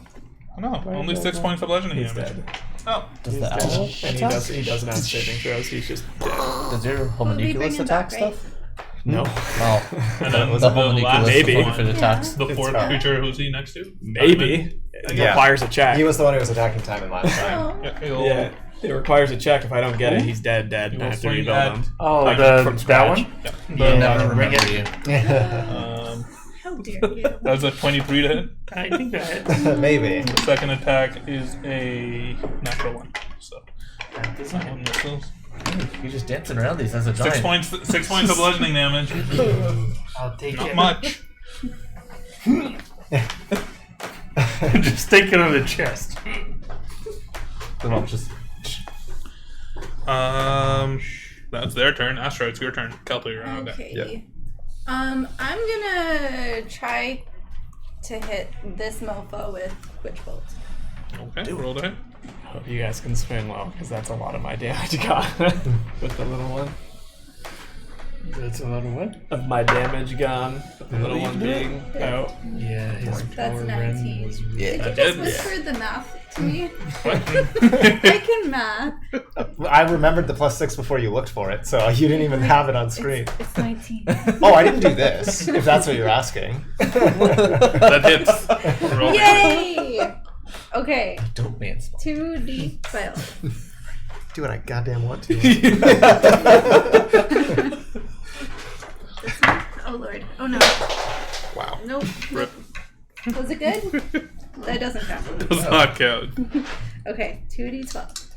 Oh, no, only 6 points of bludgeoning He's damage. dead. Oh, Does the owl And attack? he doesn't have saving throws. He's just dead. Does your Well, we bring homunculus him attack back, right? stuff? No. Oh, and then the the homunculus last Maybe. if it one, attacks. the fourth It's- creature, who's he next to? Maybe. It Yeah. requires a check. He was the one who was attacking Timon last time. Oh. Yeah. It requires a check. If I don't get it, he's dead. He And I will have to swing rebuild at- him. Oh, Like, from that scratch. one? You'll never bring remember it. you. How dare you? That was a 23 to hit. I think that Maybe. The second attack is a natural 1. So that one misses. You're just dancing around these as a giant. 6 points of bludgeoning damage. I'll take Not it. much. Just take it on the chest. Then I'll just. That's their turn. Astra, it's your turn. Kelto, you're on deck. Okay. Yeah. I'm gonna try to hit this mofo with Witch Bolt. Okay, roll to hit. Hope you guys can swing well, because that's a lot of my damage gun with the little one. That's a lot of what? Of my damage gun, with the little one being out. Yeah, his That's power 19. was Did you That just did. whisper the math to me? What? I can math. I remembered the +6 before you looked for it, so you didn't even have it on screen. It's 19. Oh, I didn't do this, if that's what you're asking. That hits. Roll. Yay! Okay, Don't mansplain. 2d12. Do what I goddamn want to. Oh lord. Oh no. Wow. Nope. Rip. Was it good? That doesn't count. Does not count. Okay, 2d12.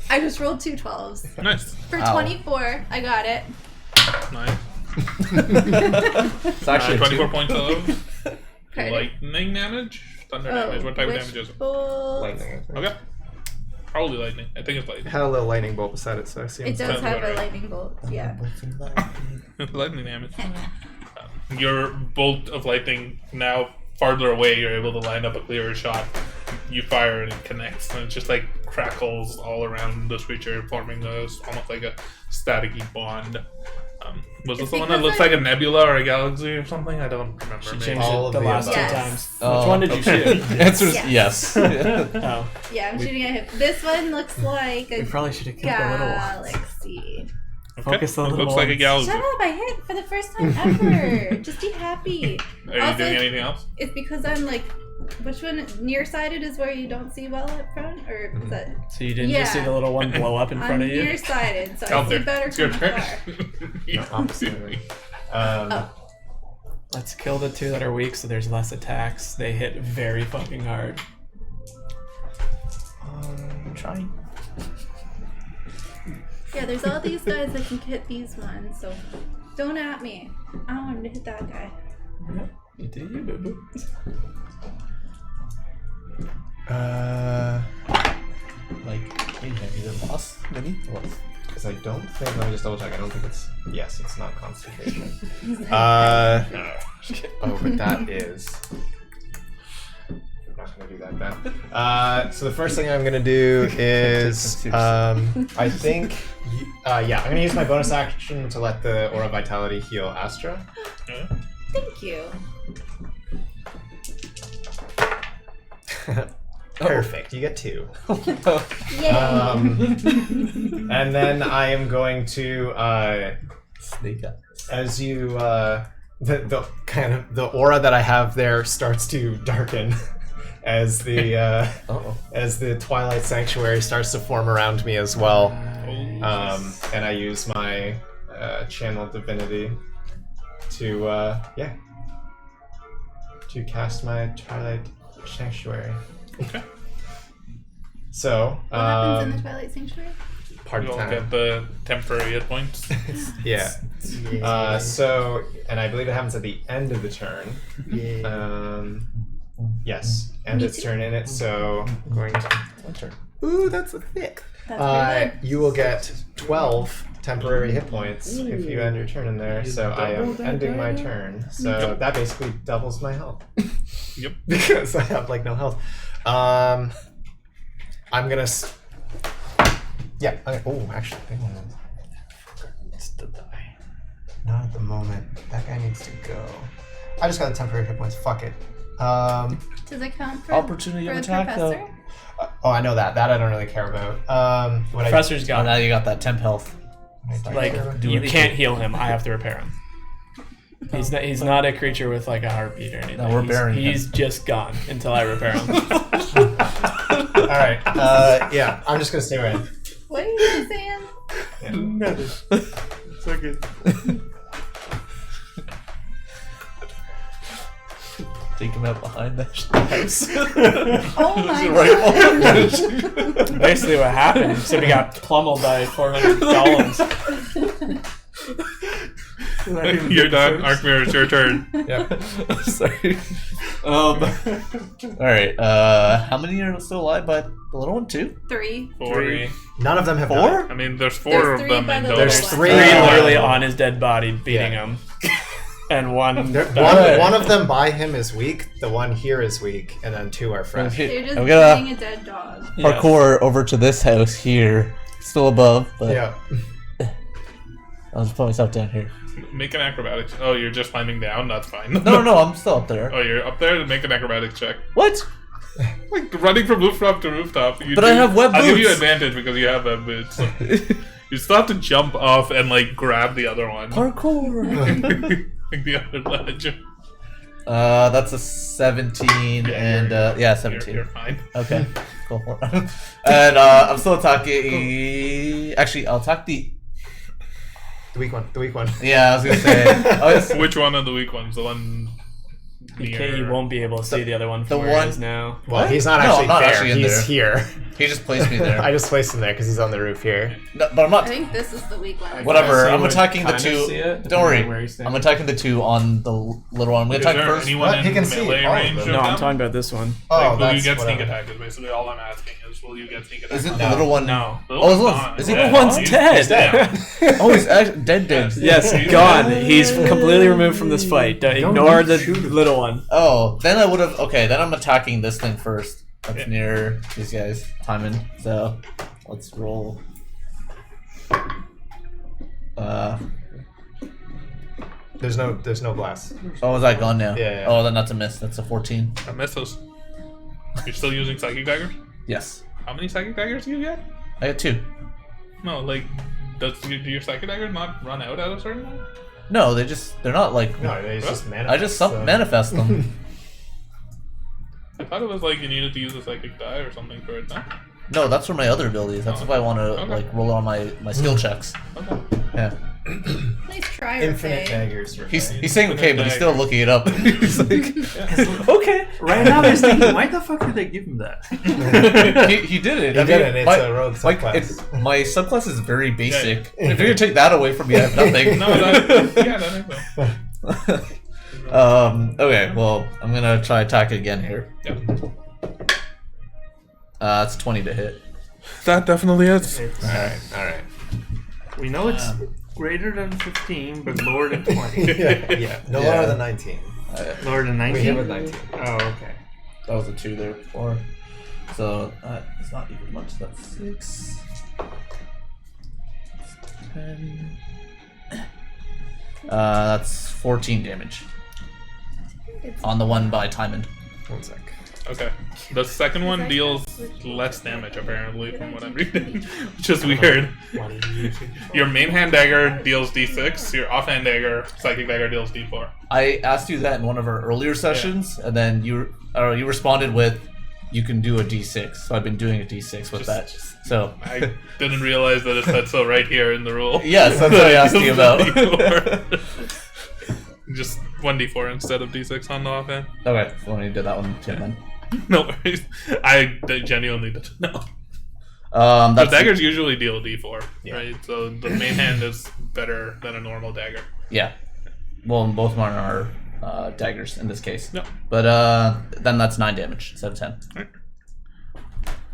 I just rolled 2 12s. Nice. For Ow. 24, I got it. Nice. It's actually 24 points of Pardon? lightning damage? Thunder damage. What type of Witch damage is it? Bolt. Lightning. Okay. Probably lightning. I think it's lightning. Had a little lightning bolt beside it, so I assume It it's does sounds have about a right. lightning bolt, yeah. Lightning damage. Your bolt of lightning, now farther away, you're able to line up a clearer shot. You fire and it connects, and it's just like crackles all around this creature, forming almost like a staticky bond. Was this It's the one that because looks like a nebula or a galaxy or something? I don't remember. She Maybe. changed All it of the the last above. two Yes. times. Oh, Which one did you okay. shoot? Answer's Yes. yes. Oh, Yeah, I'm shooting at him. This one looks like a we probably should have killed the little ones. galaxy. Okay. Focus on It the looks little like a ones. galaxy. Shut up, I hit for the first time ever. Just be happy. Are you Also, doing anything else? It's because I'm like, which one? Nearsighted is where you don't see well up front? Or is that? So you didn't just see Yeah. the little one blow up in front I'm of you? nearsighted, so I Out see there. better It's your from turn. afar. Opposite. Oh. Let's kill the two that are weak so there's less attacks. They hit very fucking hard. I'm trying. Yeah, there's all these guys that can hit these ones, so don't at me. I don't want him to hit that guy. You do you, boo boo. Like, maybe the boss, maybe? What? Because I don't think, let me just double check, I don't think it's, yes, it's not Constitution. Oh, but that is. I'm not going to do that then. So the first thing I'm going to do is, I think, yeah, I'm going to use my bonus action to let the Aura Vitality heal Astra. Thank you. Perfect, you get 2. Yay! And then I am going to, Snake eyes. as you, the kind of, the aura that I have there starts to darken as the, as the Twilight Sanctuary starts to form around me as well. And I use my, Channel Divinity to, yeah, to cast my Twilight Sanctuary. Okay. So, What happens in the Twilight Sanctuary? part You'll time. get the temporary hit points. Yeah. So, and I believe it happens at the end of the turn. Yes, end Me its too. turn in it. So, I'm going to. One turn. Ooh, that's a thick. That's pretty good. You will get 12 temporary hit points if you end your turn in there. So I am ending my turn. So that basically doubles my health. Yep. Because I have like no health. I'm gonna. Yeah. Okay. Oh, actually, hang on. It's the die. Not at the moment. That guy needs to go. I just got the temporary hit points. Fuck it. Does it count for Opportunity for of the attack, though. professor? Oh, I know that. That I don't really care about. What Professor's Oh, got now you got that temp health. like Do you anything. can't heal him. I have to repair him. He's not a creature with like a heartbeat or anything. No, we're burying him. He's just gone until I repair him. All right. Yeah. I'm just gonna stay right. What are you saying? It's okay. Take him out behind that house. Oh my god! Basically, what happened? So we got pummeled by 400 golems. You're done. Arkmir, it's your turn. Yep. Sorry. All right. How many are still alive? But the little one, 2? 3. 4. None of them have 4? died. I mean, there's 4 There's of 3 them by in the total. There's little 3 one. Literally on his dead body, beating Yeah. him. And one. One of them by him is weak. The one here is weak, and then 2 are fresh. They're just I'm gonna beating a dead dog. parkour over to this house here, still above, but Yeah. I'll just put myself down here. Make an acrobatics. Oh, you're just climbing down? That's fine. No, I'm still up there. Oh, you're up there? Make an acrobatics check. What? Like running from rooftop to rooftop. But I have web I'll give you boots. advantage because you have web boots. You still have to jump off and like grab the other one. Parkour. Like the other ledge. That's a 17 and yeah, 17. You're fine. Okay, cool. And I'm still attacking. Actually, I'll attack the. The weak one. The weak one. Yeah, I was gonna say. Which one of the weak ones? The one Okay, you won't be able to see the other one the from where one- he is now. Well, he's not No, actually I'm not there. actually in He's there. here. He just placed me there. I just placed him there because he's on the roof here. No, but I'm I not. think this is the weak one. Whatever. So I'm you attacking the kind of 2. see it, Don't worry. depending on where you stand. I'm attacking the 2 on the little one. I'm gonna Is attack there first. anyone What? in He can see melee all of range them. of No, I'm them? talking about this one. Oh, Like, will that's you get whatever. sneak attack? Is basically all I'm asking. Is will you get sneak attack? Is it on the them? little one? No. The Oh, little look, one's is gone. he- The one's He's dead. down. Oh, he's actually dead. Yes, He's gone. dead. He's completely removed from this fight. Ignore the little one. Oh, then I would have. Okay, then I'm attacking this thing first. That's Yeah. near these guys. Timing. So let's roll. There's no glass. Oh, is that gone now? Yeah. Oh, then that's a miss. That's a 14. I missed those. You're still using psychic daggers? Yes. How many psychic daggers do you get? I got 2. No, like, do your psychic daggers not run out at a certain point? No, they're not like. No, it's just manifest. I just manifest them. I thought it was like you needed to use a psychic die or something for it, no? No, that's for my other abilities. That's Oh. if I want to Okay. like roll on my skill checks. Okay. Yeah. Nice try, Infinite Rafe. daggers. He's saying okay, but he's still looking it up. He's like, Okay. Right now they're thinking, why the fuck did they give him that? he did it. He did it. It's a rogue subclass. My subclass is very basic. If you're gonna take that away from me, I have nothing. No, that makes sense. Okay, well, I'm gonna try attack again here. Yep. It's 20 to hit. That definitely is. It's, All right. we know it's greater than 15, but lower than 20. Yeah. No lower than 19. Lower than 19? We have a 19. Oh, okay. That was a 2 there before. So it's not even much. That's 6. 10. That's 14 damage. On the one by Timon. 1 sec. Okay. The second one deals less damage, apparently, from what I'm reading. Which is weird. Your main hand dagger deals d6, your offhand dagger, psychic dagger, deals d4. I asked you that in one of our earlier sessions, and then you responded with, "You can do a d6." So I've been doing a d6 with that. So I didn't realize that it said so right here in the rule. yes, that's what I asked you about. Just 1d4 instead of d6 on the offhand. Okay, so when you did that one, too, then. No worries. I genuinely didn't know. The That's daggers usually deal d4, Yeah. right? So the main hand is better than a normal dagger. Yeah. Well, both mine are daggers in this case. Yep. But then that's 9 damage instead of 10.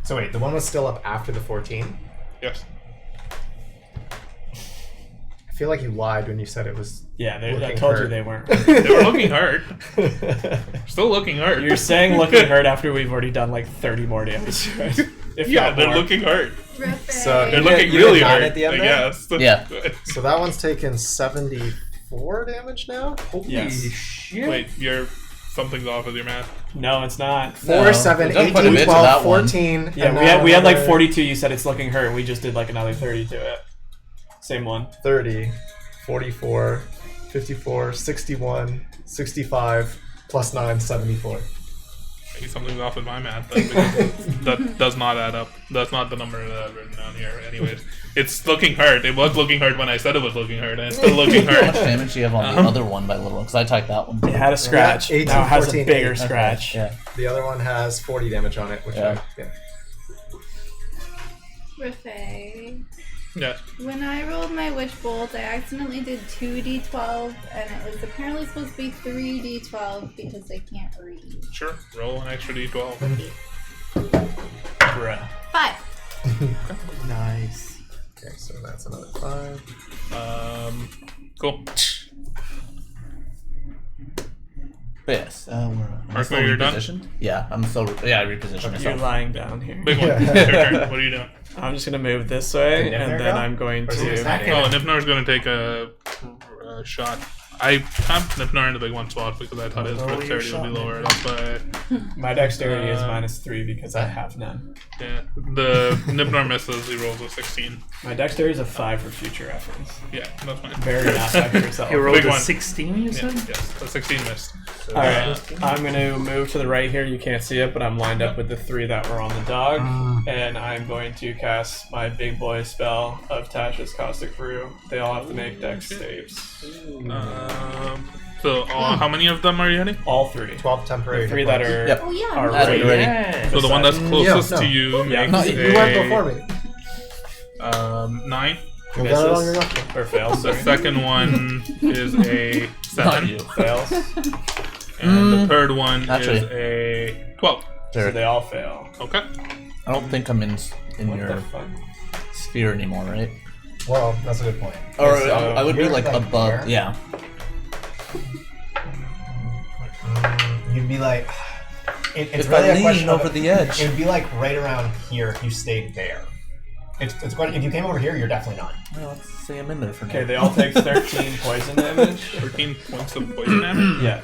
So wait, the one was still up after the 14? Yes. I feel like you lied when you said it was. Yeah, I Looking told you hurt. they weren't. They were looking hard. Still looking hard. You're saying looking hurt after we've already done like 30 more damage, right? If yeah, not they're more. looking hard. Rife. So- They're You looking get really 9 hard. at the end I there? guess. Yeah. So that one's taken 74 damage now? Yes. Shit. Wait, something's off with your math. No, it's not. 4, 7, we've done quite a 18, bit to 12, that one. 14. Yeah, and we had like another 42. You said it's looking hurt. We just did like another 30 to it. Same one. 30, 44, 54, 61, 65, plus 9, 74. Maybe something's off with my math then, because that does not add up. That's not the number that I've written down here. Anyways, it's looking hard. It was looking hard when I said it was looking hard, and it's still looking How much hard. damage do you have on the other one by little one? Because I typed that one. It had a scratch. 18, now it has 14, a bigger 8. scratch. Yeah. The other one has 40 damage on it, which Yeah. yeah. Rife. Yeah. When I rolled my Witch Bolt, I accidentally did 2d12, and it was apparently supposed to be 3d12 because I can't read. Sure. Roll an extra d12. Bruh. 5. Nice. Okay, so that's another 5. Cool. But yes, we're Marco, you're done? repositioned. Yeah, I'm still. I repositioned You're myself. lying down here. Big one. Your turn. What are you doing? I'm just gonna move this way, Did and Nifnir then go? I'm going Or is he to. attacking? Oh, Nifnar's going to take a shot. I tapped Nifnar into the one spot because I thought his Lower your dexterity would be shot, lower. maybe. That's why. My dexterity is -3 because I have none. Yeah. The Nifnar misses. He rolls a 16. My dexterity is a 5 for future reference. Yeah, that's fine. Very not for yourself. You rolled Big a one. 16, you Yeah, said? yes, a 16 missed. All right, I'm gonna move to the right here. You can't see it, but I'm lined up with the 3 that were on the dog, and I'm going to cast my big boy spell of Tasha's Caustic Brew. They all have to make dex saves. So, how many of them are you hitting? All 3. 12 temporary. The 3 hit that points. are Yep. Oh, yeah. are That's ready. ready. Yeah. So the one that's closest no. to you makes No, You went before me. 9. You got it on your Misses knuckle. or fails. The Sorry. second one is a Not 7. you. Fails. And the third one Actually. is a 12. So Derek, they all fail. Okay. I don't think I'm in What your the fuck? sphere anymore, right? Well, that's a good point. Or so I would be you're, like like, above. there? Yeah. You'd be like, it's If really I a lean question over of, the edge. It would be like right around here if you stayed there. It's quite, if you came over here, you're definitely not. Well, let's say I'm in there for now. Okay, they all take 13 poison damage. 13 points of poison damage. Yeah.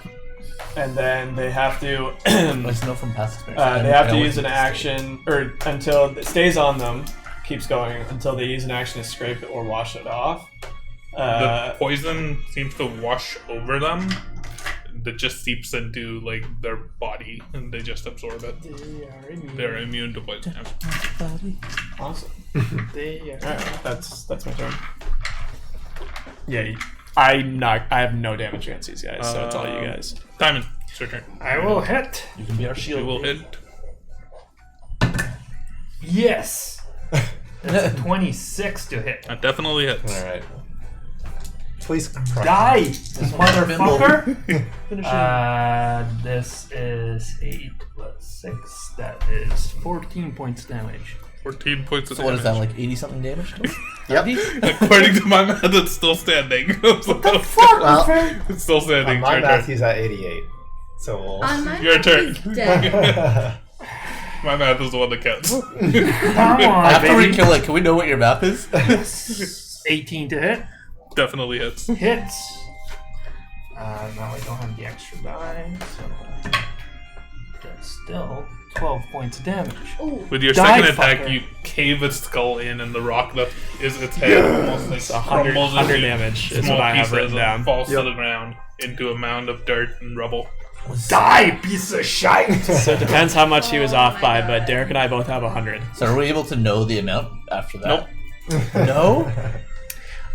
And then they have to Let's know from past experience. they have to use an action or until it stays on them, keeps going until they use an action to scrape it or wash it off. The poison seems to wash over them. That just seeps into like their body, and they just absorb it. They're immune to poison damage. Awesome. They are. Alright, that's my turn. Yeah, I have no damage against these guys, so it's all you guys. Diamond, it's your turn. I will hit. You can be our You shield. will hit. Yes. That's a 26 to hit. That definitely hits. All right. Please crush. Die, motherfucker! Finish him. This is 8 plus 6. That is 14 points damage. 14 points of So what is that, damage. like 80 something damage? Yep. According to my math, it's still standing. What the fuck? Well, It's still standing. on my Your math, turn. he's at 88. So we'll... On my Your map, turn. he's dead. My math is the one that counts. Come on, After we baby. kill it, can we know what your map is? 18 to hit. Definitely hits. Hits. Now I don't have the extra die, so that's still 12 points of damage. Ooh. With your Die, second attack, fucker. you cave its skull in, and the rock that is its head almost like It's 100 crumbles into damage is small what I have pieces written and down. falls to the ground into a mound of dirt and rubble. Die, piece of shite! So it depends how much he was Oh off my by, God. but Derek and I both have 100. So are we able to know the amount after that? Nope. No?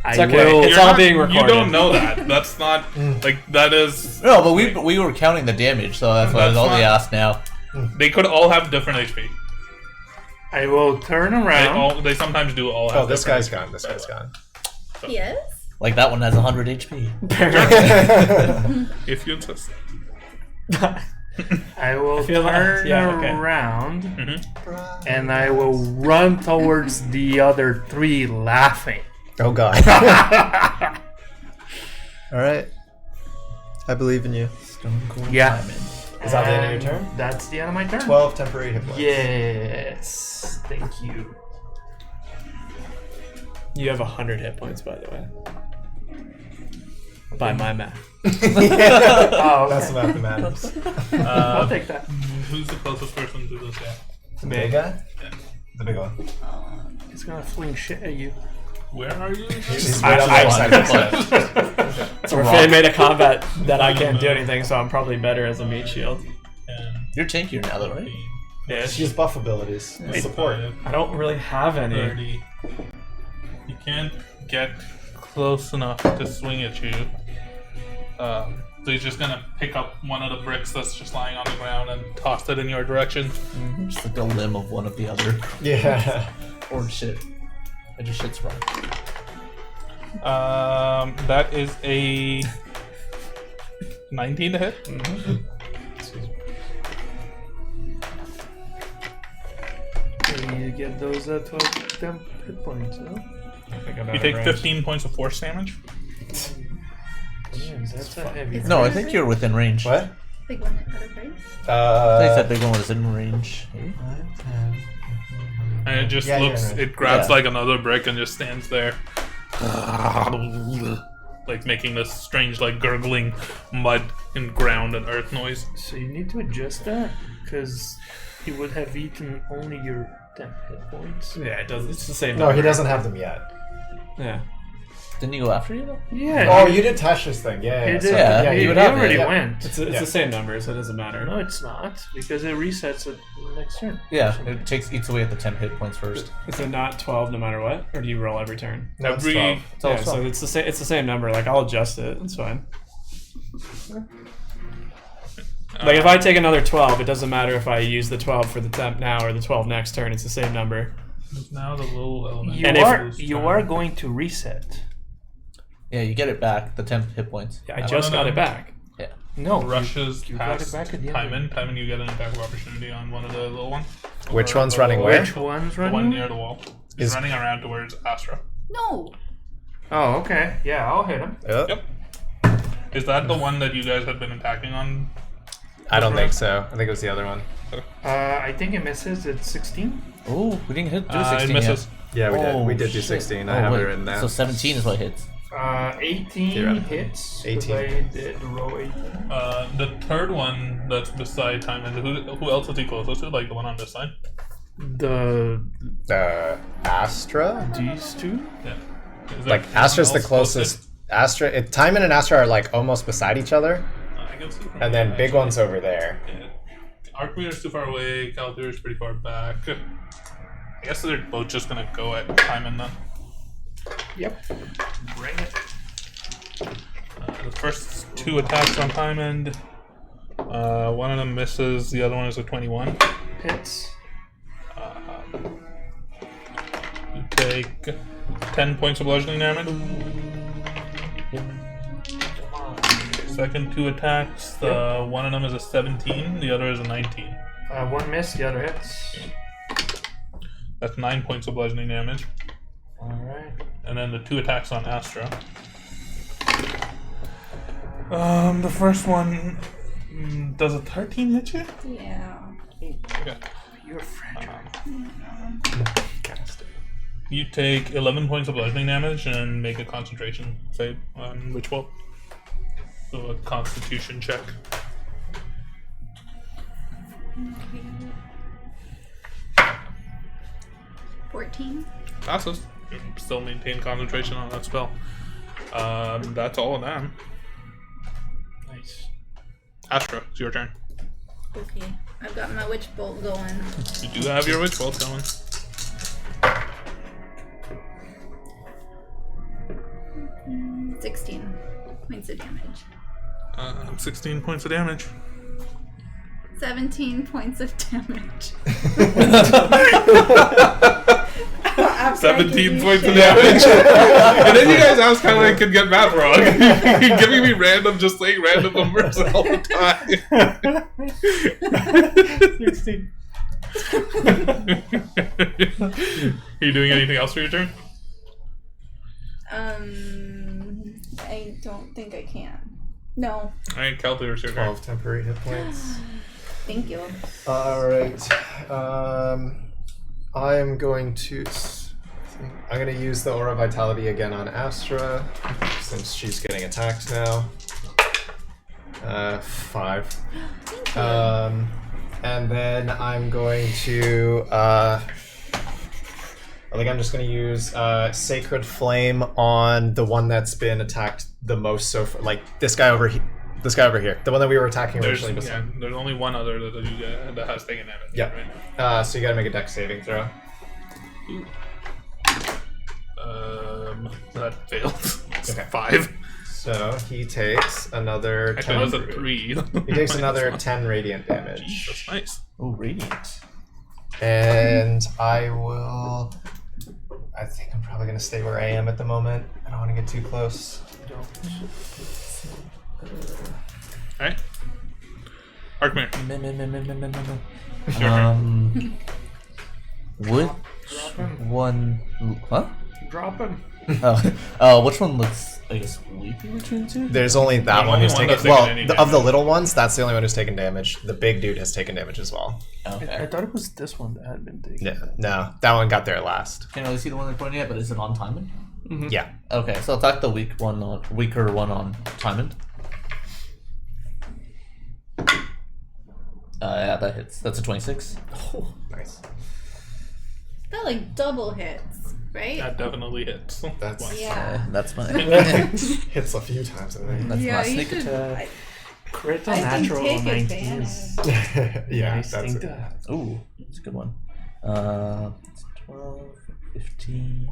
It's okay. It's You're all not- being recorded. You don't know that. That's not like that is. No, but we were counting the damage, so that's why I was That's only not- asked now. They could all have different HP. I will turn around. They sometimes do all have. Oh, this different guy's gone. This guy's gone. Yes? Like that one has 100 HP. If you insist. I will feel like- turn yeah, okay. around Mhm. and I will run towards the other 3 laughing. Oh, God. All right. I believe in you. Stone Cold Yeah. Diamond. Is that the end of your turn? That's the end of my turn. 12 temporary hit points. Yes. Thank you. You have 100 hit points, by the way. By my math. Oh, okay. That's the mathematics. I'll take that. Who's the closest person to this guy? The big guy? The big one. He's gonna fling shit at you. Where are you? He's right on the other side of the set. So Faye made a combat that I can't do anything, so I'm probably better as a meat shield. You're tankier now, though, right? Yeah, She has buff abilities. Support. I don't really have any. 30. You can't get close enough to swing at you. So he's just gonna pick up one of the bricks that's just lying on the ground and toss it in your direction. Just like the limb of one of the other. Yeah. Or shit. I just shit's wrong. That is a 19 to hit. You get those 12 temp hit points, no? You take 15 points of force damage. Yeah, that's a heavy. No, I think you're within range. What? Big one out of range. They said big one was in range. And it just Yeah, looks, you're right. it grabs Yeah. like another brick and just stands there. Like making this strange, like gurgling mud and ground and earth noise. So you need to adjust that because he would have eaten only your temp hit points. Yeah, it does. It's the same. No, he doesn't have them yet. Yeah. Didn't he go after you though? Yeah. Oh, you did Tasha's thing. Yeah, He yeah. did. Yeah, he, you would he have it, already yeah. went. It's Yeah. the same number, so it doesn't matter. No, it's not because it resets it next turn. Yeah, it eats away at the 10 hit points first. Is it not 12 no matter what, or do you roll every turn? No, it's Every 12. It's all Yeah, so it's the same. It's the same number. Like I'll adjust it. It's fine. Like if I take another 12, it doesn't matter if I use the 12 for the temp now or the 12 next turn. It's the same number. now the little element. You And are going to reset. Yeah, you get it back, the 10 hit points. Yeah, I just got it back. Yeah. No, Rushes you got past it back at the end. Timon. Timon, you get an attack of opportunity on one of the little ones. Which Over one's the running wall. where? Which one's The one running? near the wall. He's Is- running around towards Astra. No. Oh, okay. Yeah, I'll hit him. Yep. Is that the one that you guys have been attacking on? I don't think so. I think it was the other one. I think it misses at 16. Oh, we didn't hit do It 16 misses. Yeah, we did. Oh, We did do shit. 16. Oh, I have wait. it written down. So 17 is what hits. 18 Theoretically. hits. 18. I did row 18. The third one that's beside Timon, who else is he closest to? Like the one on this side? The Astra? these two. Yeah. Is there Like, Astra's the anyone else closest. Astra, Timon and Astra are like almost beside each other. I can see from And then here, big actually. one's over there. Yeah. Archmeter's too far away, Calthir's pretty far back. I guess they're both just gonna go at Timon then. Yep. Bring it. The first two attacks on Timon. One of them misses, the other one is a 21. Hits. You take 10 points of bludgeoning damage. Second two attacks, one of them is a 17, the other is a 19. One miss, the other hits. That's 9 points of bludgeoning damage. Alright. And then the two attacks on Astra. The first one does a 13 hit you? Yeah. Okay. You're fragile. You take 11 points of bludgeoning damage and make a concentration save on Witchbolt. So a Constitution check. Okay. 14. Passes. You still maintain concentration on that spell. That's all of them. Nice. Astra, it's your turn. Okay. I've got my witch bolt going. You do have your Witchbolt going. 16 points of damage. 16 points of damage. 17 points of damage. 17 points of damage. And then you guys ask how I could get math wrong. You're giving me random, just saying random numbers all the time. 16. Are you doing anything else for your turn? I don't think I can. No. Alright, Calthir, it's your turn. 12 temporary hit points. Thank you. Alright. I am going to. I'm going to use the Aura Vitality again on Astra, since she's getting attacked now. 5. Thank you. And then I'm going to. I think I'm just going to use Sacred Flame on the one that's been attacked the most so far. Like this guy over here. This guy over here. The one that we were attacking There's, originally. there's only one other that has taken damage. Yeah. Right? So you got to make a Dex saving throw. That failed. It's Okay. 5. So he takes another. Actually, it was a 3. He takes another 10 radiant damage. Jesus, nice. Oh, radiant. And I will. I think I'm probably gonna stay where I am at the moment. I don't want to get too close. Alright. Arkmere. Which one? Huh? Drop him. Which one looks, I guess, weaker between two? There's only that The one only who's one taken. that's taken Well, any of the damage. little ones, that's the only one who's taken damage. The big dude has taken damage as well. Okay. I thought it was this one that had been taken. Yeah, no, that one got there last. Can't really see the one they're pointing at, but is it on timing? Yeah. Okay, so attack the weaker one on timing. Yeah, that hits. That's a 26. Oh, nice. That like double hits, right? That definitely hits. That's Yeah. That's my hits a few times. I think. that's Yeah, my you sneak should- attack. Crit I can natural take 19. Yeah, Nice that's thing it. to have. Ooh, that's a good one. It's 12, 15.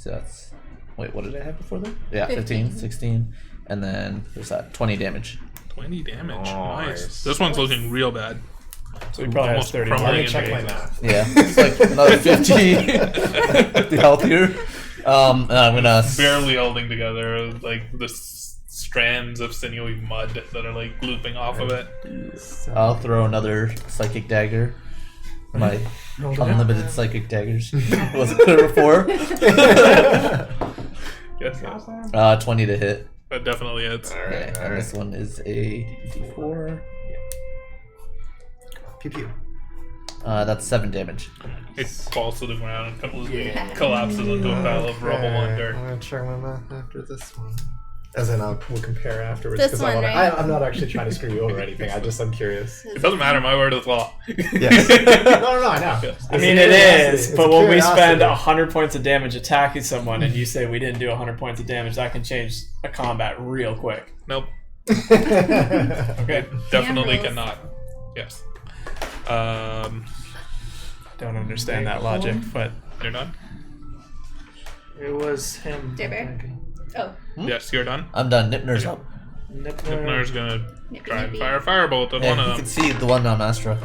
So that's. Wait, what did I have before that? Yeah, 15, 16. And then there's that 20 damage. 20 damage. Nice. Nice. This one's looking real bad. So he probably has Almost 30 crumbling Let me in check my phases. math. Yeah, it's like another 50. 50 healthier. And I'm gonna. Barely holding together, like the strands of sinewy mud that are like looping off of it. I'll throw another psychic dagger. My unlimited psychic daggers. Was it clear before? Yes, 20 to hit. that definitely hits. Okay, and this one is a d4. Pew pew. That's 7 damage. It falls to the ground and collapses into a pile of rubble I'm under. gonna check my math after this one. As in, we'll compare afterwards. This 'cause one, I wanna, right? I'm not actually trying to screw you over or anything. I'm curious. It doesn't matter, my word is law. Yes. no, I know. I mean, it is, but when we spend 100 points of damage attacking someone and you say we didn't do 100 points of damage, that can change a combat real quick. Nope. Okay. Definitely Gambles. cannot. Yes. Don't understand that logic, but You're done? It was him. Dibber. Oh, Yes, you're done. I'm done. Nipner's up. Nipner's gonna nippy try and nippy. fire a firebolt at Yeah, one you of can them. see the one on Astra.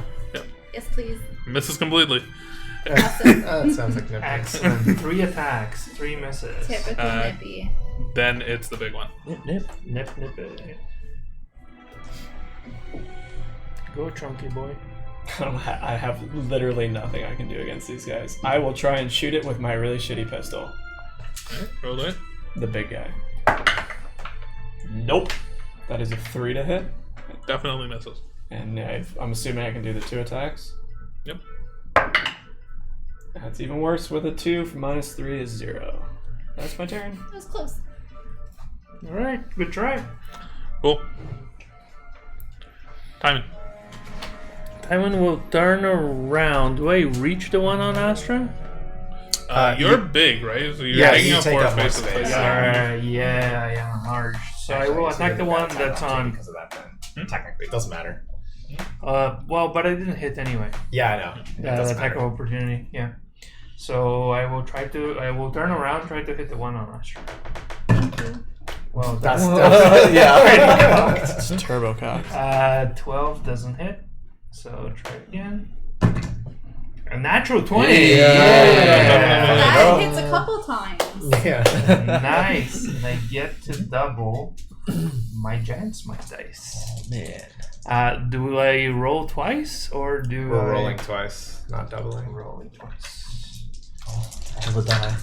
Yes, please. Misses completely. Awesome. That sounds like nippy. Excellent. 3 attacks, 3 misses. Typical nippy. Then it's the big one. Nip. Nip, nip it. Go, chunky boy. I have literally nothing I can do against these guys. I will try and shoot it with my really shitty pistol. Alright, roll it. The big guy. Nope. That is a 3 to hit. Definitely misses. And I'm assuming I can do the 2 attacks. Yep. That's even worse with a 2 for -3 is 0. That's my turn. That was close. Alright, good try. Cool. Timon. Tywin will turn around. Do I reach the one on Astra? You're big, right? So you're Yeah, taking you up take 4 up more spaces. space. Yeah, I am large. So I will attack the one that's on. Because of that, then. Technically, it doesn't matter. Well, but I didn't hit anyway. Yeah, I know. It doesn't Attack of matter. opportunity. Yeah. So I will turn around, try to hit the one on Astra. Well, That's Yeah. It's turbo cock. 12 doesn't hit. So try again. A natural 20. That hits a couple times. Yeah. Nice. And I get to double my giant smite dice. Man. Do I roll twice or do We're I rolling twice, not doubling. rolling twice? Roll the die.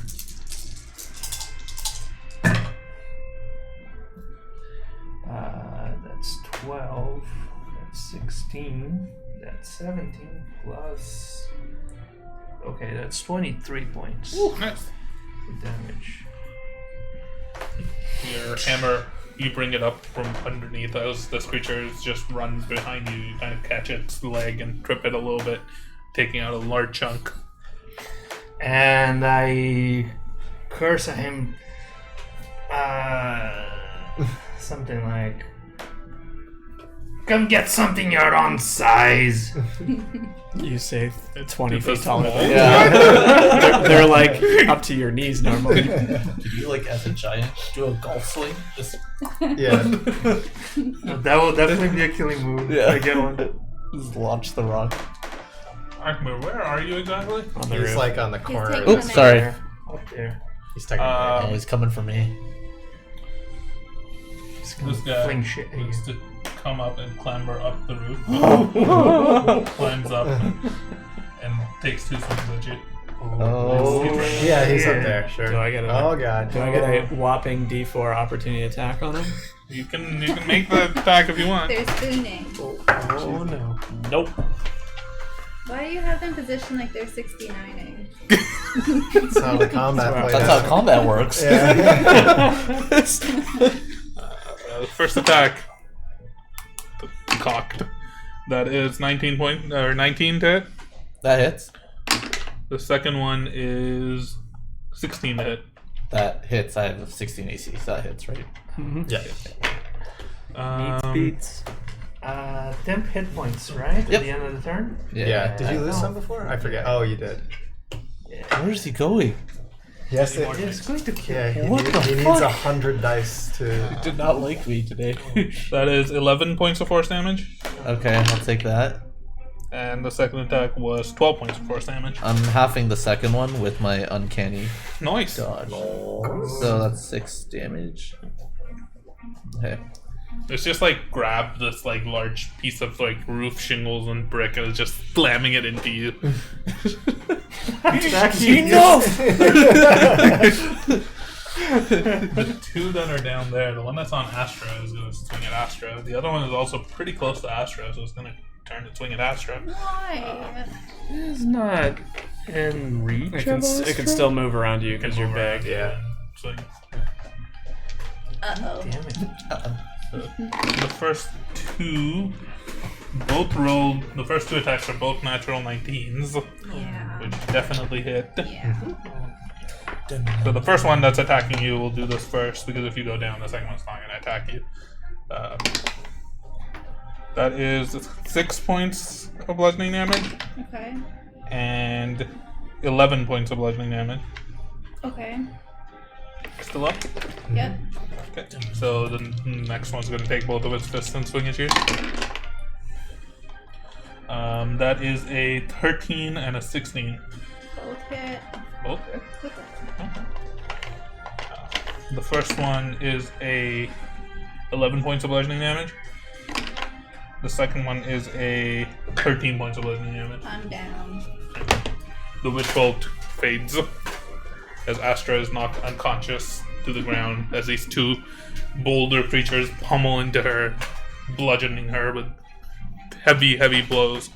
That's 12. That's 16. That's 17 plus. Okay, that's 23 points Nice. of damage. Your hammer, you bring it up from underneath as this creature is just run behind you. You kind of catch its leg and trip it a little bit, taking out a large chunk. And I curse at him. Something like, "Come get something your own size." You say It's 20 feet it's taller small. than Yeah. they're like up to your knees normally. Could you, like, as a giant, do a golf swing? Just Yeah. That will definitely be a killing move. Yeah. I get one. Just launch the rock. Akbar, where are you exactly? On the He's roof. like on the corner. taking of Oops, the sorry. There. Up there. He's taking Oh, he's coming for me. This guy Fling shit at you. needs to come up and clamber up the roof. Climbs up and takes 2 swings at you. Oh, Yeah, he's up there. Sure. Do I get a- Oh god. Do I get a whopping D4 opportunity attack on him? You can make the attack if you want. They're spooning. Oh no. Nope. Why do you have them positioned like they're 69ing? That's how the combat played That's out. how combat works. Yeah. First attack. Cocked. That is 19 to hit. That hits. The second one is 16 to hit. That hits. I have 16 AC, so that hits, right? Yeah. Beats. Temp hit points, right? Yep. At the end of the turn? Yeah. Did you lose No. some before? I forget. Oh, you did. Where is he going? Yes, It's going to kill. Yeah, he, What the he needs fuck? 100 dice to. Did not like me today. That is 11 points of force damage. Okay, I'll take that. And the second attack was 12 points of force damage. I'm halving the second one with my uncanny Nice. dodge. So that's 6 damage. Okay. It's just like grab this like large piece of like roof shingles and brick and it's just slamming it into you. Enough! The 2 that are down there, the one that's on Astra is going to swing at Astra. The other one is also pretty close to Astra, so it's going to turn to swing at Astra. Why? It's not in reach. It can still move around you because you're big. Yeah. Swing. Uh-oh. Damn it. The first 2 both rolled. The first 2 attacks are both natural 19s, Yeah. which definitely hit. Yeah. So the first one that's attacking you will do this first, because if you go down, the second one's not going to attack you. That is 6 points of bludgeoning damage Okay. and 11 points of bludgeoning damage. Okay. Still up? Yep. Okay. So the next one's going to take both of its fists and swing at you. That is a 13 and a 16. Both hit. Both. Okay. The first one is a 11 points of bludgeoning damage. The second one is a 13 points of bludgeoning damage. I'm down. The witch bolt fades as Astra is knocked unconscious to the ground as these 2 boulder creatures pummel into her, bludgeoning her with heavy, heavy blows.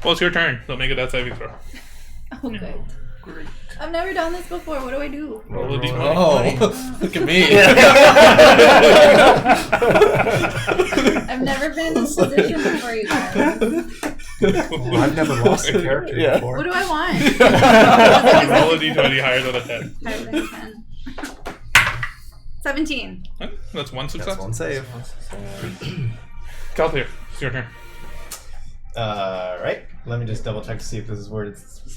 Well, it's your turn, so make a death saving throw. Oh, good. I've never done this before. What do I do? Roll a d20. Oh, look at me. I've never been in this position before, you guys. Well, I've never lost a character before. What do I want? Roll a d20 higher than a 10. Higher than 10. 17. Okay, that's one success. That's one save. Calthier, it's your turn. Right. Let me just double check to see if this is worded.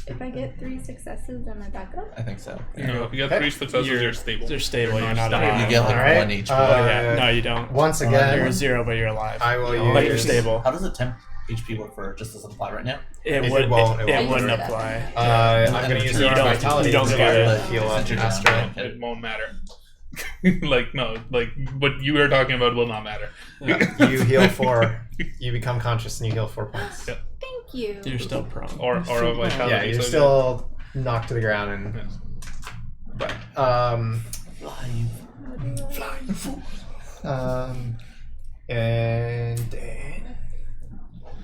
If I get 3 successes, am I back up? I think so. No, if you got 3 successes, you're stable. You're stable. You're not alive. You get like Alright, 1 each. Yeah. No, you don't. Once You're again, 0, but you're alive. I will use. But you're stable. How does the temp HP work for just doesn't apply right now? It It wouldn't won't apply. apply. I'm going to use You the don't- vitality you don't to get it. heal up Since you're down. Astra. It won't matter. Like, no, like, what you were talking about will not matter. You heal 4. You become conscious and you heal 4 points. Yeah. Thank you. You're still prone. Or a vitality. Yeah, you're so still knocked to the ground and. Yes. But and then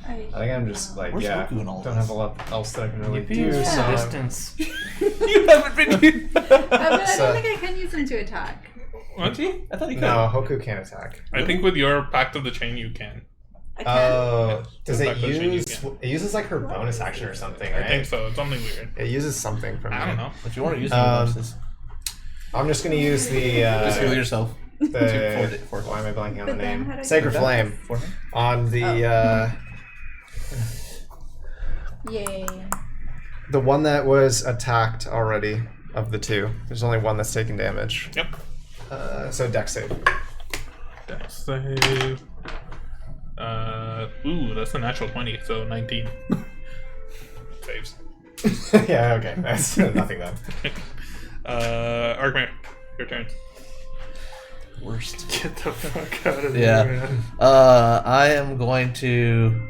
I think I'm just like Where's Goku in all don't this? have a lot else that I can really You do. use So distance. You haven't been. I So- don't think I can use him to attack. What? I thought he could. no, Hoku can't attack. I think with your Pact of the Chain, you can. I can. Oh, does Back it to the chain, you use? can. It uses like her bonus action or something, I right? think so. It's something weird. It uses something from. I don't know. If you want to use Um, bonuses, I'm just gonna use the. just heal yourself. The For- why am I blanking on the But then how name? do I Sacred do Flame For him? on the Yay. the one that was attacked already of the 2. There's only one that's taking damage. Yep. So Dex save. Dex save. Ooh, that's a natural 20, so 19. saves. Yeah, okay. That's nothing then. Arkmare, your turn. Worst. Get the fuck out of Yeah. here, man. I am going to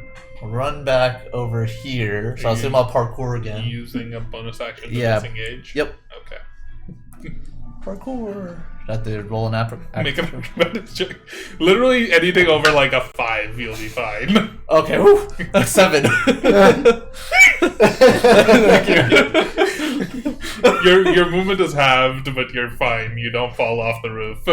run back over here. So I'll assume I'll parkour again. Using a bonus action to Yeah. disengage. Yep. Okay. Parkour. I have to roll an Make an acrobatics check. Literally anything over like a 5, you'll be fine. Okay, whew. 7. Your movement is halved, but you're fine. You don't fall off the roof.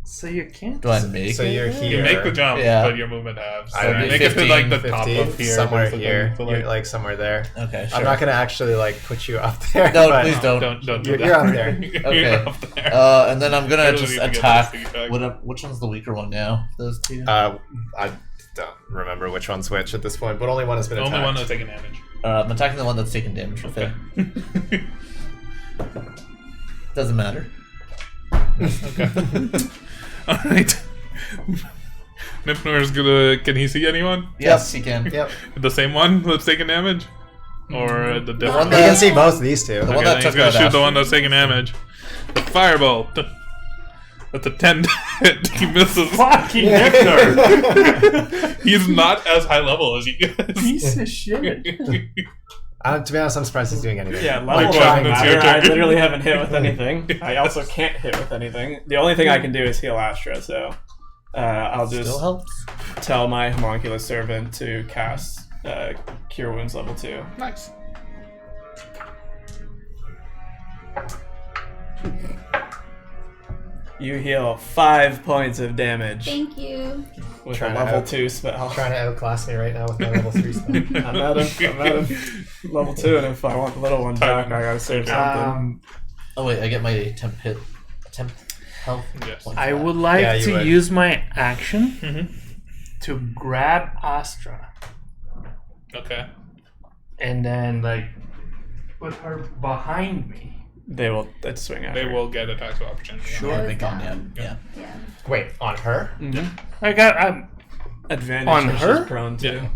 So you can't. Do I make So it? you're here. You make the jump, Yeah. but your movement halves. So I don't you know, make it to like the 15, top 50, of here. somewhere basically. here. So, You're like somewhere there. Okay, sure. I'm not gonna actually like put you up there. No, but please don't. Don't do You're, that. you're up there. Okay. You're up there. And then I'm gonna I don't just need to get attack. this feedback. Which one's the weaker one now? Those two? I don't remember which one's which at this point, but only one has been The attacked. only one that's taking damage. I'm attacking the one that's taking damage. Okay. Doesn't matter. Alright. Nipnor's gonna. Can he see anyone? Yes, he can. Yep. The same one that's taking damage? Or the different one You that- can see both these two. The one Okay, that then took he's gonna out shoot the Astrid. one that's taking damage. Firebolt. That's a 10 hit. He misses. Fucking Nectar! He's not as high level as you guys. Piece of shit. To be honest, I'm surprised he's doing anything. Yeah, Like, level trying doesn't It's your matter. I turn. literally haven't hit with anything. I also can't hit with anything. The only thing I can do is heal Astra, so I'll just Still helps. tell my homunculus servant to cast Cure Wounds level 2. Nice. You heal 5 points of damage Thank you. with Trying a to level out- 2 spell. Trying to outclass me right now with my level 3 spell. I'm out of level 2, and if I want the little one back, I gotta save something. Oh wait, I get my temp health. Yes. points I back. would like Yeah, you to would. use my action Mm-hmm. to grab Astra Okay. and then like put her behind me. They will swing at They her. will get attacks of opportunity. Sure, I I was think on down. yeah. Yeah. Wait, on her? I got. Advantage On when her? she's prone to. Yeah.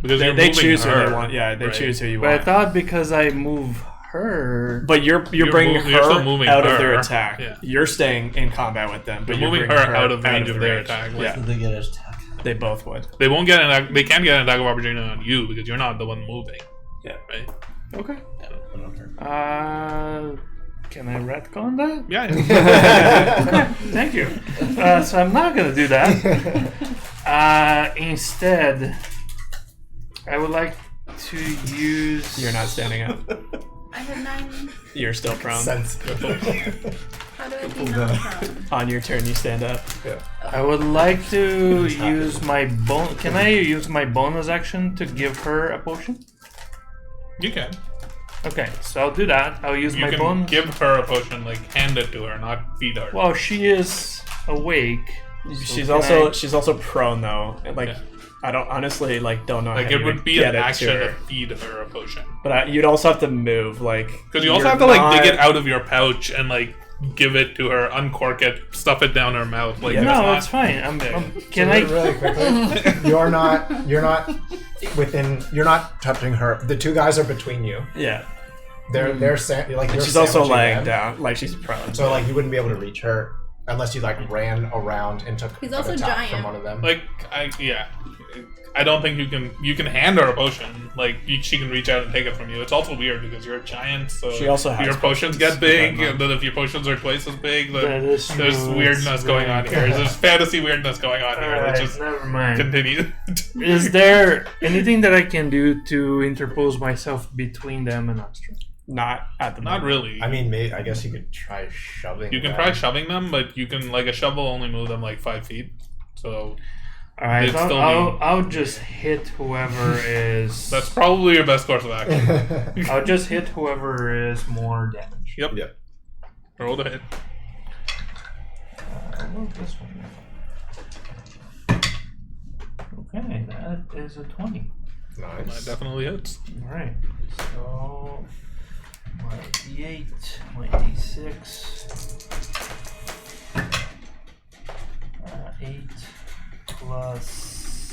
Because They, you're they moving choose her, who they want. Yeah, they right? choose who you But I want. thought because I move her. But you're bringing you're still her moving out her. of their attack. Yeah. You're staying in combat with them, but You're moving bringing her out of range of the their range. attack. Like, Yeah, They get an attack. they both would. They won't get an. They can't get an attack of opportunity on you because you're not the one moving. Yeah. Right. Okay. Yeah, but on her. Can I retcon that? Yeah. Okay, thank you. So I'm not gonna do that. Instead, I would like to use. You're not standing up. I have 9. You're still prone. Sensitive. How do I be not prone? On your turn, you stand up. I would like to use my bon. Can I use my bonus action to give her a potion? You can. Okay, so I'll do that. I'll use You my can bonus. give her a potion, like hand it to her, not feed her. Well, she is awake. She's can also I- she's also prone though. And, like Yeah. I don't honestly don't know. Like how it you would be get an it action to to her. feed her a potion. But you'd also have to move, like Because you also you're have to like dig not- it out of your pouch and like give it to her, uncork it, stuff it down her mouth. Like Yeah. that's No, not- it's fine. Can So I? really quickly, you're not within. You're not touching her. The two guys are between you. Yeah, They're like. and You're she's also sandwiching laying them. down, like she's prone. So like you wouldn't be able to reach her unless you like ran around and took He's an also attack giant. from one of them. Like I don't think you can hand her a potion. Like she can reach out and take it from you. It's also weird because you're a giant, so She also has your potions potions, get big, keep that in and then if your potions are twice as big, That then is there's true. weirdness It's going on very- here. There's fantasy weirdness going on here. Alright, Let's just never mind. continue. Is there anything that I can do to interpose myself between them and Astra? Not at the Not moment. really. I mean, I guess you could try shoving. You can them. try shoving them, but you can like a shovel only move them like 5 feet. So Alright, They'd still I'll just hit whoever is. that's probably your best course of action. I'll just hit whoever is more damage. Yep. Yep. Roll the hit. I love this one. Okay, that is a 20. That Nice. definitely hits. Alright, so my d8, my d6, 8 plus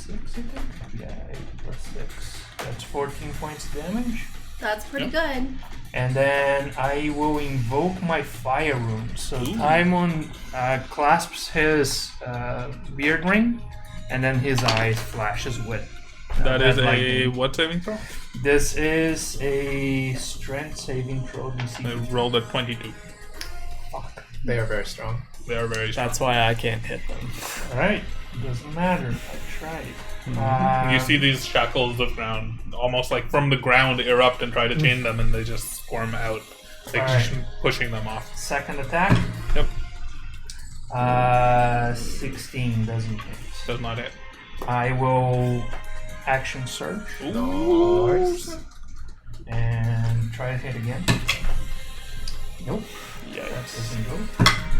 6, I think? Yeah, 8 plus 6. That's 14 points damage. That's pretty good. And then I will invoke my fire rune. So Timon clasps his beard ring, and then his eyes flashes with. That is a lightning. what saving throw? This is a strength saving throw. DC. I rolled a 22. Fuck. They are very strong. They are very strong. That's why I can't hit them. Alright. Doesn't matter. I tried. You see these shackles of ground, almost like from the ground, erupt and try to chain them, and they just squirm out, like Alright. pushing them off. Second attack. Yep. 16 doesn't hit. Does not hit. I will action surge Nice. and try to hit again. Nope. That doesn't go.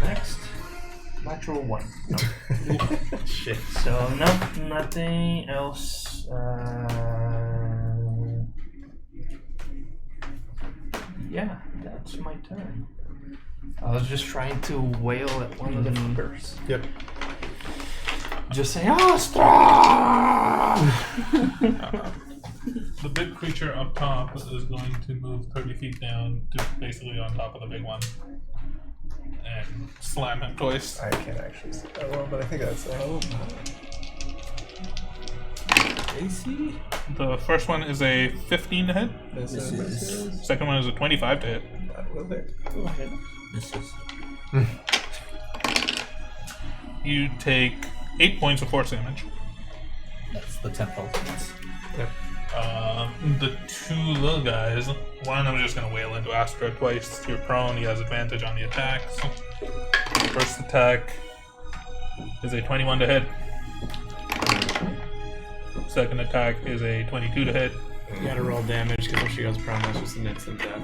Next. Natural 1. No. Shit. So nothing else. Yeah, that's my turn. I was just trying to wail at one of the fuckers. Yep. Just saying, strong! The big creature up top is going to move 30 feet down to basically on top of the big one and slam him twice. I can't actually see that well, but I think that's AC? The first one is a 15 to hit. This is Second one is a 25 to hit. that will hit. You take 8 points of force damage. That's the 10 health points. Yep. The two little guys, one I'm just going to wail into Astra twice. You're prone, he has advantage on the attacks. First attack is a 21 to hit. Second attack is a 22 to hit. You gotta roll damage because if she goes prone, that's just an instant death.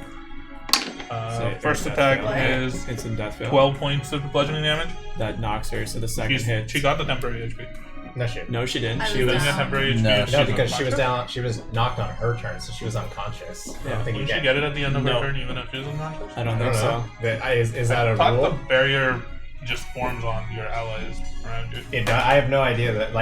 First attack is Instant death fail. 12 points of bludgeoning damage. That knocks her, so the second hit. She got the temporary HP. No shit. No, she didn't. I She was was. down. Temporary HP. No, if No, she's because she was unconscious. down. She was knocked on her turn, so she was unconscious. I don't think you Wouldn't she get. get it at the end of No. her turn, even if she's unconscious? I don't I think don't so. know. Is that a I thought rule? the barrier just forms on your allies around you. I have no idea that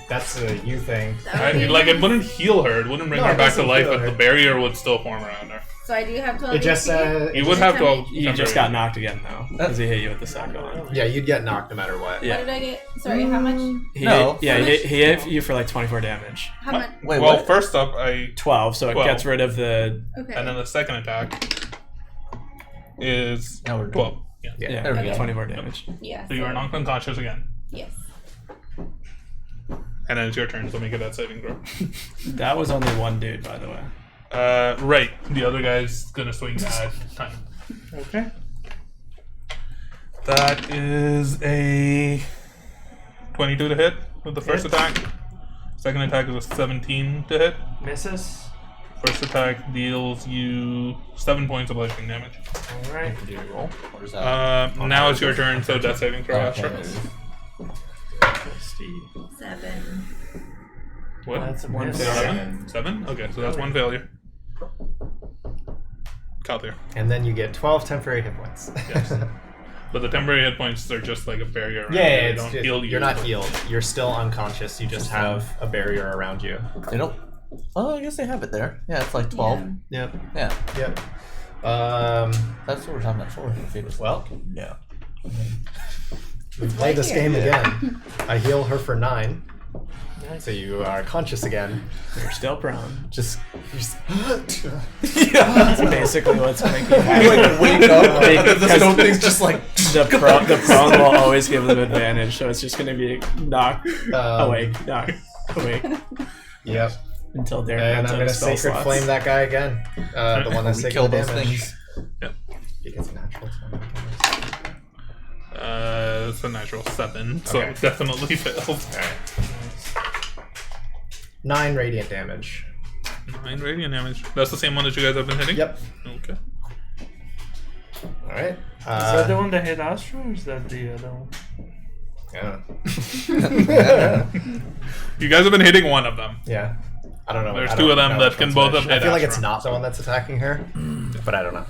that's a you thing. That would be- Like, it wouldn't heal her, it wouldn't bring No, her it back to doesn't life, heal but her. the barrier would still form around her. So I do have 12 It just HP? You would have 12. You just got knocked again, though, because he hit you with the second one. yeah, you'd get knocked no matter what. Yeah. What did I get? Sorry, how much? He No. hit, yeah, he hit you for like 24 damage. How much? Wait, Well, what? first up, I 12, so it 12. gets rid of the. Okay. and then the second attack is Now we're 12. Yeah. Yeah, There we go. 24 damage. yeah. So you are knocked unconscious again, Yes. and then it's your turn. So make it that saving throw. That was only one dude, by the way. Right. The other guy's gonna swing at time. Okay. That is a 22 to hit with the first Hit. attack. Second attack is a 17 to hit. Misses. First attack deals you 7 points of bludgeoning damage. Alright. Do you roll? Or is that? Now it's your turn, so death saving throw. Okay. Astra. 7. What? That's a One miss. failure. 7? Okay, so that's one failure. Calthier. And then you get 12 temporary hit points. Yes. But the temporary hit points are just like a barrier around Yeah, you. They it's don't just- heal you. you're not healed. You're still unconscious. You just have a barrier around you. They don't. Oh, I guess they have it there. Yeah, it's like 12. Yep. Yeah, Yep. that's what we're talking about. Solar fetus. Well, Yeah. we play this here. game again. I heal her for 9, Nice. so you are conscious again. You're still prone. Just That's basically what's making you happy. Like wake up. Because The stone thing's just like. the prone will always give them advantage, so it's just going to be knock awake Yep. until Darren And runs I'm out gonna of spell sacred slots. flame that guy again. The one that's We taking kill the those damage. things. Yep. He gets a natural 20. It's a natural 7, so Okay. it definitely fails. 9 radiant damage. 9 radiant damage. That's the same one that you guys have been hitting? Yep. Okay. All right. Is that the one that hit Astra, or is that the other one? Yeah. You guys have been hitting one of them. Yeah. I don't know. There's I two don't of them know that which can one's both which. have I hit feel like Astra. it's not the one that's attacking her, but I don't know.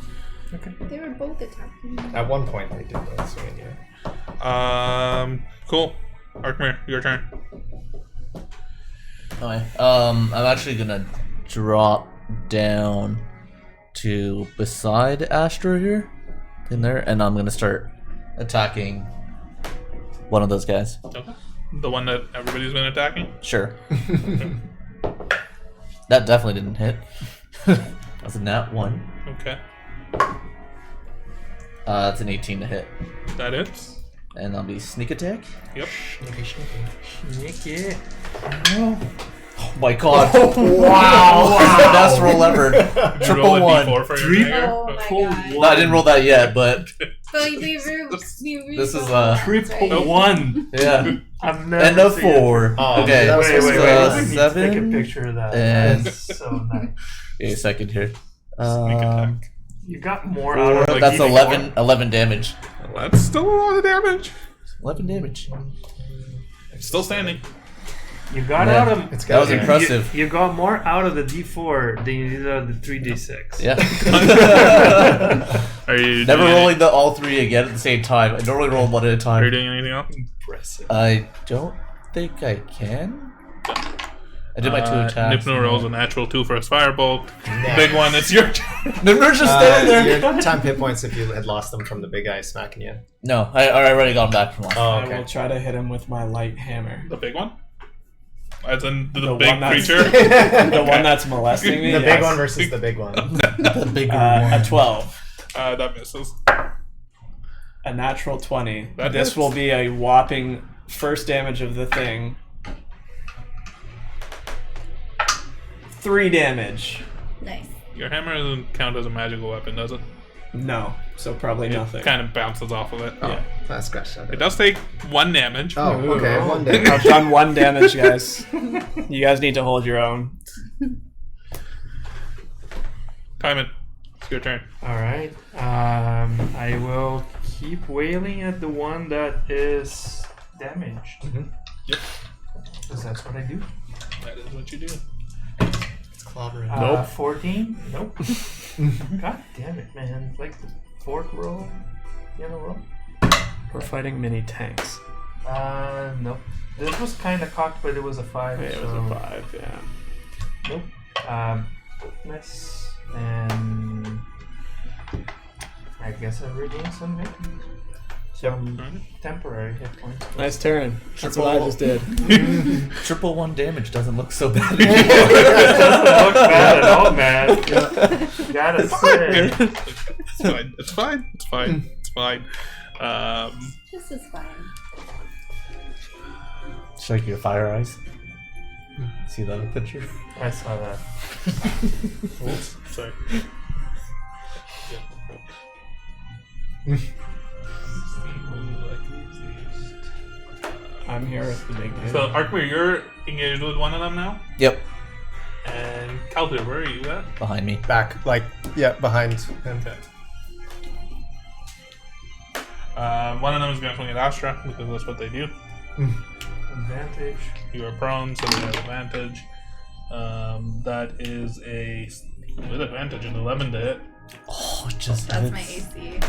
They were both attacking me. At one point they did both swing at you. Cool. Arkmir, your turn. Alright. I'm actually gonna drop down to beside Astro here, in there, and I'm gonna start attacking one of those guys. Okay. The one that everybody's been attacking? Sure. That definitely didn't hit. That's a nat 1. Okay. That's an 18 to hit. That hits. And that'll be sneak attack. Yep. Sneaky. Oh my god. Wow. Best roll ever. You Triple roll a 1. D4 for your dagger? Oh my god. No, I didn't roll that yet, but But we this is Triple 1. yeah. I've never And a seen it. 4. Oh, Okay. that was Wait. so We sweet. need to 7. take a picture of that. and- That's so nice. Wait a second here. Sneak attack. You got more out of Like That's eating 11 damage. Well, that's still a lot of damage. 11 damage. Still standing. You got Yeah. out of It's That was good. impressive. You got more out of the D4 than you did out of the 3D6. Yeah. Are you Never doing rolling the all 3 again at the same time. I normally roll one at a Are you time. doing anything else? Impressive. I don't think I can. I did my 2 attacks. Nipno rolls a natural 2 for a Firebolt. Big one, it's your turn. Nipno's just standing there. Your time hit points if you had lost them from the big guy smacking you. No, I already got him back from last. Oh, I okay. will try to hit him with my light hammer. The big one? As in the The big one that's- creature? The one that's molesting me. The big yes. one versus the big one. The bigger A one. 12. That misses. A natural 20. That This hits. will be a whopping first damage of the thing. 3 damage. Nice. Your hammer doesn't count as a magical weapon, does it? No, so probably nothing. It kind of bounces off of it. Yeah. I scratched that. It does take 1 damage. Oh, okay. One day. I've done 1 damage, guys. You guys need to hold your own. Time it. It's your turn. Alright. I will keep wailing at the one that is damaged. Yep. Because that's what I do. That is what you do. It's clobbering. Nope. 14? Nope. God damn it, man. It's like the 4th roll in a row. We're fighting mini tanks. Nope. This was kind of cocked, but it was a 5. Yeah, it was a 5, yeah. Nope. Miss. And I guess I regained some hit. Some temporary hit points. Nice turn. That's what I just did. Triple 1 damage doesn't look so bad. It doesn't look bad at all, man. Gotta say. It's fine. It's fine. It's fine. It's fine. This is fine. Strike your fire eyes. See that picture? I saw that. Oops. Sorry. I'm here with the big dude. So, Arkmir, you're engaged with one of them now? Yep. And Calder, where are you at? Behind me. Back, like, yeah, behind him. Okay. One of them is going to swing at Astra because that's what they do. Advantage. You are prone, so they have advantage. That is a with advantage an 11 to hit. Oh, it just That's my hits. AC.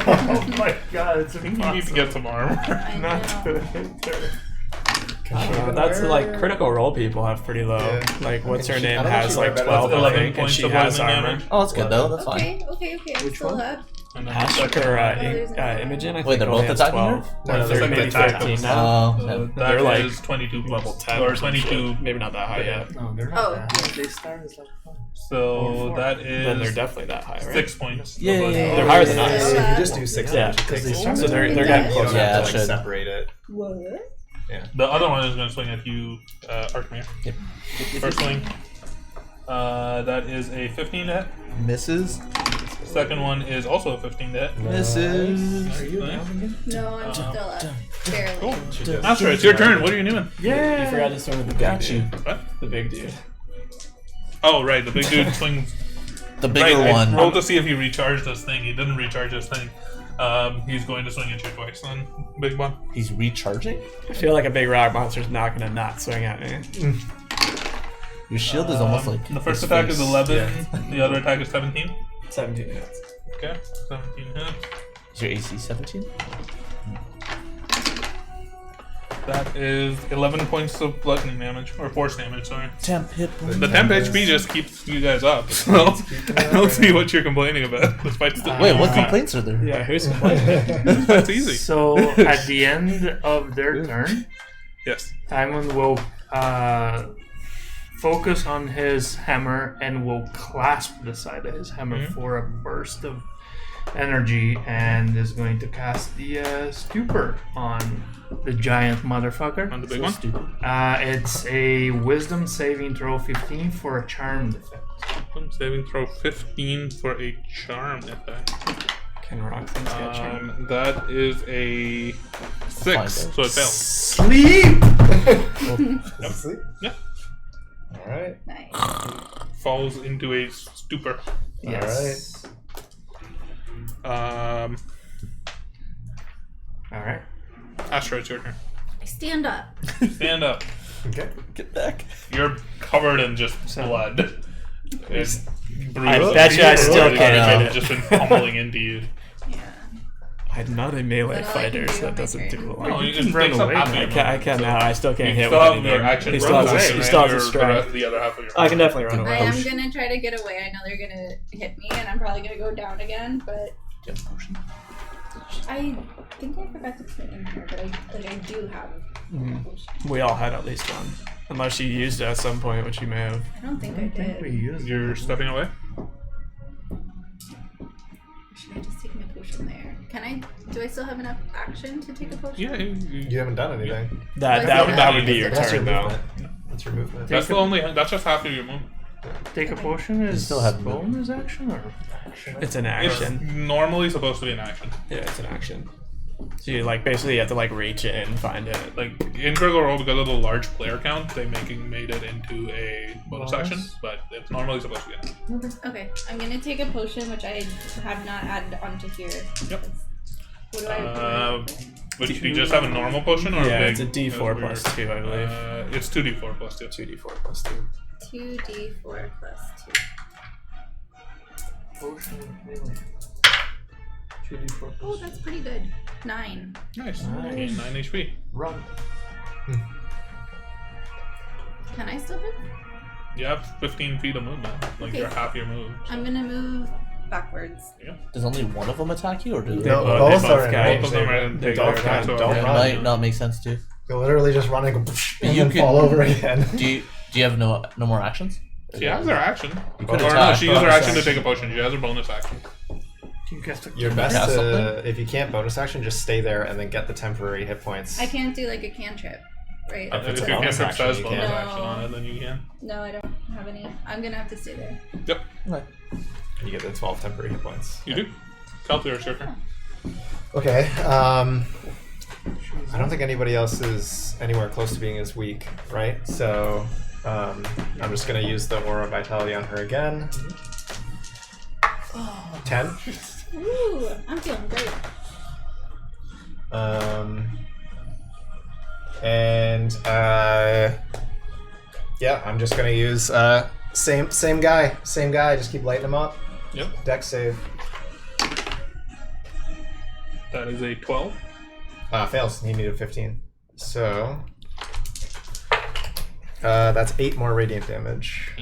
Oh my god, it's I think you need to get some armor. I Not know. good. That's like critical role people have pretty low. Yeah. Like, what's her I name don't know has if she like might 12, better I than think, and points she of has poison armor. damage. Oh, that's good though. That's fine. Okay. I'm Which still one? up. And then Ash the or there's Imogen, I think. Wait, they're only both has attacking 12. her? Or No, they're 13, maybe attack 13 them. now. that They're like is 22 level points. 10 or some shit. 22. Maybe not that high yet. No, they're not Oh, bad. yeah. They start as level 1. So that Then they're is definitely that high, right? 6 points. Yay. Above- They're higher than Yeah. us. So if you just do 6 Yeah, damage, it takes so they're getting you close. don't Yeah, have that to like should. separate it. What? The other one is going to swing at you, Arkmir. Yep. First swing. That is a 15 to hit. Misses. Second one is also a 15 to hit. Misses. Are you down? No, I'm still up. Barely. Cool. She does. Astra, it's your turn. What are you doing? You forgot to swing with the big Got dude. you. What? The big dude. Oh, right. The big dude swings. The bigger right, one. I rolled to see if he recharged this thing. He didn't recharge this thing. He's going to swing at you twice then. Big one. He's recharging? I feel like a big rock monster's not gonna not swing at me. Your shield is almost like. The first his attack face. is 11. The other attack is 17. 17 hits. Okay. 17 hits. Is your AC 17? That is 11 points of bludgeoning damage, or force damage, sorry. Temp hit points. The temp HP just keeps you guys up, so I don't see what you're complaining about. This fight's still Wait, what complaints are there? Yeah, who's complaining? This fight's easy. So at the end of their turn, Yes. Timon will focus on his hammer and will clasp the side of his hammer for a burst of energy, and is going to cast the stupor on the giant motherfucker. On the big one? It's a wisdom saving throw 15 for a charmed effect. Saving throw 15 for a charm effect. Can rock things get charmed? That is a 6, so it fails. Sleep! Sleep? Yeah. Alright. Nice. Falls into a stupor. Yes. Alright. Alright. Astra, it's your turn. I stand up. Stand up. Okay. Get back. You're covered in just blood. It's I bet you I still can't hit it. Just been pummeling into you. Yeah. I'm not a melee That's all I fighter, can do so on that my doesn't turn. do a No, lot. you can can run take some away half of now. your I can't now. I still can't You hit still with have your anything. action. He still has bonus a- action, he still has a and strike. the other half of your I can definitely run I away. am gonna try to get away. I know they're gonna hit me, and I'm probably gonna go down again. But I think I forgot to put it in here, but I do have. We all had at least one. Unless you used it at some point, which you may have. I don't think I did. You're stepping away? Should I just take my potion there? Can I? Do I still have enough action to take a potion? Yeah. You haven't done anything. That would be your That's turn, your though. movement. That's your movement. That's just half of your movement. Take a potion is still have bonus action or It's an It's action. normally supposed to be an action. Yeah, it's an action. So you basically you have to reach it and find it. Like in Critical Role, because of the large player count, they made it into a bonus action, but it's normally supposed to be an action. Okay, I'm gonna take a potion, which I have not added onto here. Yep. What do I? But you just have a normal potion or Yeah, a it's a big? D4 plus 2, I believe. It's 2d4 plus 2. 2d4 plus 2. 2d4 plus 2. potion? Oh, that's pretty good. 9. Nice. You gain 9 HP. Run. Can I still move? You have 15 feet of movement. Like Okay. you're half your move. I'm gonna move backwards. Does only one of them attack you, or do They No, both both are in got- range. Both of them are in They big both areas, got- so- don't it run. might not make sense too? You'll literally just run and go and You then can- fall over again. Do you have no more actions? She has her action. could Or no, attack. she used her Bonus action to action. take a potion. She has her bonus action. You cast a Your best Cast to, something? if you can't bonus action, just stay there and then get the temporary hit points. I can't do like a cantrip, right? If it's If a your bonus cantrip action, says you bonus can. action on it, then you can. No, I don't have any. I'm gonna have to stay there. Yep, You get the 12 temporary hit points. you do. Calculator, it's your turn. Okay. I don't think anybody else is anywhere close to being as weak, right? So I'm just gonna use the Aura Vitality on her again. 10. Ooh, I'm feeling great. Yeah, I'm just gonna use same guy. Just keep lighting him up. Yep, Dex save. that is a 12. Fails. He needed 15. So that's 8 more radiant damage.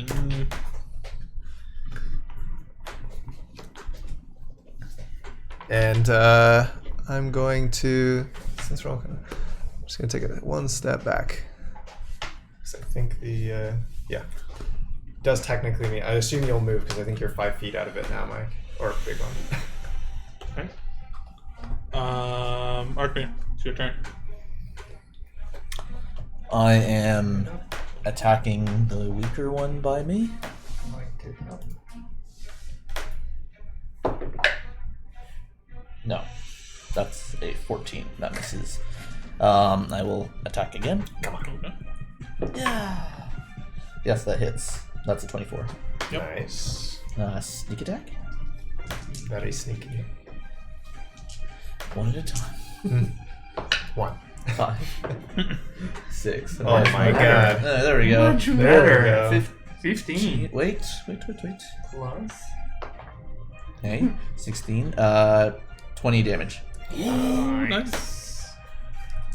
And I'm going to, since we're all kind of, I'm just going to take it one step back. Because I think the, does technically mean, I assume you'll move because I think you're 5 feet out of it now, Mike. Or big one. Okay. Arkmir, it's your turn. I am attacking the weaker one by me. No, that's a 14. That misses. I will attack again. Okay. Yeah. Yes, that hits. That's a 24. Yep. Nice. Sneak attack. Very sneaky. One at a time. 1. 5, 6. Oh my god. There we go. Much There we better. go. 15 Wait. plus. Okay, 16. 20 damage. Nice.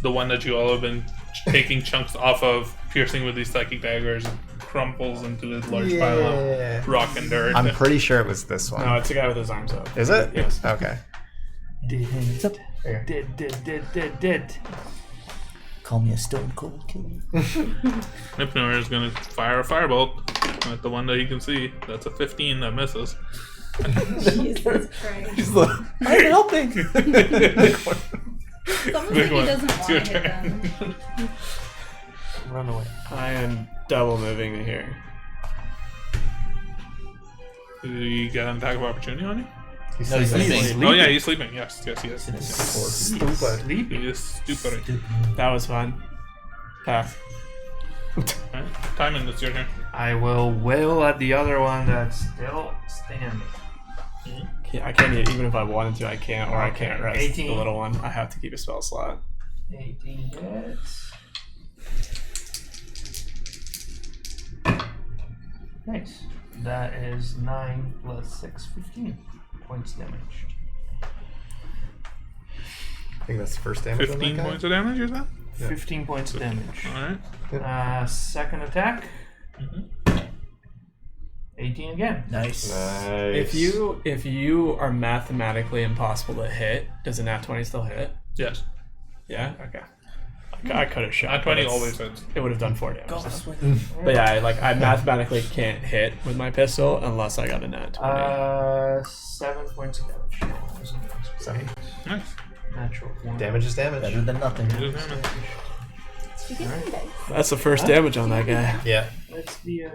The one that you all have been taking chunks off of, piercing with these psychic daggers, crumples into this large pile of rock and dirt. I'm pretty sure it was this one. No, it's a guy with his arms up. Is it? Yes. Okay. Dead. Call me a stone cold killer. Hypnor is going to fire a firebolt at the one that you can see. That's a 15 that misses. Jesus Christ. He's like, I'm helping. It's almost like he doesn't want to hit them. Run away. I am double moving to here. You got an attack of opportunity on you? No, he's sleeping. Oh yeah, he's sleeping. Yes, he is. Stupid. He is stupid. That was fun. Pass. Alright, Timon, it's your turn. I will wail at the other one that's still standing. I can't even if I wanted to. I can't, or I Okay, can't rest 18. the little one. I have to keep a spell slot. 18 hits. Nice. That is 9 plus 6, 15 points damaged. I think that's the first damage. 15 points of damage, you said? 15 points of damage. Alright. Second attack. 18 again. Nice. If you are mathematically impossible to hit, does a nat 20 still hit? Yes. Yeah. Okay. I could have shot. Nat 20 but it's- always hits. It would have done 4 damage. But yeah, I mathematically can't hit with my pistol unless I got a nat 20. 7 points of damage. 7. Nice. Natural 1. Damage is damage. Better than nothing. Good damage. You get some dice. That's the first damage on that guy. Yeah. That's the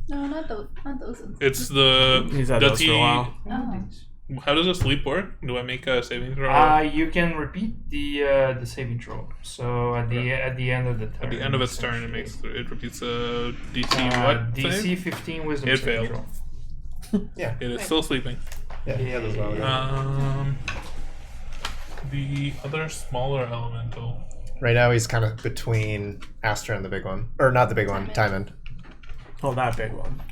No, not those ones. It's the. He's had does those for a while. Oh. How does a sleep work? Do I make a saving throw? you can repeat the saving throw. So at the end of the turn. At the end of its turn, it repeats a DC what? DC save? 15 wisdom It saving failed. throw. Yeah. It is still sleeping. Yeah. He had as well. The other smaller elemental. Right now he's kind of between Astra and the big one, or not the big one, Timon. Oh, that big one.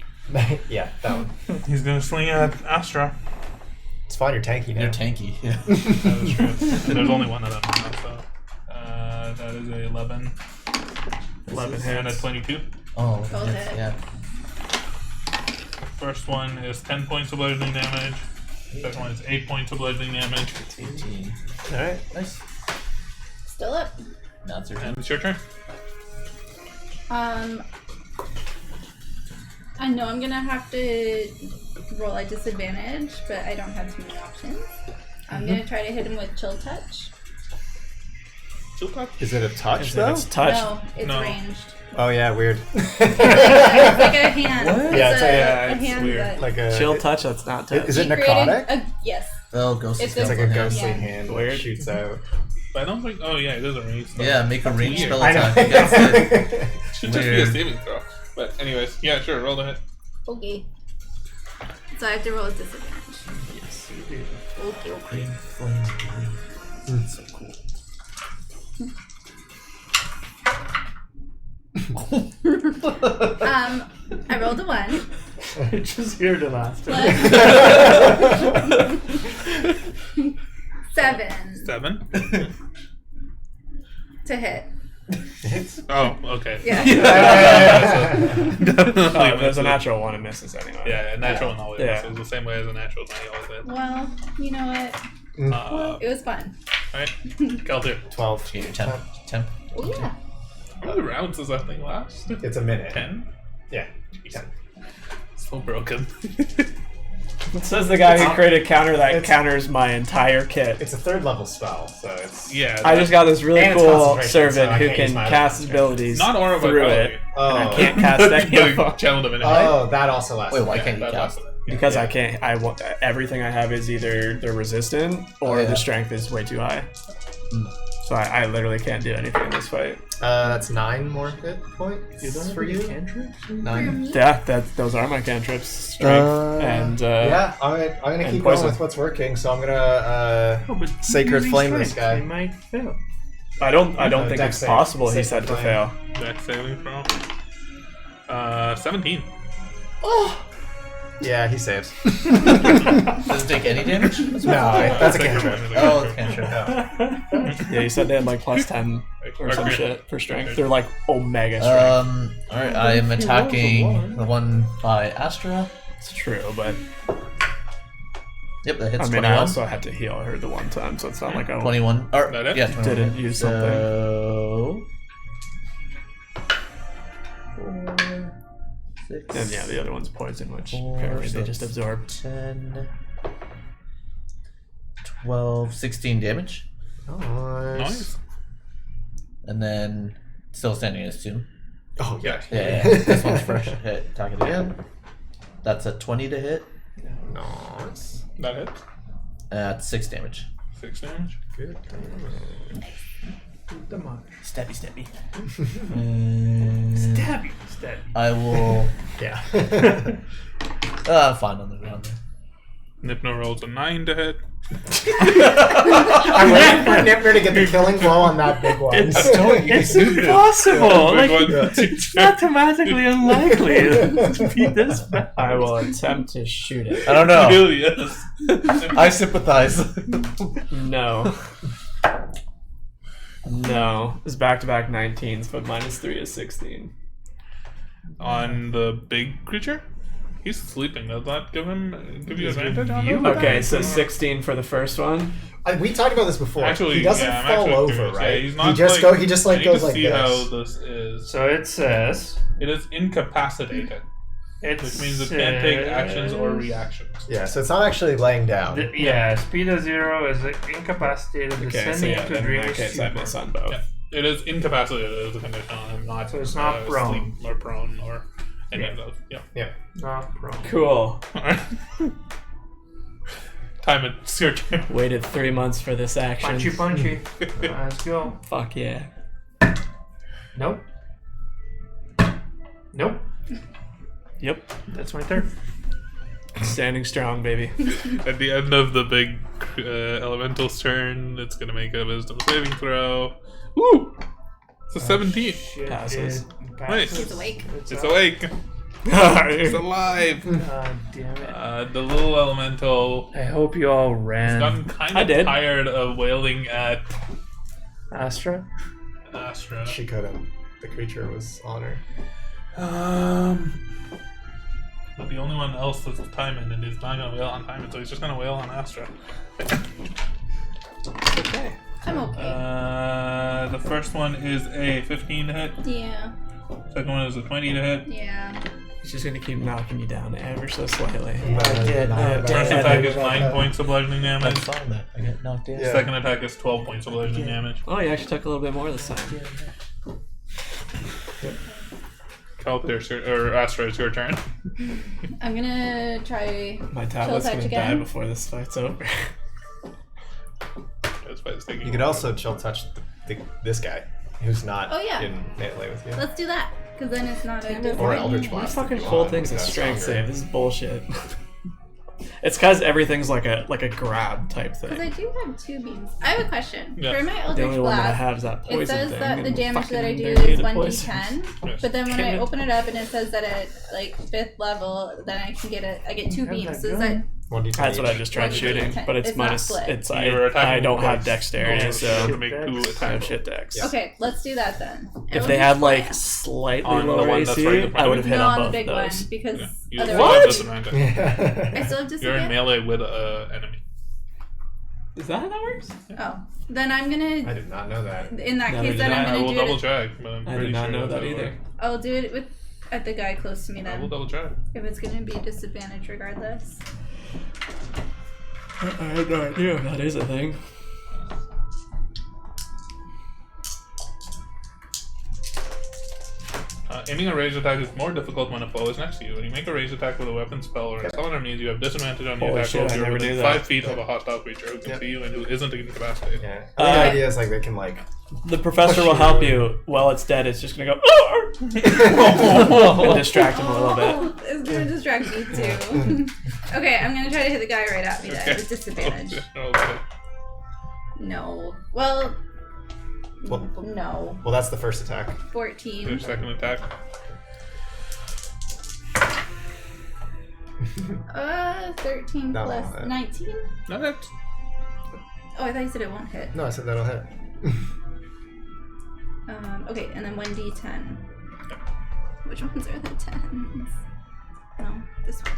Yeah, that one. He's gonna swing at Astra. It's fine. You're tanky now. You're tanky. Yeah. That is true. There's only one of them now, so that is a 11. 11 And a hits. 22. Oh, Go yes, ahead. yeah. First one is 10 points of bludgeoning damage. Second one is 8 points of bludgeoning damage. 18. All right. Nice. Still up. Now it's your turn. And it's your turn. I know I'm gonna have to roll at disadvantage, but I don't have too many options. I'm gonna try to hit him with chill touch. Chill touch? Is it a touch If though? it's touched. No, it's No. ranged. Oh yeah, weird. It's like a hand. What? Yeah, It's it's a it's hand weird. that like a Chill touch, that's not touch. Is it he created necrotic? yes. Oh, ghostly It's It's like a skeleton, yeah. ghostly Yeah. hand that Weird. shoots out. But I don't think. Oh, yeah, it is a range. spell. Yeah, make a range weird. spell I know. attack against it. It should just be a Weird. saving throw. But, anyways, yeah, sure, roll the hit. Okay. So I have to roll at disadvantage. Yes, you do. Okay. Green flame blade. So cool. I rolled a 1. Just here to last. Plus 7 7. to hit. Oh, okay. Yeah. Definitely There's a misses. natural one, it misses anyway. Yeah, a natural one always Yeah. misses. The same way as a natural one always hit. Well, you know what? It was fun. Alright, Kelter. 12. Okay, temp. Temp. Oh yeah. How many rounds does that thing last? It's a minute. 10? Yeah. So broken. It says the guy who created a counter that counters my entire kit. It's a 3rd level spell, so it's Yeah. I just got this really And it's cool concentration, servant so I who can't use can my other cast his concentration. abilities not aura through vitality. it. Oh. And I can't cast any of them. Channel Divinity. Oh, that also lasts. Wait, why yeah. can't you That cast? lasts- Because I can't. I want everything I have is either they're resistant or yeah. the strength is way too high. So I literally can't do anything in this fight. That's 9 more hit points for you. For 9. me, Yeah, those are my cantrips. Strength and Yeah, I'm gonna keep poison. going with what's working. So I'm gonna Oh, but Sacred using Flame this strength, guy. They might fail. I don't think dex it's save. possible. He Sacred said to flame. fail. Dex saving throw. 17. Yeah, he saves. Does it take any damage? No, that's a cantrip. Oh, it's cantrip. Yeah, you said they had like plus 10 or some shit for strength. They're like omega strength. Alright, I am attacking the one by Astra. It's true, but Yep, that hits I mean, 21. I also had to heal her the one time, so it's not like I 21. Or, That it? yeah, 21. didn't use something. So... 4, 6, And yeah, the other one's poison, which 4, apparently so they just that's absorb. 10, 12, 16 damage. Nice. And then still standing, I assume. Oh, yeah. Yeah, this one's fresh. Hit, attack it again. That's a 20 to hit. Nice. That hit. That's 6 damage. 6 damage. Good. Stabby, stabby. Stabby. I will Yeah. find on the ground there. Nipno rolls a 9 to hit. I'm waiting for Nipper to get the killing blow on that big one. It's impossible. Big Like, one. it's mathematically unlikely to beat this bad. I will attempt to shoot it. I don't know. Really, yes. I sympathize. No. No. It's back-to-back 19s, but -3 is 16. On the big creature? He's sleeping. Does that give you advantage on you- him? Okay, so 16 for the first one. We talked about this before. Actually, he doesn't yeah, I'm fall actually over, curious. right? Yeah, he's not he just like, goes I need like to see this. how this is. So it says It is incapacitated, it which means it can't take actions or reactions. Yeah, so it's not actually laying down. Yeah, speed of 0 is incapacitated, Okay, so descending yeah, into then in dream that case, I miss on both. Yeah. It is incapacitated as a condition. I'm not. So it's not prone. Sleep or prone or any of those. Yeah. Not prone. Cool. Time it's your turn. Waited 3 months for this action. Punchy. Let's go. Fuck yeah. Nope. Yep. That's my turn. Standing strong, baby. At the end of the big elemental's turn, it's gonna make a wisdom saving throw. Woo! It's a 17. Shit, Passes. Nice. He's awake. It's awake. It's alive. God damn it. The little elemental I hope you all has ran. gotten kind I of did. tired of wailing at Astra? Astra. She couldn't. The creature was on her. But the only one else that's timing and is not gonna wail on timing, so he's just gonna wail on Astra. Okay. I'm okay. The first one is a 15 to hit. Yeah. Second one is a 20 to hit. Yeah. He's just gonna keep knocking you down ever so slightly. First attack is 9 points of bludgeoning I damage. saw that. I get knocked down. Yeah. Second attack is 12 points of bludgeoning damage. Oh, you actually took a little bit more this time. Or Astra, it's your turn. I'm gonna try. My tablet's touch gonna again? die before this fight's over. That's why it's taking. You could also chill touch this guy who's not Oh, yeah. in melee with you. Let's do that, because then it's not a Or disadvantage. Eldritch You Blast. fucking if you pull want, things as that's strength stronger. save. This is bullshit. It's because everything's like a grab type Because I thing. do have 2 beams. I have a question. Yeah. For my The Eldritch only one that I Blast, have is that poison it says thing. that the and damage that I fucking do they're is made of poison. 1d10. Yes. But then when Damn I it. open it up and it says that at like 5th level, then I can I get 2 How's beams. that So is that going? 1d10 That's what I each. just tried 1d10. shooting, but it's It's not minus. split. It's You're attacking I don't have with dexterity, or so to make 2 I have attacks. shit dex. okay? Let's do that then. If they had like slightly On the lower one that's AC, right in front I of would have hit no, on on the both big those. one because Yeah. You still otherwise have disadvantage. I still have You're in disadvantage. melee with an enemy. Is that how that works? Oh, then I'm I gonna. did not know that. In that Never case, then did I'm I gonna will do double it. check, but I'm I pretty did not sure know that that'll either. work. I'll do it with at the guy close to me I will then. double check. If it's gonna be a disadvantage regardless. I have no idea if that is a thing. Aiming a ranged attack is more difficult when a foe is next to you. When you make a ranged attack with a weapon, spell, or a summoner means you have disadvantage on the Holy attack shit, roll if I you're never within knew that. 5 feet of a hostile creature who can see you and who isn't incapacitated. Yeah. I think the idea is like they can like. The professor Push will you. help you. While it's dead, it's just gonna go and distract him a little bit. Oh, it's gonna distract me too. Okay, I'm gonna try to hit the guy right at me then Okay. with disadvantage. Okay. No. Well. Well- No. Well, that's the first attack. Your 14. second attack. 13 That plus won't hit. 19? No, that's Oh, I thought you said it won't hit. No, I said that'll hit. Okay, and then 1d10. Which ones are the 10s? No, this one.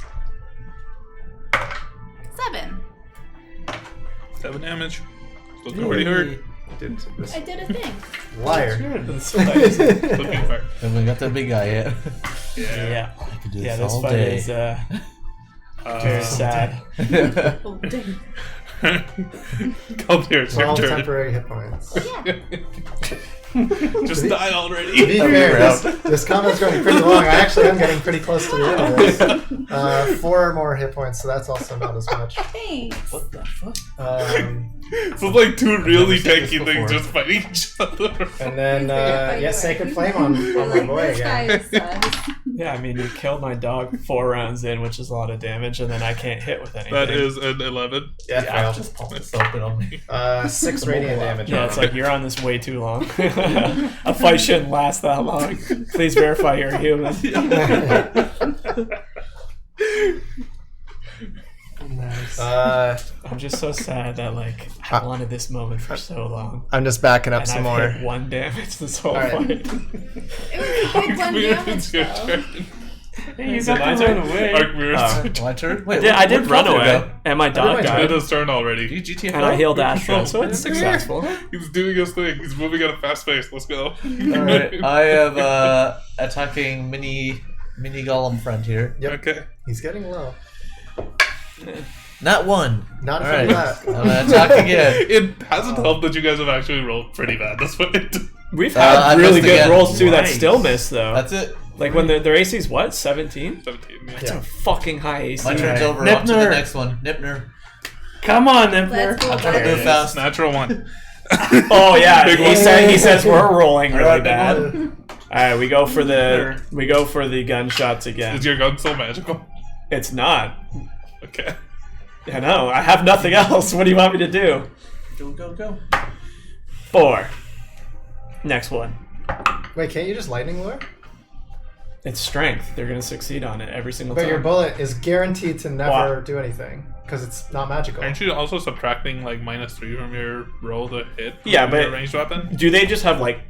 7. 7 damage. Looking pretty hurt. Did this I did a thing. liar. Looking hurt. And we got the big guy yet. Yeah. I could do Yeah, this this all fight day. is very sad. Oh, dang. Calthair, it's your 12 turn. temporary hit points. Just die To already. be fair, this combat's going pretty long. I actually am getting pretty close to the end of this. 4 more hit points, so that's also not as much. Thanks. What the fuck? So like 2 really seen this tanky things before. just fighting each other. And then, Sacred Flame on my Like, boy this again. guy is sus. Yeah, I mean, you killed my dog 4 rounds in, which is a lot of damage, and then I can't hit with anything. That is an 11. Yeah, Yeah, failed. just pop this open on me. 6 radiant damage. Yeah, on it's him. like you're on this way too long. A fight shouldn't last that long. Please verify you're human. Nice. I'm just so sad that like I wanted this moment for so long, I'm just backing up and some I've more. hit 1 damage this whole All right. fight. It was a big one damage, It's your though. turn. Hey, you Is it got my to turn? run away. Arc mirrors. My turn? I Wait, did, I did where'd run Calthair away, go? and my dog He did died, his turn already. GTFO? and I healed Astra, so it's Yeah. successful. He's doing his thing. He's moving at a fast pace. Let's go. Alright, I have attacking mini golem friend here. Yep. Okay. He's getting low. Not 1. Not from Alright, that. I'm gonna attack again. It hasn't helped that you guys have actually rolled pretty bad this fight. We've I had really missed good again. rolls too that Nice. still miss though. That's it. Like when their AC's what? 17? 17. Yeah. It's a fucking high AC. My turn's over. Nipner. On to the next one. Nipner. Come on, Emperor. Let's go I'm trying to back. move fast. Natural 1. Oh yeah, Big he one. says we're rolling really Alright, big bad. one. All right, we go for the gunshots again. Is your gun still magical? It's not. Okay. I know. I have nothing else. What do you want me to do? Go. 4. Next one. Wait, can't you just lightning lure? It's strength. They're gonna succeed on it every single But time. your bullet is guaranteed to never Wow. do anything because it's not magical. Aren't you also subtracting like -3 from your roll to hit? Yeah, with your but- ranged weapon. Do they just have like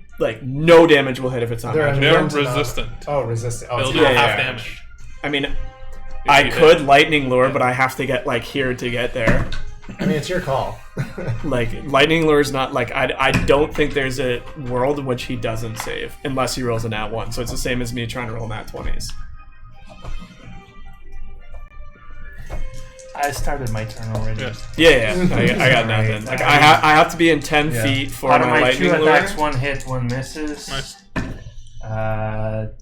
no damage will hit if it's not They're magic? They're immune to not- resistant. Oh, resistant. Oh, They'll it's do half half damage. damage. I mean, if I you could hit. lightning lure, but I have to get like here to get there. I mean, it's your call. Like lightning lure is not like I don't think there's a world in which he doesn't save unless he rolls a nat 1. So it's the same as me trying to roll nat 20s. I started my turn already. Yeah. Yeah, I got nothing. Like I have to be in 10 Yeah. feet for Out of my my 2 lightning lure. attacks, 1 hit, 1 misses. Nice.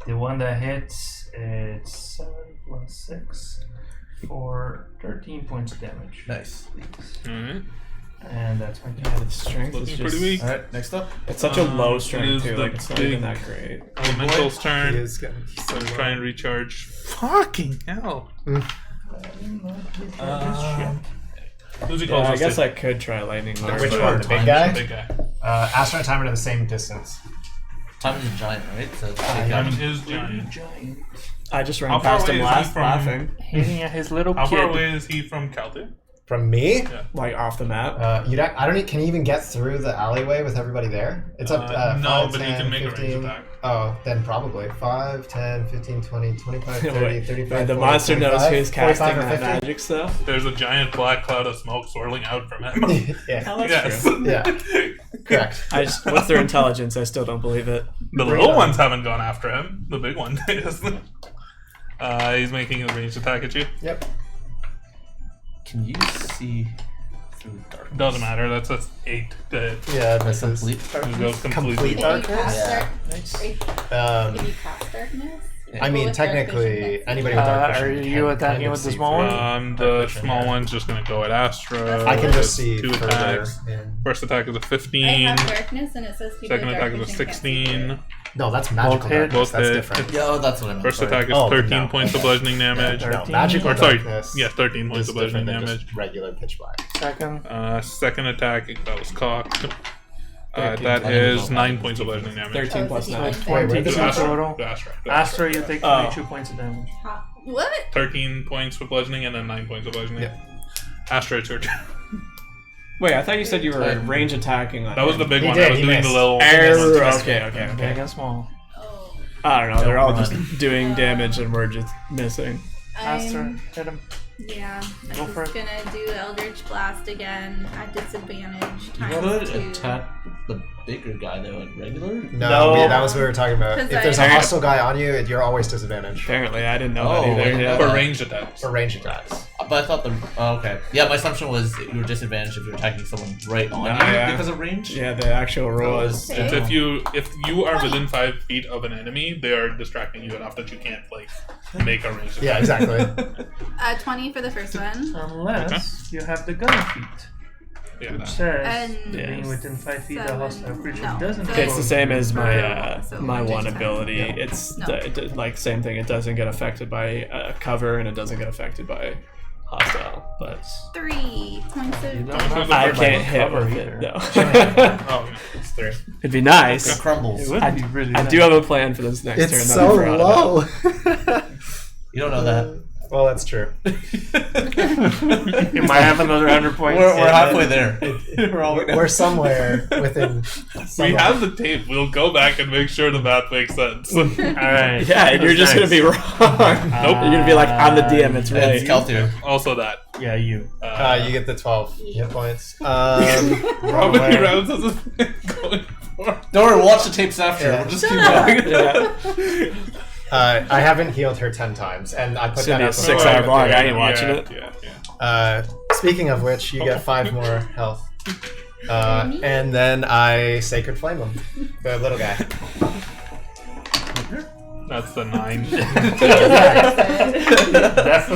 The one that hits, it's 7 plus 6 for 13 points of damage. Nice. Alright. And that's my Yeah, turn. the strength is Looking just pretty weak. Alright, next up. it's such a low It strength is too. the Like it's not big- even that great. Elemental's He turn. is getting so Try and recharge. Fucking hell. Who's he Yeah, calls I us guess to? I could try lightning lure. Which but- one? The big guy? Big guy. Astro and Timer are the same distance. Time is a giant, right? So it's Diamond is giant. I just How ran far past away him is he last from- laughing. Hitting at his little How far kid. away is he from Calthair? From me? Like off the map. I don't. Can you even get through the alleyway with everybody there? It's up. No, 5, but 10, he can make a 15. range attack. Oh, then probably 5, 10, 15, 20, 25, 30, Wait, 35, the 40, monster knows 45, who's 45 casting or that 50. magic stuff. There's a giant black cloud of smoke swirling out from him. Yeah, Oh, that's yes. true. yeah, correct. What's their intelligence? I still don't believe it. The Bring little it on. ones haven't gone after him. The big one is. He's making a ranged attack at you. Yep. Can you see through darkness? Doesn't matter. That's a 8 to hit. Yeah, this is Complete. It goes completely. Complete If you darkness. cast Yeah. dark, if you cast darkness. I mean, people with dark vision technically, can see. anybody with dark vision Are can you attacking kind of with the see small through. one? The Dark vision, small yeah. one's just gonna go at Astra. I can just see 2 further. attacks. In... First attack is a I 15. have darkness and it says people Second with dark attack is a vision can't see through 16. No, that's magical Both hit. darkness. Both That's hit. different. Yeah, that's what I meant. First sorry. attack is Oh, 13 no. points of bludgeoning damage. No, 13. magical Or sorry, darkness. yeah, 13 points is of bludgeoning different than damage. just regular pitch black. Second. Second attack, that was cocked. 13 That points. is 9 points of bludgeoning damage. 13 plus 9. Wait, where To does Astra. total? To Astra. Astra, you take Oh. 22 points of damage. Top. What? 13 points with bludgeoning and then 9 points with bludgeoning. Yeah. Astra, it's your turn. Wait, I thought you said you were range attacking on That was the big He one. did, I was he doing missed. the little. Okay. Big and small. Oh. I don't know. They're all Don't just doing damage and we're just missing. Astra, hit him. Yeah, I'm Go for just it. gonna do Eldritch Blast again at disadvantage. You Times could 2. attack the bigger guy though at regular. No, that was what we were talking about. 'Cause If there's I- a hostile guy on you, you're always disadvantaged Apparently, I didn't know Oh, that either. wait, Yeah. For ranged attacks. for range attacks. But I thought okay. Yeah, my assumption was you were disadvantaged if you're attacking someone right on you yeah. because of range. Yeah, the actual rule is. Okay. It's if you are within 5 feet of an enemy, they are distracting you enough that you can't like make a range attack. Yeah, exactly. 20 for the first one. Unless you have the gun feat, Yeah, which that. says And being within 5 feet of a hostile 7. creature No. doesn't. So It's the same as my So my just one 10. ability. Yeah. It's No. like same thing. It doesn't get affected by cover and it doesn't get affected by hostile. But 3 points You of don't damage. have I to can't hit cover with either. it. No. Oh, it's 3. It'd be nice. It crumbles. It would I, be really I nice. do have a plan for this next turn. It's that so I forgot about. low. You don't know that. Well, that's true. You might have another 100 points. We're halfway there. We're somewhere within. We have the tape. We'll go back and make sure the math makes sense. All right. Yeah, and you're just gonna be wrong. Nope. You're gonna be like, I'm the DM. It's right. It's Keltier. Also that. Yeah, you. You get the 12 hit points. How many rounds has it been going for? Don't worry, we'll watch the tapes after. Yeah. We'll just keep going. Yeah. I haven't healed her 10 times, and I put It's that gonna be a out. 6 before. hour vlog. I ain't watching Yeah, it. yeah. Speaking of which, you get 5 more health. And then I Sacred Flame him, the little guy. That's the 9. Definitely.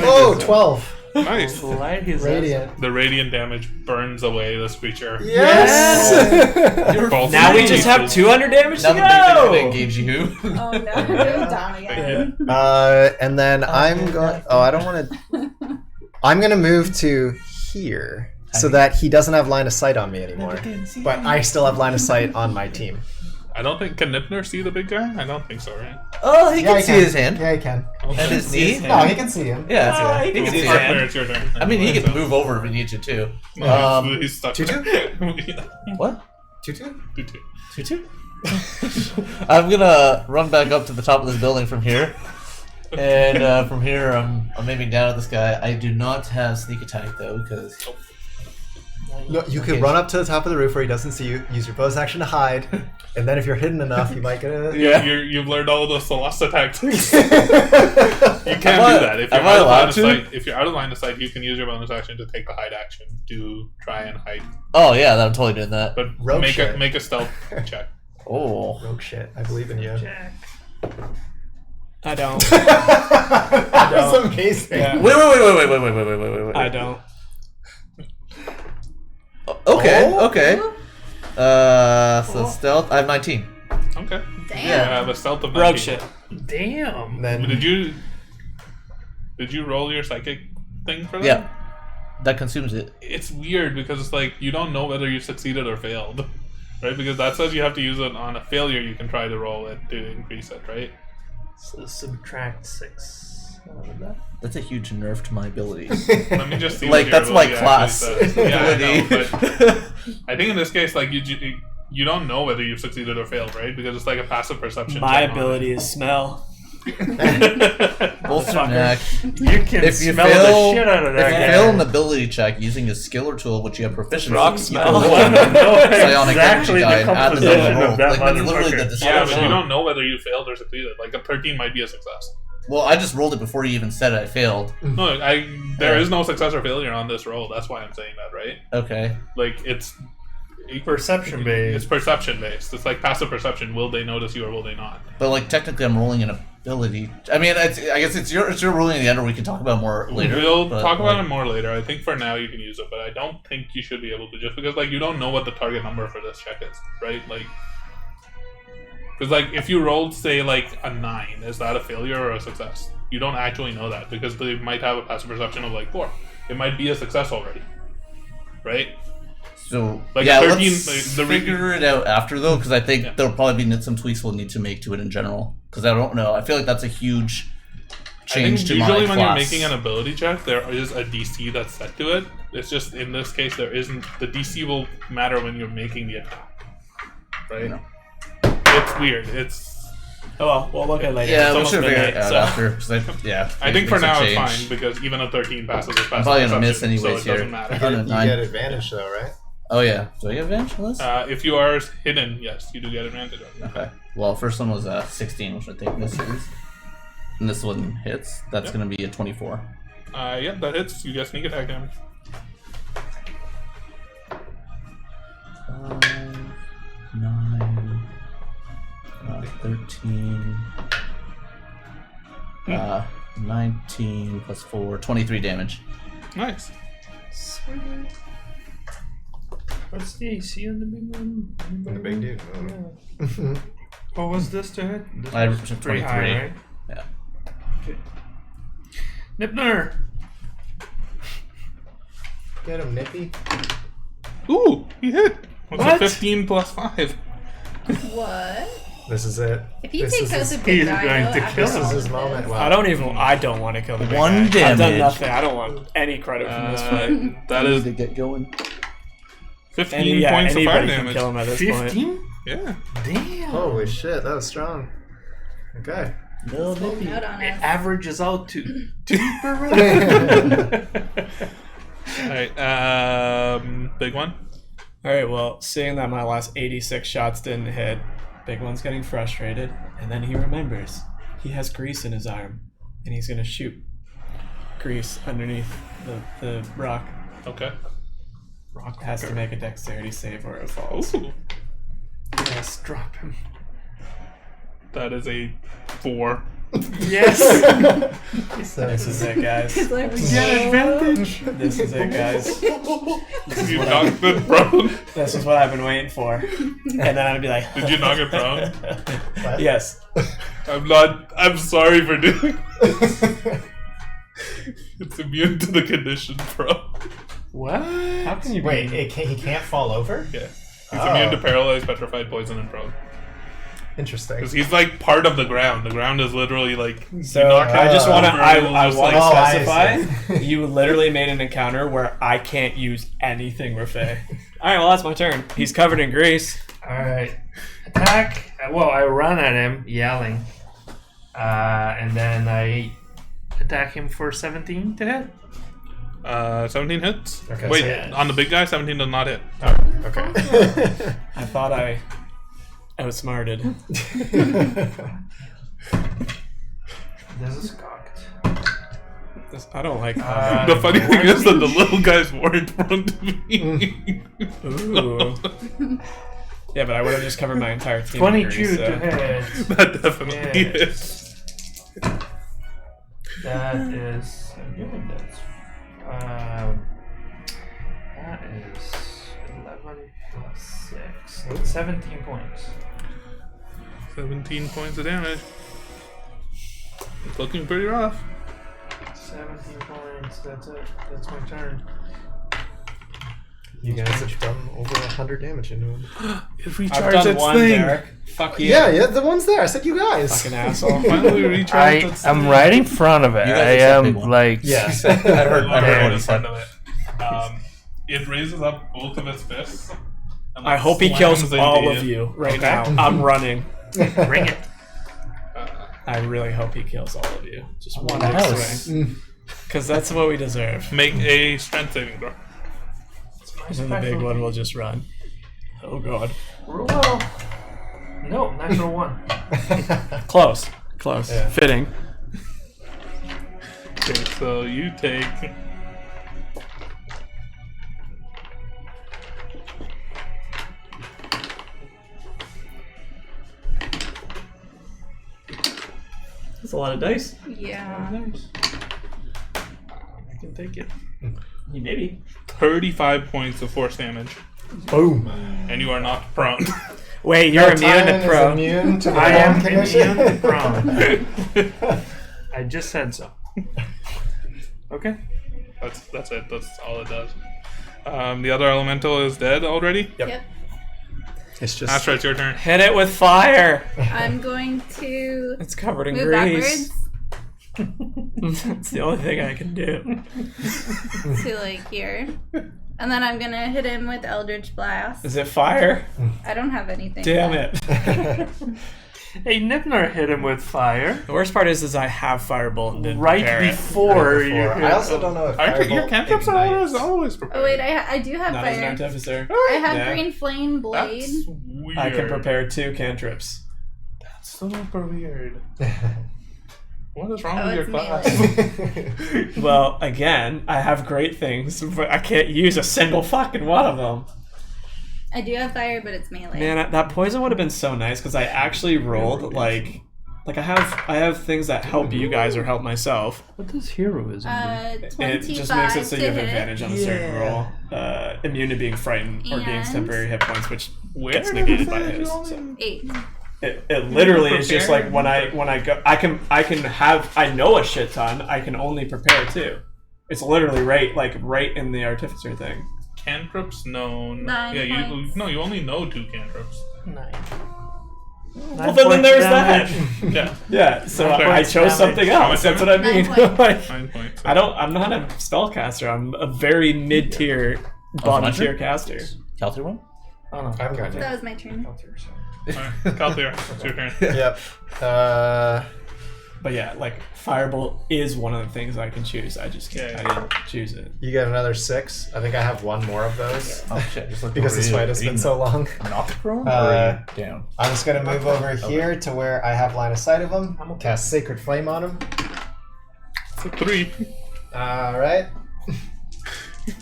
Oh, does 12. Nice. Light his Radiant. The radiant damage burns away this creature. Yes! Falls Now we to just have pieces. 200 damage Now to the big thing is go. to engage you. Oh no, go down again. And then I'm going. Oh, I don't want to. I'm going to move to here so that he doesn't have line of sight on me anymore. But I still have line of sight on my team. I don't think. Can Nipner see the big guy? I don't think so, right? Oh, he can see his hand. Yeah, he can. And his knee. No, he can see him. Yeah, he he can can see see his his hand. hand. It's your turn. I mean, he think can so. move over if he needs you to. No, he's stuck. Tutu? Yeah. What? Tutu? Tutu. Tutu? I'm gonna run back up to the top of this building from here. And from here, I'm aiming down at this guy. I do not have sneak attack though, because No, you could run up to the top of the roof where he doesn't see you, use your bonus action to hide, and then if you're hidden enough, you might get a... Yeah, you've learned all of those Celesta tactics. You can't do that. If you're, am I out of line allowed of to? sight, if you're out of line of sight, you can use your bonus action to take the hide action to try and hide. oh yeah, I'm totally doing that. But Rogue make shit. a stealth check. Oh, Rogue shit. I believe in you. Jack. I don't. That was amazing. Yeah. wait. I don't. Okay, Oh. okay. So stealth. I have 19. Okay. Damn. Yeah, I have a stealth of 19. Rogue shit. Damn. Then Did you roll your psychic thing for that? Yeah, that consumes it. It's weird because it's like you don't know whether you succeeded or failed, right? Because that says you have to use it on a failure. You can try to roll it to increase it, right? So subtract 6. That's a huge nerf to my abilities. Let me just see. Like, what your that's my ability class actually says. Yeah, I know, ability. but I think in this case, like you don't know whether you've succeeded or failed, right? Because it's like a passive perception. My check on it. ability is smell. Bolster neck. You can If you smell fail, the shit out of if that you guy. fail an ability check using a skill or tool which you have proficiency, Rock you smell. can I roll wanna know psionic exactly energy the die and add the composition number roll. of that Like that's literally the motherfucker. Yeah, description. but you don't know whether you failed or succeeded. Like a 13 might be a success. Well, I just rolled it before you even said I failed. No, there is no success or failure on this roll. That's why I'm saying that, right? Okay. Like it's Perception based. It's perception based. It's like passive perception. Will they notice you or will they not? But like technically, I'm rolling an ability. I mean, I guess it's your ruling in the end, or we can talk about more later. We'll but, talk about like, it more later. I think for now you can use it, but I don't think you should be able to just because like you don't know what the target number for this check is, right? Like, because like if you rolled say like a 9, is that a failure or a success? You don't actually know that because they might have a passive perception of like 4. It might be a success already, right? So Like yeah, 13 let's like, the figure it out after though, because I think Yeah. there'll probably be some tweaks we'll need to make to it in general. Because I don't know. I feel like that's a huge change to my usually when you're class. making an ability check, there is a DC that's set to it. It's just in this case there isn't. The DC will matter when you're making the attack, right? No. It's weird. It's Oh well, we'll look at it later. Yeah, It's we almost should figure midnight, it out so- after. 'Cause I think for makes a now it's change. fine because even a 13 passes is I'm passive probably gonna miss perception, anyways so it doesn't here. matter. I got a You 9. get advantage though, right? Oh yeah. Do I get advantage on this? If you are hidden, yes, you do get advantage. Okay. Well, first one was 16, which I think this is. And this one hits. That's Yep. going to be a 24. Yeah, that hits. You get sneak attack damage. 5, 9, 13, 19 plus 4, 23 damage. Nice. What's the AC on the big one? And the big dude. What was this to hit? This I was took pretty 23. high, right? Yeah. Okay. Nipner! Get him, Nippy. Ooh, he hit. What's What? a 15 plus 5? What? This is it. If he This takes is out his- the big he's guy, going to after This all is of his this- moment. Wow. I don't want to kill the big 1 guy. I've done damage. nothing. I don't want any credit from this fight. That is to get going. 15 points of fire anybody can damage. kill him at this point. 15? Yeah. Damn! Holy shit, that was strong. Okay. No, Holding out on It us. averages out to 2 per round. Alright, big one. Alright, well, seeing that my last 86 shots didn't hit, Big One's getting frustrated, and then he remembers he has grease in his arm, and he's gonna shoot grease underneath the rock. Okay. Rock has to make a dexterity save or it falls. Ooh. Yes, drop him. That is a 4. Yes! This is it, guys. He's like, Get advantage! This is it, guys. You knocked it prone. This is what I've been waiting for. And then I'd be like, Did you knock it prone? Yes. I'm sorry for doing this. It's immune to the condition, bro. What? How can you Wait, be? he can't fall over? Yeah. He's immune to paralyzed, petrified, poison, and prone. Interesting. Because he's like part of the ground. The ground is literally like. So you knock I it just want to. over, I it'll want just, to like, I specify. You literally made an encounter where I can't use anything, Rafay. All right, well that's my turn. He's covered in grease. Alright. Attack. Well, I run at him, yelling. And then I attack him for 17 to hit. 17 hits. Okay, Wait, so- on the big guy, 17 does not hit. Oh, okay. I thought I outsmarted. This is cocked. I don't like combat. The funny thing is that the little guys weren't prone to me. Ooh. Yeah, but I would have just covered my entire team. in 22 grease, so. to hit. That definitely Yes. is. That is good. That is 11 plus 6. 17 points. 17 points of damage. It's looking pretty rough. 17 points. That's it. That's my turn. You guys have done over 100 damage into him. It I've recharged done its one, thing. Derek. Fuck you. Yeah, the one's there. I said you guys. Fucking asshole. Finally recharged its thing. I'm right in front of it. You guys I accept big am one. like. Yeah. I heard Right what in he front said. of it. It raises up both of its fists. and, I like, hope he slams kills into all you. of you right Okay. now. I'm running. Bring it. I really hope he kills all of you. Just one the big house. swing. Because that's what we deserve. Make a strength saving throw. And then the big one will just run. Oh god. Roll well. No, natural 1. Close. Close. Yeah. Fitting. Okay, so you take. That's a lot of dice. Yeah. I can take it. Maybe. 35 points of force damage, Boom. and you are not prone. Wait, you're immune Tynan to is pro. immune to the I am prone condition. immune to prone. I just said so. Okay. That's it. That's all it does. The other elemental is dead already. Yep. It's just Astra, it's your turn. Hit it with fire. I'm going to It's covered in move grease. backwards It's the only thing I can do. To like here. And then I'm gonna hit him with Eldritch Blast. Is it fire? I don't have anything. Damn yet. it. Hey, Nipner hit him with fire. The worst part is I have Firebolt and didn't Right prepare it. before you hit I also don't know if Your Firebolt cantrips are ignites. always prepared. Oh wait, I do have Not as an fire. artificer. I have Yeah. Green Flame Blade. That's weird. I can prepare 2 cantrips. That's super weird. What is wrong Oh, with your it's class? Well, again, I have great things, but I can't use a single fucking one of them. I do have fire, but it's melee. Man, that poison would have been so nice because I actually rolled like I have things that help you guys or help myself. What does heroism do? 25 It just makes it so you have to hit. advantage on a certain roll. Immune to being frightened or gains And- temporary hit points, which Where gets did negated it by say his. you So. only- 8. It literally is just like when I go I know a shit ton. I can only prepare 2. It's literally right in the artificer thing. Cantrips known. 9 Yeah, points. you only know 2 cantrips. 9. Well, then there's that. Yeah, Yeah, so 9 I points chose damage. something else. That's what I 9 mean. points. Like, 9 points. I'm not a spellcaster. I'm a very mid-tier, bottom-tier caster. Calther one? I haven't got That was my turn. Alright, Calthea, it's your turn. Yep. But yeah, like Firebolt is one of the things I can choose. I just can't. Yeah. I didn't choose it. You get another 6. I think I have one more of those Oh shit! Just look because over this you. fight has Are you been so long. Knocked prone or Uh, are you down? I'm just gonna move over here to where I have line of sight of him. I'm gonna cast Sacred Flame on him. It's a 3. Alright.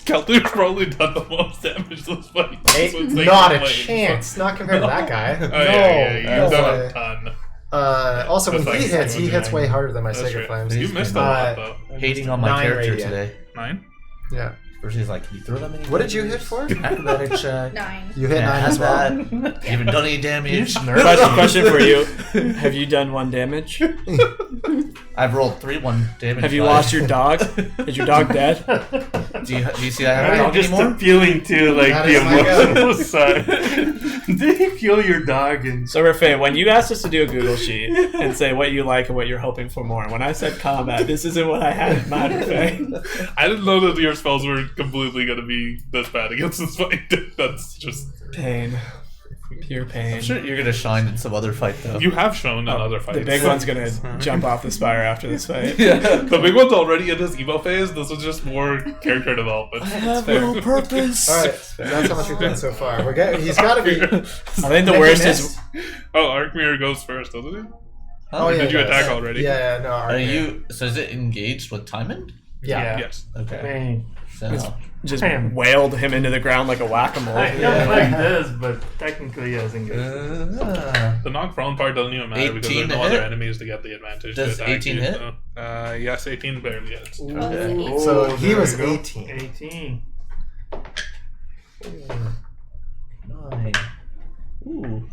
Calthea's probably done the most damage this fight. Eight. With Sacred Not a Flame. chance. Not compared to that guy. Oh no. yeah, you've no done way. a ton. Also, when That's he like hits, he hits way harder than my That's Sacred right. Flames. You missed a lot though. Hating on my 9 character radiant. today. 9? Yeah. First he's like, "Can you throw that many?" What did you hit for? Acrobatic check. 9. You hit 9 as well. You haven't done any damage. Question for you: have you done 1 damage? I've rolled 1 damage. Have you die. lost your dog? Is your dog dead? Do you see I have a I'm dog just anymore? appealing to like That the is my emotional side. Did he kill your dog? And So Rafay, when you asked us to do a Google sheet and say what you like and what you're hoping for more, when I said combat, this isn't what I had in mind, Rafay. I didn't know that your spells were completely going to be this bad against this fight. That's just... Pain. Pure pain. I'm sure you're gonna shine in some other fight though. You have shown in other fights. The big one's gonna jump off the spire after this fight. The big one's already in his Evo phase. This was just more character development. have no purpose. Alright, that's how much we've done so far. He's gotta be. I think the worst is Oh, Arkmir goes first, doesn't he? Oh, yeah. Did you he attack does. already? Yeah, no. Are Arkmir. you? So is it engaged with Timon? Yeah. Yes. Okay. man, So just Damn. wailed him into the ground like a whack-a-mole. I don't like this, but technically he has engaged. The knock prone part doesn't even matter because 18 there's no to other hit? enemies to get the advantage. Does to attack 18 you, hit? so, yes, 18 barely hits. Okay. So he there was we go. 18. 18. 9. Ooh.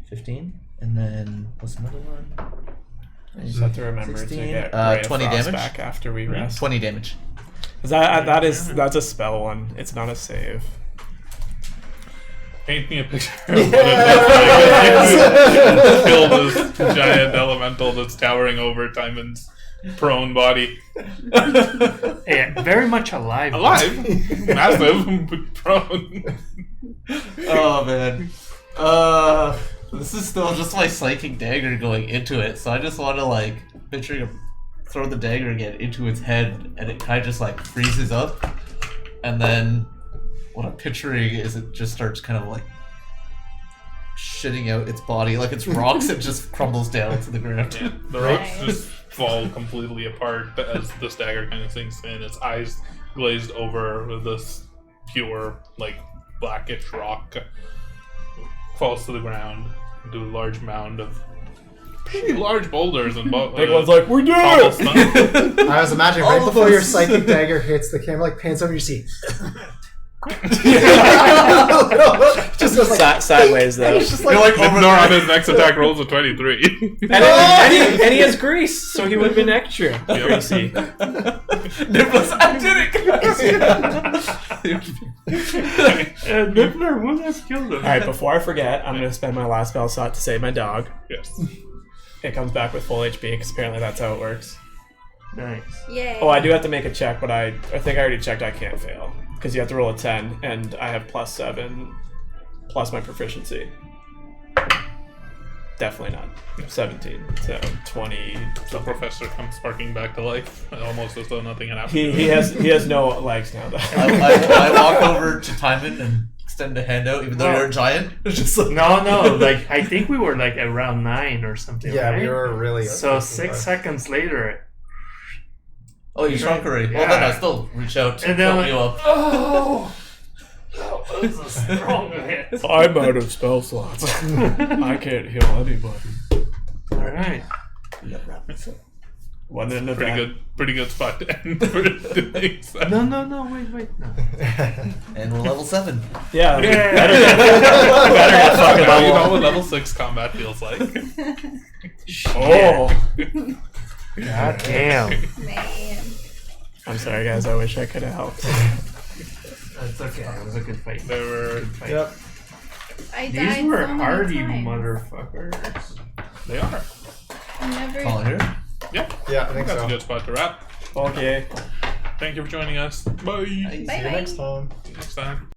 15. And then what's another one? You just have to remember 16, to get 20 Frost damage? back after we rest. 20 damage. 'Cause that's a spell one. It's not a save. Paint me a picture of what it looks like. Kill this giant elemental that's towering over Timon's prone body. Yeah, very much alive. Alive, massive, but prone. Oh man. This is still just my psychic dagger going into it, so I just want to like picture him throw the dagger again into its head, and it kind of just like freezes up, and then what I'm picturing is it just starts kind of like shitting out its body like it's rocks. It just crumbles down to the ground. Yeah, the rocks Nice. just fall completely apart as this dagger kind of sinks in. Its eyes glazed over with this pure, like, blackish rock. Falls to the ground into a large mound of pretty large boulders and Big one's like, we did it! I was imagining right before your psychic dagger hits, the camera like pans over, you see. Just goes like Sideways though. it's just like, You're like over Nor on his next attack rolls a 23. and he has grease, so he would have been extra greasy. Nicholas, I did it, guys! Nibbler would have killed him. Alright, before I forget, I'm gonna spend my last spell slot to save my dog. Yes. it comes back with full HP because apparently that's how it works. Nice. Yay. Oh, I do have to make a check, but I think I already checked. I can't fail because you have to roll a 10, and I have +7 plus my proficiency. Definitely not 17. So 20. The professor comes sparking back to life, almost as though nothing had happened. He has no legs now though. I walk over to Timon and extend a hand out, even though you're a giant. It's just like No, like I think we were like around 9 or something. Yeah, right? we were really. So 6 seconds later. oh, you shrunk already. Well, Yeah. then I still reach out to And then help like, you up. oh, that was a strong hit. I'm out of spell slots. I can't heal anybody. All right. Wasn't into that. Pretty good spot to end for today. So. No, wait, no. And we're level 7. Yeah. Yeah. Better get fucking Now you know level. what level 6 combat feels like. Oh. God damn. Man. I'm sorry, guys. I wish I could have helped. That's okay. It was a good fight. They were. Yep. I died These were so many hardy times. motherfuckers. They are. I never. Calling here. Yeah. Yeah, I think That's so. a good spot to wrap. Okay. Thank you for joining us. Bye. See you next time. Next time.